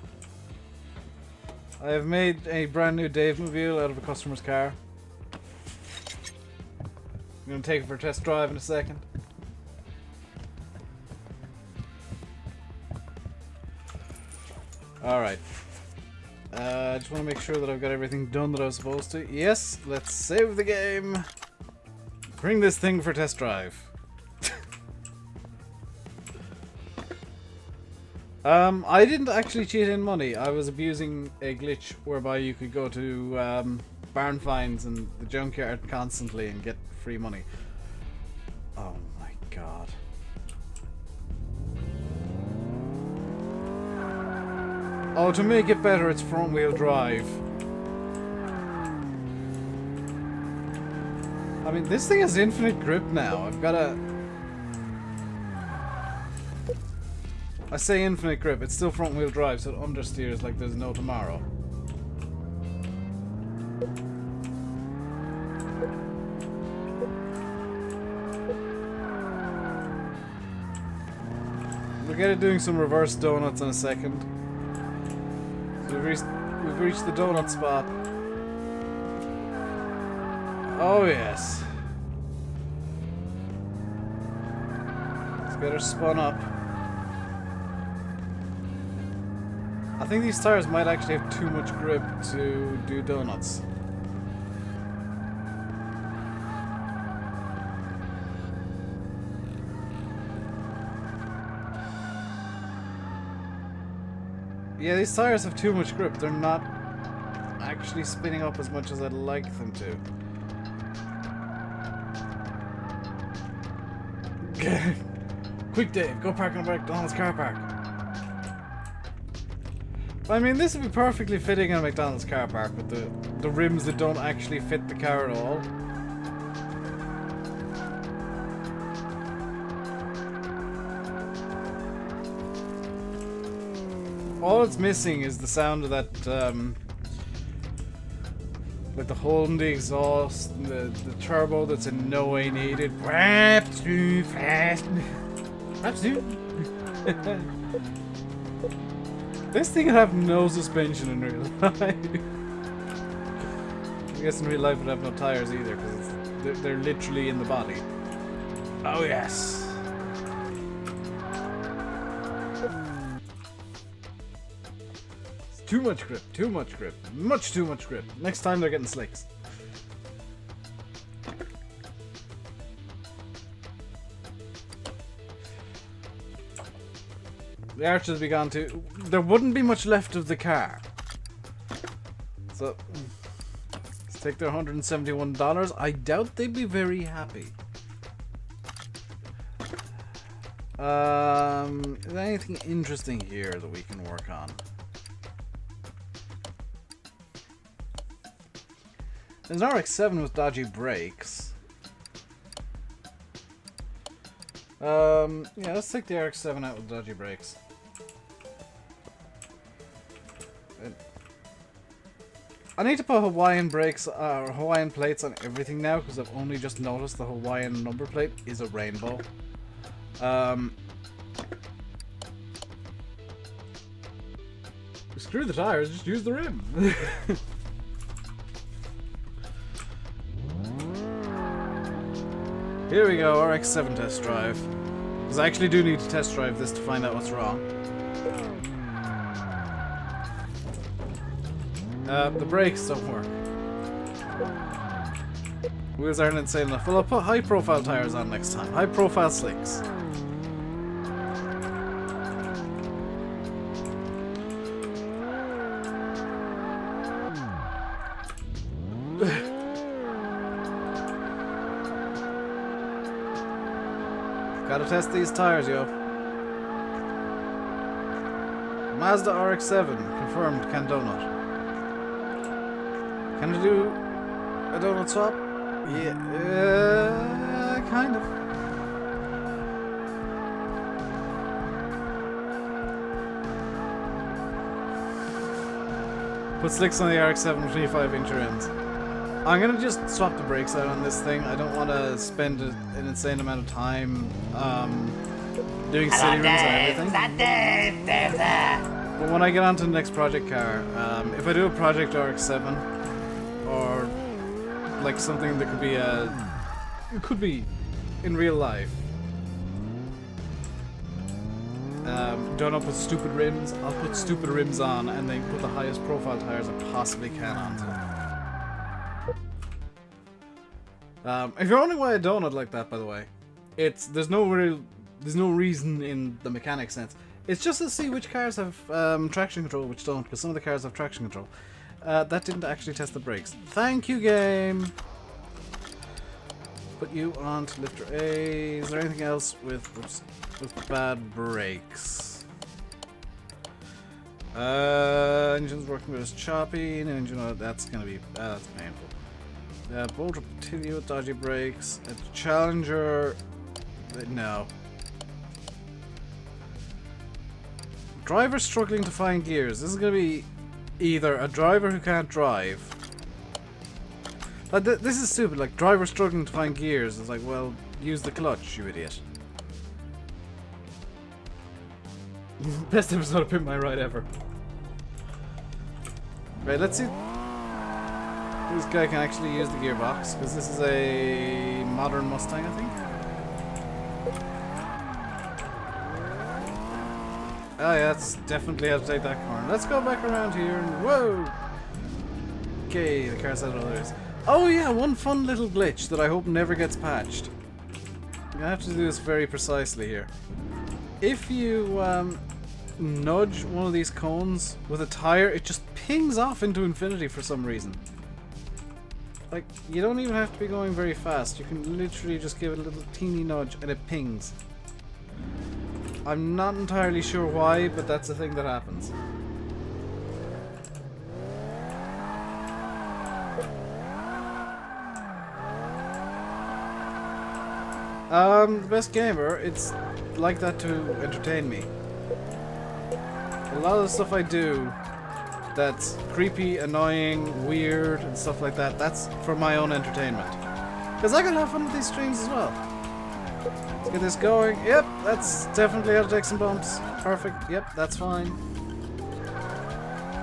I have made a brand new Dave mobile out of a customer's car. I'm gonna take it for a test drive in a second. Alright. I just want to make sure that I've got everything done that I was supposed to. Yes, let's save the game. Bring this thing for test drive. I didn't actually cheat in money. I was abusing a glitch whereby you could go to barn finds and the junkyard constantly and get free money. Oh my god. Oh, to make it better, it's front wheel drive. I mean, this thing has infinite grip now. I've got a... I say infinite grip, it's still front wheel drive, so it understeers like there's no tomorrow. We'll get it doing some reverse donuts in a second. So we've reached the donut spot. Oh yes. Let's get her spun up. I think these tires might actually have too much grip to do donuts. Yeah, these tires have too much grip. They're not actually spinning up as much as I'd like them to. Quick, Dave, go park in the McDonald's car park. I mean, this would be perfectly fitting in a McDonald's car park with the rims that don't actually fit the car at all. All it's missing is the sound of that, like the hole in the exhaust, and the turbo that's in no way needed. Perhaps too fast. Perhaps too. This thing would have no suspension in real life. I guess in real life it would have no tires either, because they're literally in the body. Oh yes. Too much grip, too much grip, much too much grip. Next time they're getting slicks. The arches will be gone too. There wouldn't be much left of the car. So, let's take their $171. I doubt they'd be very happy. Is there anything interesting here that we can work on? There's an RX-7 with dodgy brakes. Yeah, let's take the RX-7 out with dodgy brakes. I need to put Hawaiian brakes, or Hawaiian plates on everything now, because I've only just noticed the Hawaiian number plate is a rainbow. Screw the tires, just use the rim. Here we go, RX-7 test drive. Because I actually do need to test drive this to find out what's wrong. The brakes don't work. Wheels aren't insane enough. Well, I'll put high profile tires on next time. High profile slicks. Gotta test these tires, yo. Mazda RX-7 confirmed can donut. Can I do a donut swap? Yeah, kind of. Put slicks on the RX-7 with 25-inch rims. I'm gonna just swap the brakes out on this thing. I don't want to spend an insane amount of time doing city rims and everything. But when I get on to the next project car, if I do a project RX-7 or like something that could be it could be in real life. Don't put stupid rims. I'll put stupid rims on and then put the highest profile tires I possibly can onto them. If you're wondering why I donut like that, by the way, there's no reason in the mechanic sense. It's just to see which cars have traction control, which don't, because some of the cars have traction control. That didn't actually test the brakes. Thank you, game. Put you on to lifter A. Is there anything else with bad brakes? Engine's working with us choppy. New engine, that's gonna be that's painful. Bolt repetitive with dodgy brakes. A Challenger, no. Driver struggling to find gears. This is gonna be either a driver who can't drive. Like this is stupid. Like driver struggling to find gears. It's like, well, use the clutch, you idiot. Best episode of Pimp My Ride ever. Right, let's see. this guy can actually use the gearbox, because this is a modern Mustang, I think. Oh yeah, that's definitely how to take that corner. Let's go back around here and whoa! Okay, the car's out of others. Oh yeah, one fun little glitch that I hope never gets patched. I have to do this very precisely here. If you nudge one of these cones with a tire, it just pings off into infinity for some reason. Like, you don't even have to be going very fast. You can literally just give it a little teeny nudge and it pings. I'm not entirely sure why, but that's a thing that happens. The best gamer, it's like that to entertain me. A lot of the stuff I do that's creepy, annoying, weird, and stuff like that, that's for my own entertainment. Because I can have fun with these streams as well. Let's get this going. Yep, that's definitely how to take some bumps. Perfect. Yep, that's fine.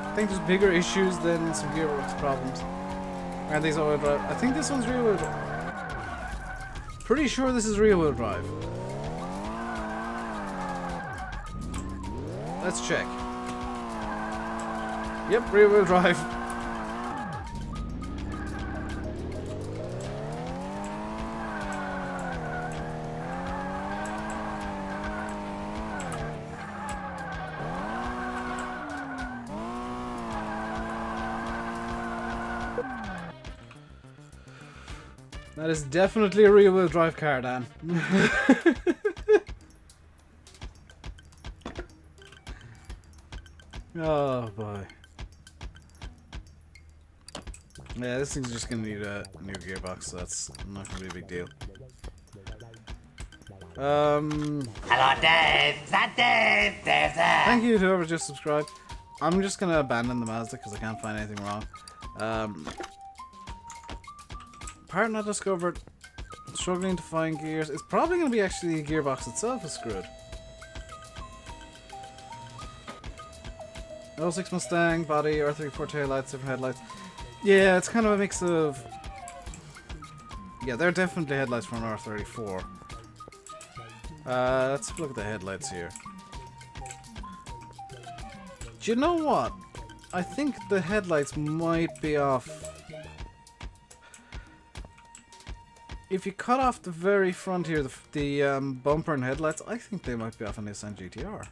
I think there's bigger issues than some gearbox problems. Aren't these all-wheel drive? I think this one's rear-wheel drive. Pretty sure this is rear-wheel drive. Let's check. Yep, rear-wheel drive. That is definitely a rear-wheel drive car, Dan. Oh boy. Yeah, this thing's just gonna need a new gearbox, so that's not gonna be a big deal. Hello, Dave. Is that Dave? Dave there. Thank you to whoever just subscribed. I'm just gonna abandon the Mazda because I can't find anything wrong. Part not discovered. Struggling to find gears. It's probably gonna be actually the gearbox itself is screwed. 06 Mustang, body, R34 taillights, different headlights. Yeah, it's kind of a mix of... Yeah, they're definitely headlights from an R34. Let's look at the headlights here. Do you know what? I think the headlights might be off. If you cut off the very front here, the bumper and headlights, I think they might be off a Nissan GTR.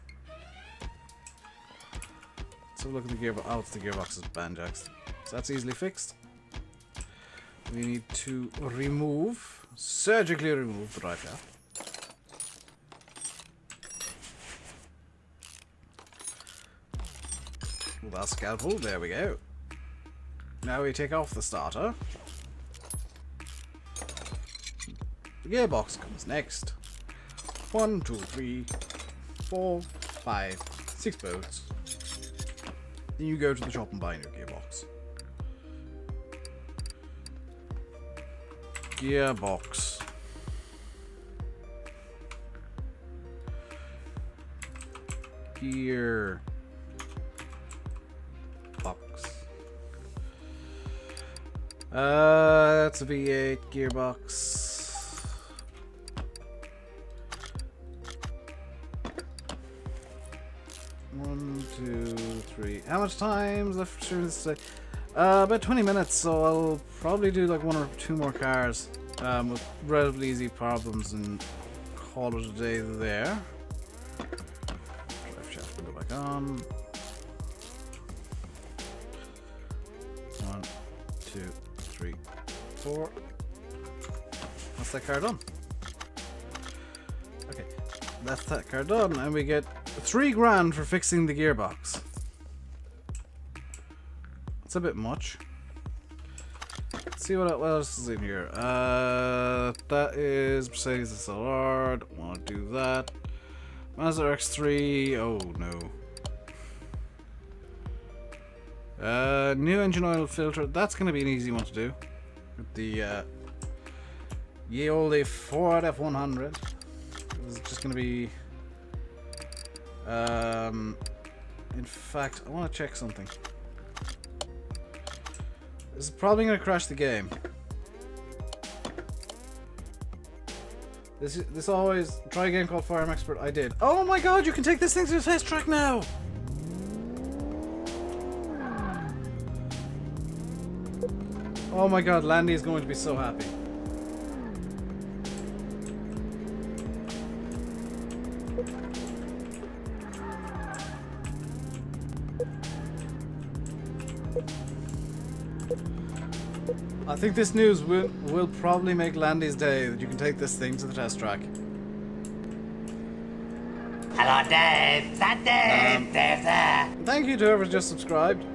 So look at the gearbox. Oh, it's the gearbox's band jacks. So that's easily fixed. We need to remove, surgically remove the drive shaft. With our scalpel, there we go. Now we take off the starter. The gearbox comes next. 1, 2, 3, 4, 5, 6 bolts. Then you go to the shop and buy a new gearbox. Gearbox. Gear. Box. That's a V8 gearbox. One, two, three. How much time's left for this today? About 20 minutes, so I'll probably do like 1 or 2 more cars with relatively easy problems and call it a day there. Drive shaft will go back on. 1, 2, 3, 4. That's that car done. Okay, that's that car done, and we get 3 grand for fixing the gearbox. That's a bit much. Let's see what else is in here. That is Mercedes SLR. Don't want to do that. Mazda RX-3. Oh no. New engine oil filter. That's going to be an easy one to do. With the ye olde Ford F100. This is just going to be. In fact, I want to check something. This is probably going to crash the game. This always... Try a game called Farm Expert. I did. Oh my god, you can take this thing to the test track now! Oh my god, Landy is going to be so happy. I think this news will probably make Landy's day that you can take this thing to the test track. Hello, Dave. Is that Dave? Dave there. Thank you to whoever's just subscribed.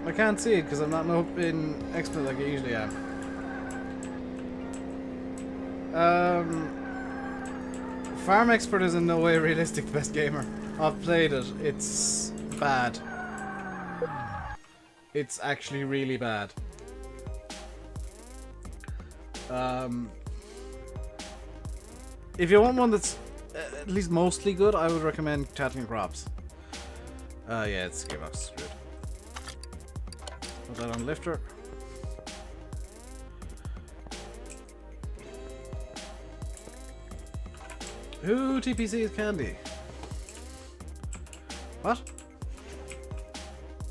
I can't see it because I'm not in expert like I usually am. Farm Expert is in no way realistic best gamer. I've played it. It's bad. It's actually really bad. If you want one that's at least mostly good, I would recommend Tattling Crops. Yeah, it's Gearbox screwed. Put that on lifter. Who TPC Candy? What?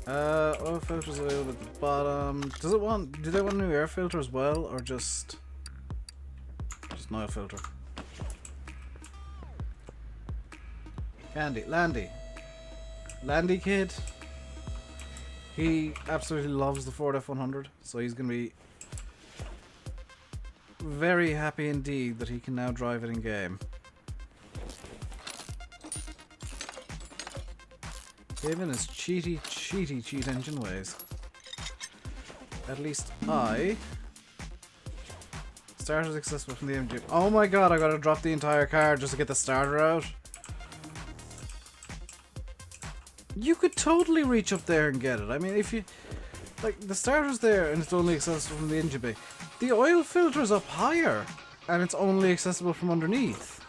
Oil filters available at the bottom. Do they want a new air filter as well, or just an oil filter? Candy, Landy kid. He absolutely loves the Ford F100, so he's gonna be very happy indeed that he can now drive it in game. Even his cheat engine ways. At least I started accessible from the MG. Oh my god, I gotta drop the entire car just to get the starter out. You could totally reach up there and get it. I mean, if you... Like, the starter's there and it's only accessible from the engine bay. The oil filter's up higher and it's only accessible from underneath.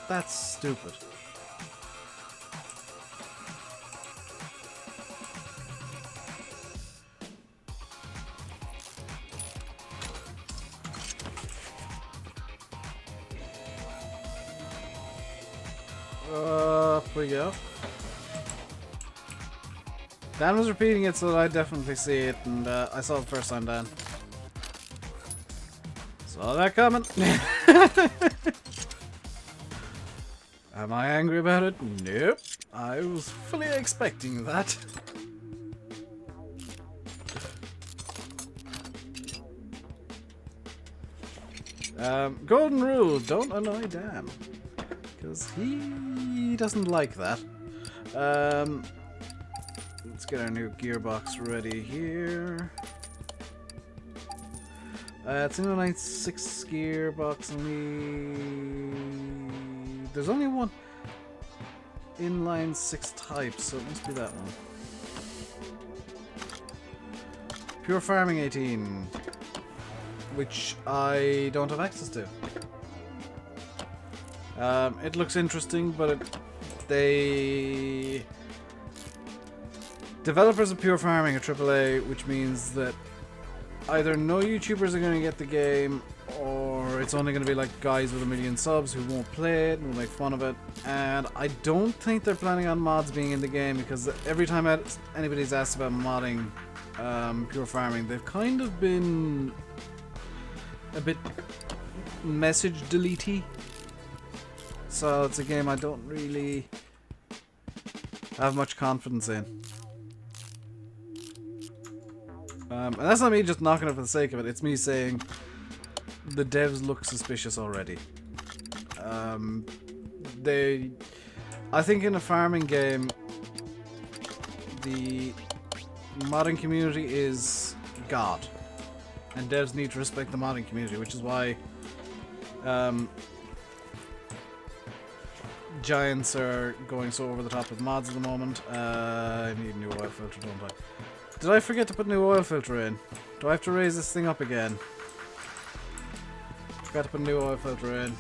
That's stupid. Up we go. Dan was repeating it so that I definitely see it, and I saw it the first time, Dan. Saw that coming. Am I angry about it? Nope. I was fully expecting that. Golden rule, don't annoy Dan. Because he doesn't like that. Let's get our new gearbox ready here. It's an inline 6 gearbox, and there's only one inline 6 type, so it must be that one. Pure Farming 18, which I don't have access to. It looks interesting, but developers of Pure Farming are AAA, which means that either no YouTubers are going to get the game, or it's only going to be like guys with 1 million subs who won't play it and will make fun of it. And I don't think they're planning on mods being in the game, because every time anybody's asked about modding Pure Farming, they've kind of been a bit message deletey. So it's a game I don't really have much confidence in. And that's not me just knocking it for the sake of it, it's me saying the devs look suspicious already. I think in a farming game, the modding community is God. And devs need to respect the modding community, which is why Giants are going so over the top with mods at the moment. I need a new oil filter, don't I? Did I forget to put a new oil filter in? Do I have to raise this thing up again? Forgot to put a new oil filter in.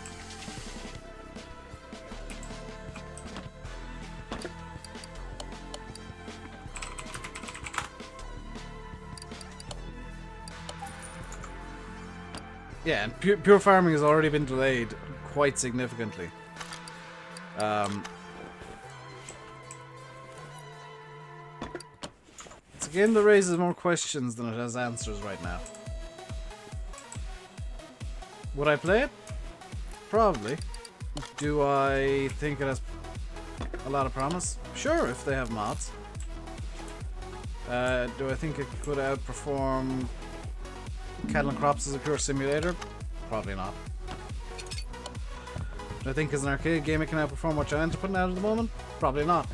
Yeah, and pure farming has already been delayed quite significantly. It's a game that raises more questions than it has answers right now. Would I play it? Probably. Do I think it has a lot of promise? Sure, if they have mods. Do I think it could outperform Cattle and Crops as a pure simulator? Probably not. Do I think as an arcade game it can outperform what Giants are putting out at the moment? Probably not.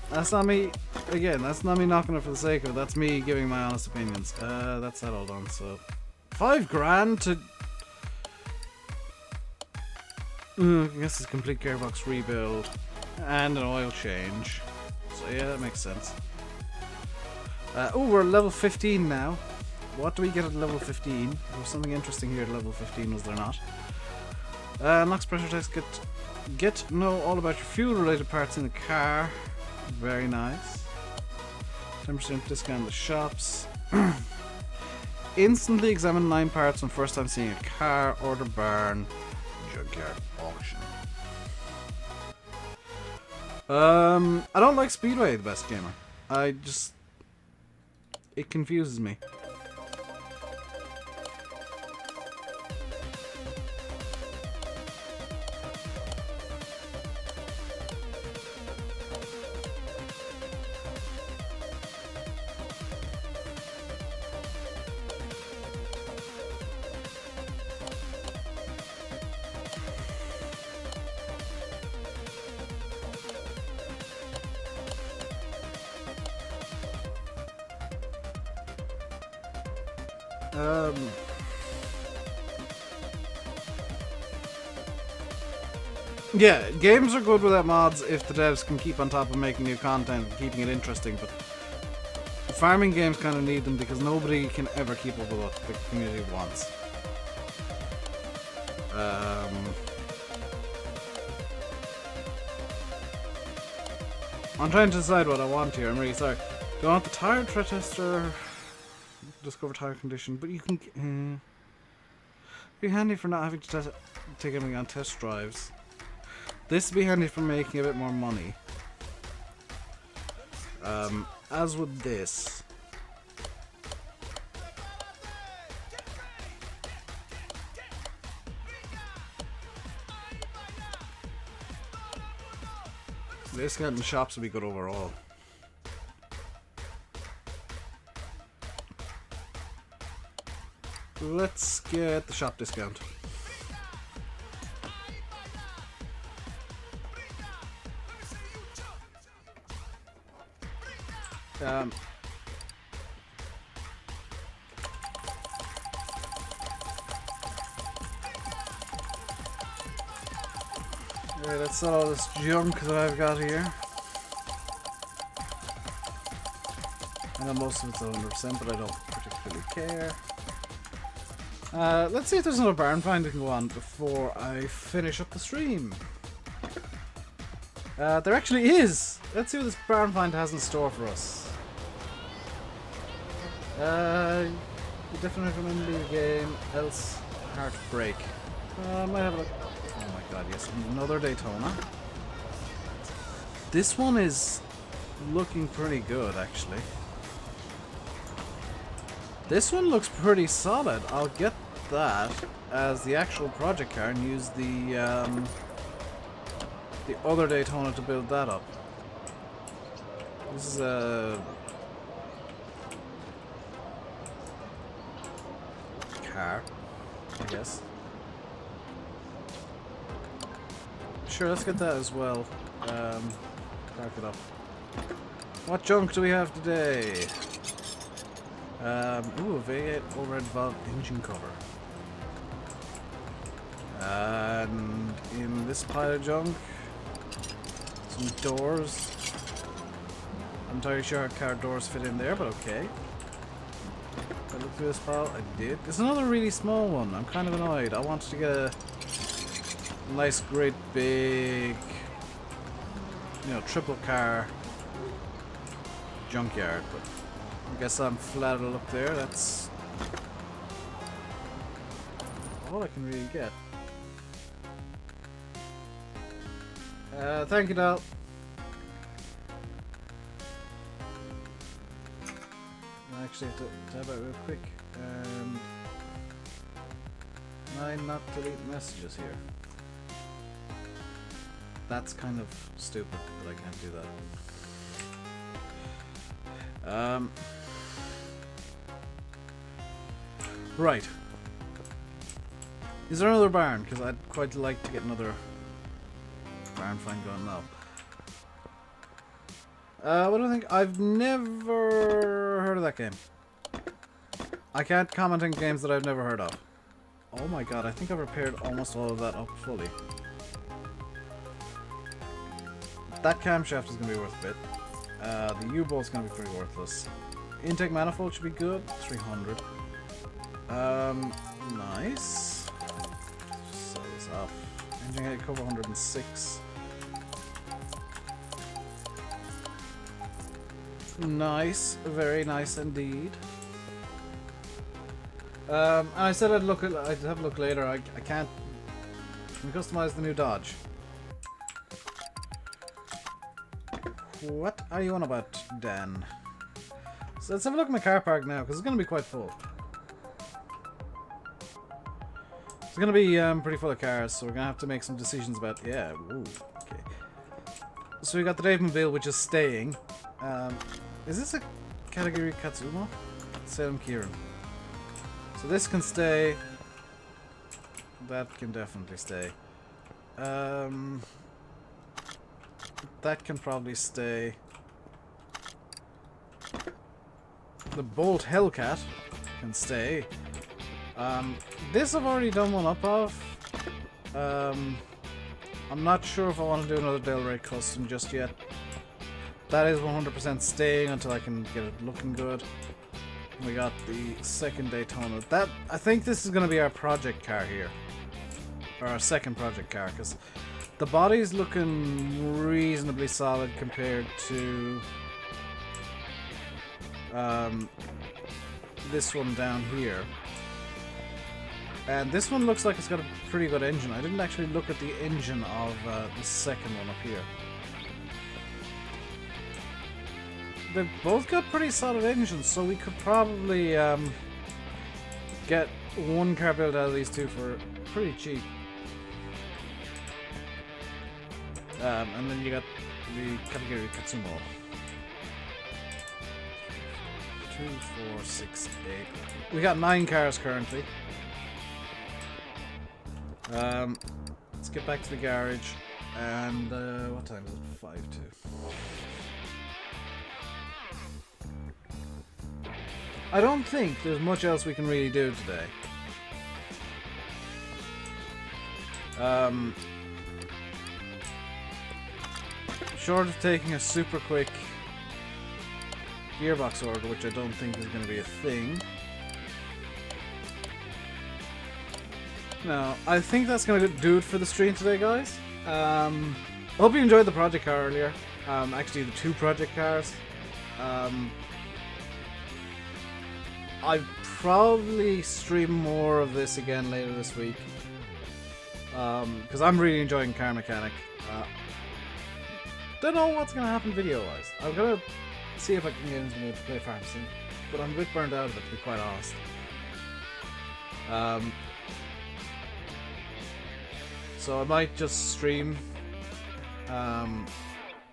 That's not me. Again, that's not me knocking it for the sake of it. That's me giving my honest opinions. That's settled on. So, $5,000 to. I guess it's a complete gearbox rebuild and an oil change. So yeah, that makes sense. Oh, we're at level 15 now. What do we get at level 15? There was something interesting here at level 15, was there not? Knocks pressure test. Get know all about your fuel-related parts in the car. Very nice. 10% discount in the shops. Instantly examine 9 parts when first time seeing a car, order barn, junkyard auction. I don't like Speedway, the best gamer. It confuses me. Yeah, games are good without mods if the devs can keep on top of making new content and keeping it interesting, but farming games kind of need them because nobody can ever keep up with what the community wants. I'm trying to decide what I want here, I'm really sorry. Do I want the tire tread tester? Discover tire condition, but you can be handy for not having to take anything on test drives. This would be handy for making a bit more money. As with this. Discount in shops would be good overall. Let's get the shop discount. Okay, let's sell all this junk that I've got here. I know most of it's 100%, but I don't particularly care. Let's see if there's another barn find we can go on before I finish up the stream. There actually is! Let's see what this barn find has in store for us. You definitely recommend the game, else heartbreak. Might have a look. Oh my god, yes, another Daytona. This one is looking pretty good, actually. This one looks pretty solid. I'll get that as the actual project car and use the other Daytona to build that up. This is a car, I guess. Sure, let's get that as well. Park it up. What junk do we have today? Ooh, a V8 overhead valve engine cover. And in this pile of junk, some doors. I'm not entirely sure how car doors fit in there, but okay. Did I look through this pile? I did. There's another really small one. I'm kind of annoyed. I wanted to get a nice, great, big, you know, triple car junkyard, but I guess I'm flattered up there. That's all I can really get. Thank you, Dal. I actually have to tab out real quick. And can I not delete messages here? That's kind of stupid that I can't do that. Right. Is there another barn? Because I'd quite like to get another barn find going now. What do I think? I've never heard of that game. I can't comment on games that I've never heard of. Oh my god, I think I've repaired almost all of that up fully. That camshaft is going to be worth a bit. The U-bolt's going to be pretty worthless. Intake manifold should be good. 300. Nice. Sell this off. Engine head cover 106. Nice. Very nice indeed. And I said I'd have a look later. I can't. Can customize the new Dodge. What are you on about, Dan? So let's have a look at my car park now, because it's going to be quite full. It's going to be pretty full of cars, so we're going to have to make some decisions about... Yeah, ooh, okay. So we got the Dave Mobile, which is staying. Is this a category Katsumo? Salem Kieran. So this can stay. That can definitely stay. That can probably stay. The Bolt Hellcat can stay. This I've already done one up of. I'm not sure if I want to do another Del Rey custom just yet. That is 100% staying until I can get it looking good. We got the second Daytona. I think this is going to be our project car here. Or our second project car, because the body's looking reasonably solid compared to this one down here. And this one looks like it's got a pretty good engine. I didn't actually look at the engine of the second one up here. They've both got pretty solid engines, so we could probably get one car built out of these two for pretty cheap. And then you got the category Katsumo. 2, 4, 6, 8. We got 9 cars currently. Let's get back to the garage. And what time is it? 5 to. I don't think there's much else we can really do today. Short of taking a super quick gearbox order, which I don't think is going to be a thing. No, I think that's going to do it for the stream today, guys. I hope you enjoyed the project car earlier. Actually, the 2 project cars. I'll probably stream more of this again later this week. Because I'm really enjoying Car Mechanic. Don't know what's going to happen video-wise. I'm going to see if I can get into to play Farm Sim. But I'm a bit burned out of it, to be quite honest. So I might just stream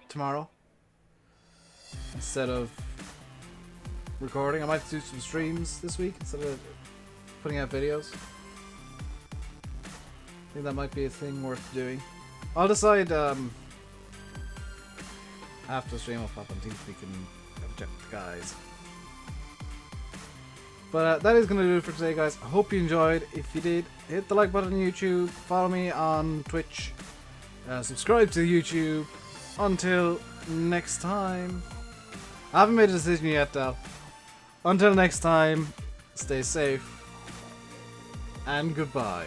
tomorrow instead of recording. I might do some streams this week instead of putting out videos. I think that might be a thing worth doing. I'll decide after the stream. I'll pop and see if we can have a chat with the guys. But that is going to do it for today, guys. I hope you enjoyed. If you did, hit the like button on YouTube, follow me on Twitch, subscribe to YouTube. Until next time. I haven't made a decision yet, though. Until next time, stay safe, and goodbye.